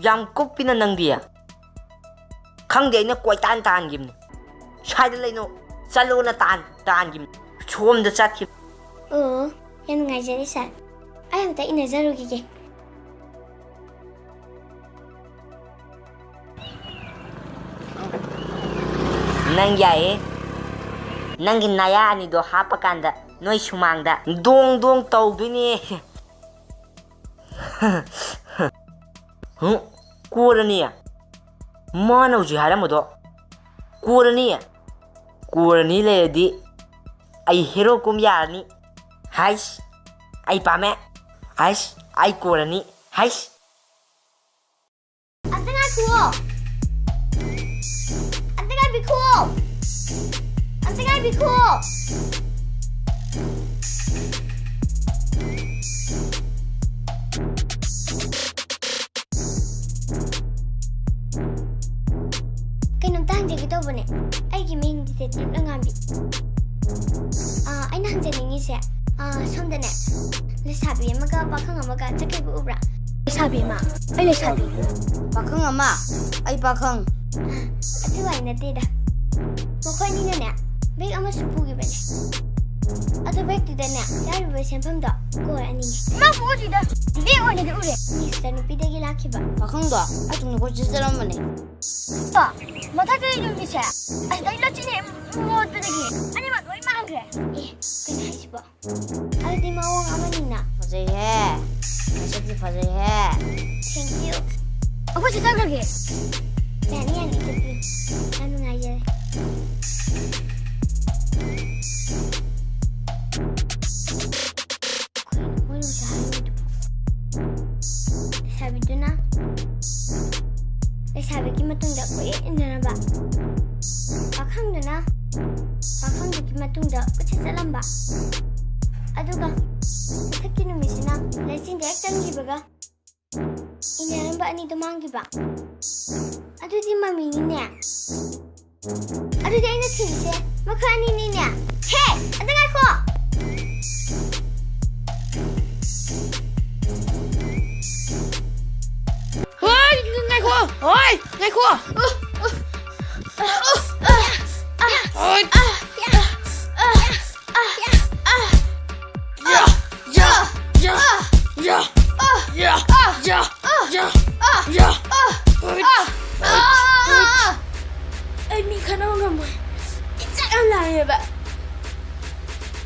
ꯌꯥꯝ ꯀꯨꯞꯄꯤꯅ ꯅꯪꯗꯤ ꯈꯪꯗꯦ ꯑꯩꯅ ꯀꯣꯏꯇꯥꯟ ꯇꯥꯟꯈꯤꯕꯅꯤ ꯁ꯭ꯋꯥꯏꯗ ꯂꯩꯅꯣ ꯆꯠꯂꯣꯅ ꯇꯥꯟꯈꯤꯕꯅꯤ ꯁꯣꯝꯗ ꯆꯠꯈꯤꯕ ꯌꯥꯝ ꯅꯨꯡꯉꯥꯏꯖꯔꯦ ꯁꯥꯔ ꯑꯩ ꯑꯝꯇ ꯏꯟꯅꯖꯔꯨꯈꯤꯒꯦ ꯅꯪ ꯌꯥꯏꯌꯦ ꯅꯪꯒꯤ ꯅꯌꯥ ꯑꯅꯤꯗꯣ ꯍꯥꯞꯄꯀꯥꯟꯗ ꯅꯣꯏ ꯁꯨꯃꯥꯡꯗ ꯗꯣꯡ ꯇꯧꯗꯣꯏꯅꯦ ꯀꯣꯔ 2 ꯃꯥꯅ ꯍꯧꯖꯤꯛ ꯍꯥꯏꯔꯝꯕꯗꯣ ꯀꯣꯔ 2 ꯂꯩꯔꯗꯤ ꯑꯩ ꯍꯦꯔꯣ ꯀꯨꯝ ꯌꯥꯔꯅꯤ ꯍꯥꯏꯁ ꯑꯩ ꯄꯥꯝꯃꯦ ꯍꯥꯏꯁ ꯑꯩ ꯀꯣꯔ 2 ꯍꯥꯏꯁ ꯑꯝꯇ ꯉꯥꯏꯈꯨꯑꯣ ꯑꯝꯇ ꯉꯥꯏꯕꯤꯈꯨꯑꯣ ꯀꯩꯅꯣꯝꯇ ꯍꯪꯖꯒꯦ ꯇꯧꯕꯅꯦ ꯑꯩꯒꯤ ꯃꯤꯡ ꯗꯤꯇꯦꯛꯇꯤꯚ ꯅꯉꯥꯝꯕꯤ ꯑꯩꯅ ꯍꯪꯖꯅꯤꯡꯉꯤꯁꯦ ꯁꯣꯝꯗꯅꯦ ꯂꯩꯁꯥꯕꯤ ꯑꯃꯒ ꯄꯥꯈꯪ ꯑꯃꯒ ꯆꯠꯈꯤꯕ ꯎꯕ꯭ꯔꯥ? ꯂꯩꯁꯥꯕꯤ ꯑꯃ ꯑꯩ ꯂꯩꯁꯥꯕꯤ Pakhang ama, ay pakhang. ꯑꯗꯨ ꯋꯥꯏ ꯅꯠꯇꯦꯗ ꯃꯈꯣꯏꯅꯤꯅꯅꯦ ꯕꯦꯒ ꯑꯃꯁꯨ ꯄꯨꯈꯤꯕꯅꯦ ꯑꯗꯨ ꯕꯦꯒꯇꯨꯗꯅꯦ ꯌꯥꯎꯔꯤꯕ ꯁꯦꯟꯐꯝꯗꯣ ꯀꯣꯔ 2ꯅꯤ ꯃꯥ ꯄꯨꯁꯤꯗ ꯕꯦꯒ ꯑꯣꯏꯅꯗꯤ ꯎꯔꯦ ꯃꯤꯅꯤꯁꯇꯔ ꯅꯨꯄꯤꯗꯒꯤ ꯂꯥꯛꯈꯤꯕ Pakhang do, ay tung ko chisaramane. ꯃꯊꯛꯇ ꯌꯨꯝꯒꯤꯁꯦ ꯑꯁꯤꯗꯩ ꯂꯣꯠꯆꯤꯅꯦ ꯃꯣꯠꯄꯗꯒꯤ ꯑꯅꯤꯃꯛ ꯂꯣꯏ ꯃꯥꯡꯈ꯭ꯔꯦ ꯀꯩꯅꯣ ꯍꯥꯏꯁꯤꯕꯣ ꯑꯗꯨꯗꯤ ꯃꯑꯣꯡ ꯑꯃꯅꯤꯅ Fazay he. Masakti fazay he. Thank you ꯑꯩꯈꯣꯏ ꯆꯠꯈ꯭ꯔꯒꯦ ꯌꯥꯅꯤ ꯆꯠꯄꯤꯌꯨ ꯌꯥꯝ ꯅꯨꯡꯉꯥꯏꯖꯔꯦ ꯂꯩꯁꯥꯕꯤꯒꯤ ꯃꯇꯨꯡꯗ ꯀꯣꯏꯌꯦꯠ ꯏꯟꯅꯔꯕ ꯄꯥꯈꯪꯗꯨꯅ ꯄꯥꯈꯪꯗꯨꯒꯤ ꯃꯇꯨꯡꯗ ꯀꯣꯏꯆꯠ ꯆꯠꯂꯝꯕ ꯑꯗꯨꯒ ꯃꯊꯛꯀꯤ ꯅꯨꯃꯤꯠꯁꯤꯅ ꯂꯩꯆꯤꯟꯗ ꯍꯦꯛ ꯆꯪꯈꯤꯕꯒ ꯏꯟꯅꯔꯝꯕ ꯑꯅꯤꯗꯣ ꯃꯥꯡꯈꯤꯕ ꯑꯗꯨꯗꯤ ꯃꯃꯤꯅꯤꯅꯦ ꯑꯗꯨꯗꯤ ꯑꯩꯅ ꯊꯤꯔꯤꯁꯦ ꯃꯈꯣꯏ ꯑꯅꯤꯅꯤꯅꯦ ꯍꯦ ꯑꯗ ꯉꯥꯏꯈꯣ ꯉꯥꯏꯈꯣ Ay, mi kanal ngam. Itzak am laayeba.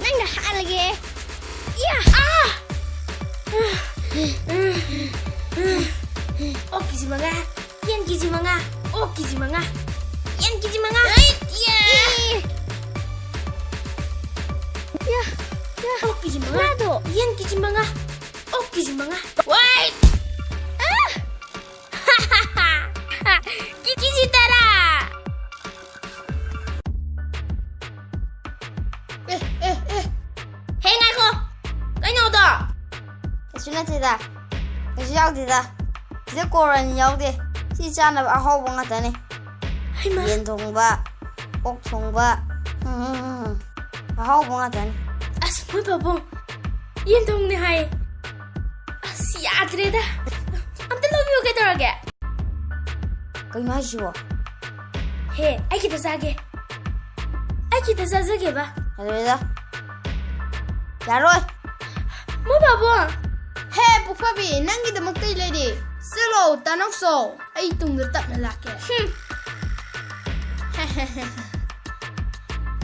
ꯅꯪꯅ ꯍꯥꯠꯂꯒꯦ Kiji manga. Yen kiji manga. Kiji manga. Yen kiji manga. Kiji manga. Nado Yen kiji manga. Kiji manga. Wait. Kiji tara. Hey, ngako. Kaino da? Sunatida. Yaudida. Sida koran yaude. Si chana ahawba ngatane. Yen thongba, ok thongba. Ahawba ngatane. As moi babong. Yen thong ne hai. As yadre da. Amta love you get dorage. Kay majiwa. Hey, ai kita sage. ai kita zazage ba. ꯑꯗꯨꯗ ꯌꯥꯔꯣꯏ Mo babo. ꯍꯦ ꯄꯨꯐꯕꯤ ꯅꯪꯒꯤꯗꯃꯛꯇ ꯂꯩꯔꯤ ꯆꯠꯂꯣ ꯇꯥꯅꯧꯁꯣ ꯑꯩ ꯇꯨꯡꯗ ꯇꯞꯅ ꯂꯥꯛꯀꯦ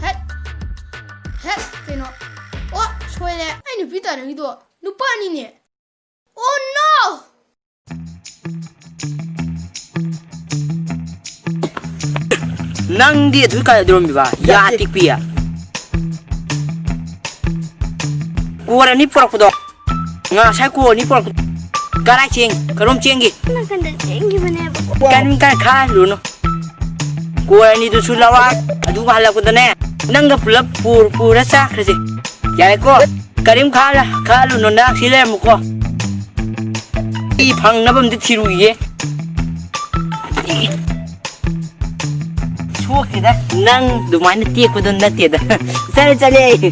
ꯍꯦꯠ ꯍꯦꯠ ꯀꯩꯅꯣ ꯑꯣ ꯁꯣꯏꯔꯦ ꯑꯩ ꯅꯨꯄꯤ ꯇꯥꯅꯉꯤꯗꯣ ꯅꯨꯄꯥꯅꯤꯅꯦ ꯑꯣ ꯅꯣ ꯅꯪꯗꯤ ꯑꯗꯨ ꯀꯥꯏꯗꯧꯔꯝꯃꯤꯕ ꯌꯥ ꯇꯤꯛꯄꯤ야 ꯀꯣꯔꯅꯤ ꯄꯨꯔꯛꯄꯗꯣ ꯉꯁꯥꯏ ꯀꯣꯔꯅꯤ ꯄꯨꯔꯛꯄꯗꯣ ꯀꯔꯥꯏ ꯆꯦꯡ ꯀꯔꯣꯝ ꯆꯦꯡꯒꯤ Nakanda chengi bane ba. ꯀꯔꯤꯝ ꯈꯥꯍꯜꯂꯨꯅꯨ ꯀꯣꯔꯅꯤꯗꯨꯁꯨ ꯂꯋꯥ ꯑꯗꯨꯒ ꯍꯜꯂꯛꯄꯗꯅꯦ ꯅꯪꯒ ꯄꯨꯂꯞ ꯄꯨꯔ ꯆꯥꯈ꯭ꯔꯁꯤ ꯌꯥꯔꯦꯀꯣ ꯀꯔꯤꯝ ꯈꯥꯍꯜꯂꯨꯅꯨ ꯅꯪ ꯁꯤ ꯂꯩꯔꯝꯃꯨꯀꯣ ꯑꯩ ꯐꯪꯅꯕ ꯑꯝꯇ ꯊꯤꯔꯨꯏꯌꯦ ꯁꯣꯛꯈꯤꯗ ꯅꯪ ꯑꯗꯨꯃꯥꯏꯅ ꯇꯦꯛꯄꯗꯣ ꯅꯠꯇꯦꯗ ꯆꯠꯂꯦ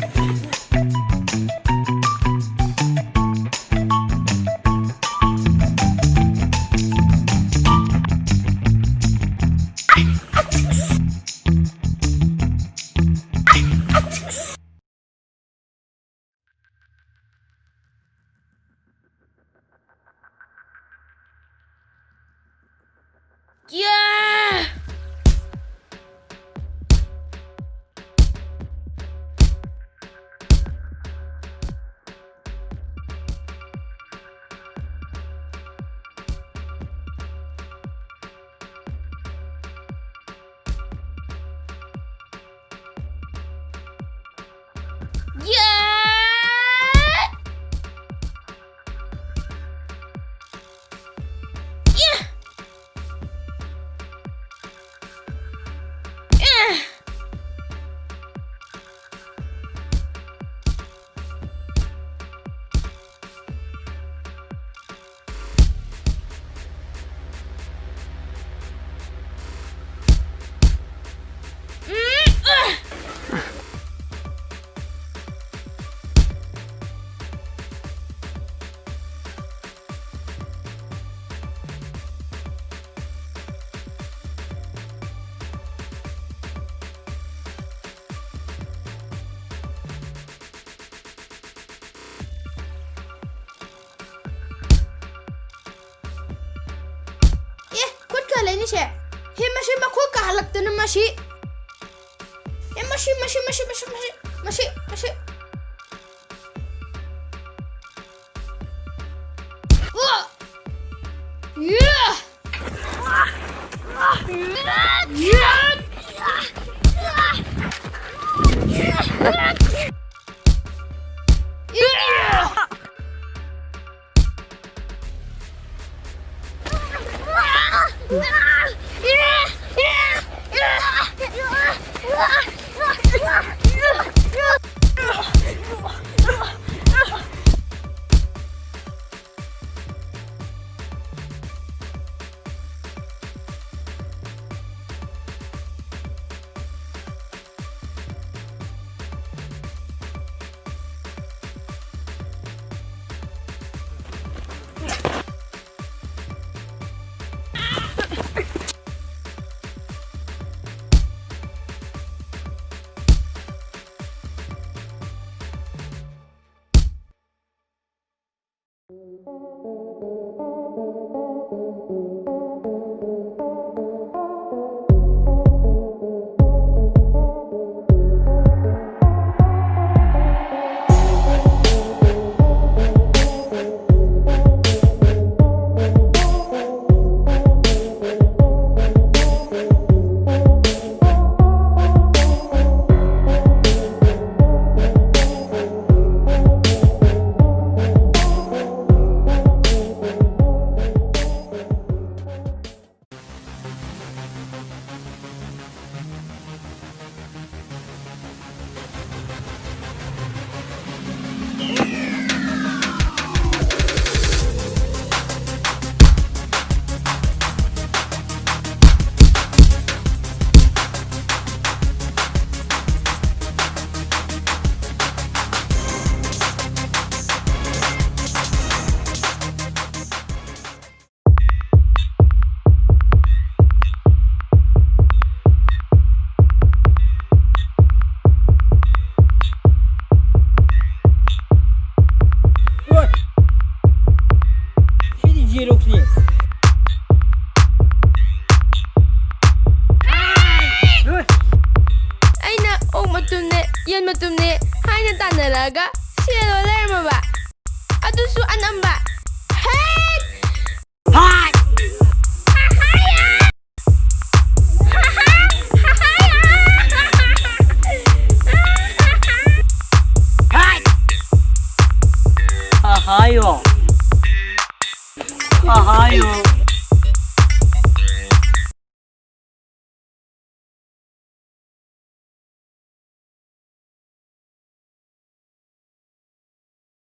Yeah. ꯂꯩꯅꯤꯁꯦ ꯍꯦ ꯃꯁꯤ ꯃꯈꯣꯏ ꯀꯥꯍꯜꯂꯛꯇꯅ ꯃꯁꯤ ꯍꯦ ꯃꯁꯤ ꯇꯧꯔꯒ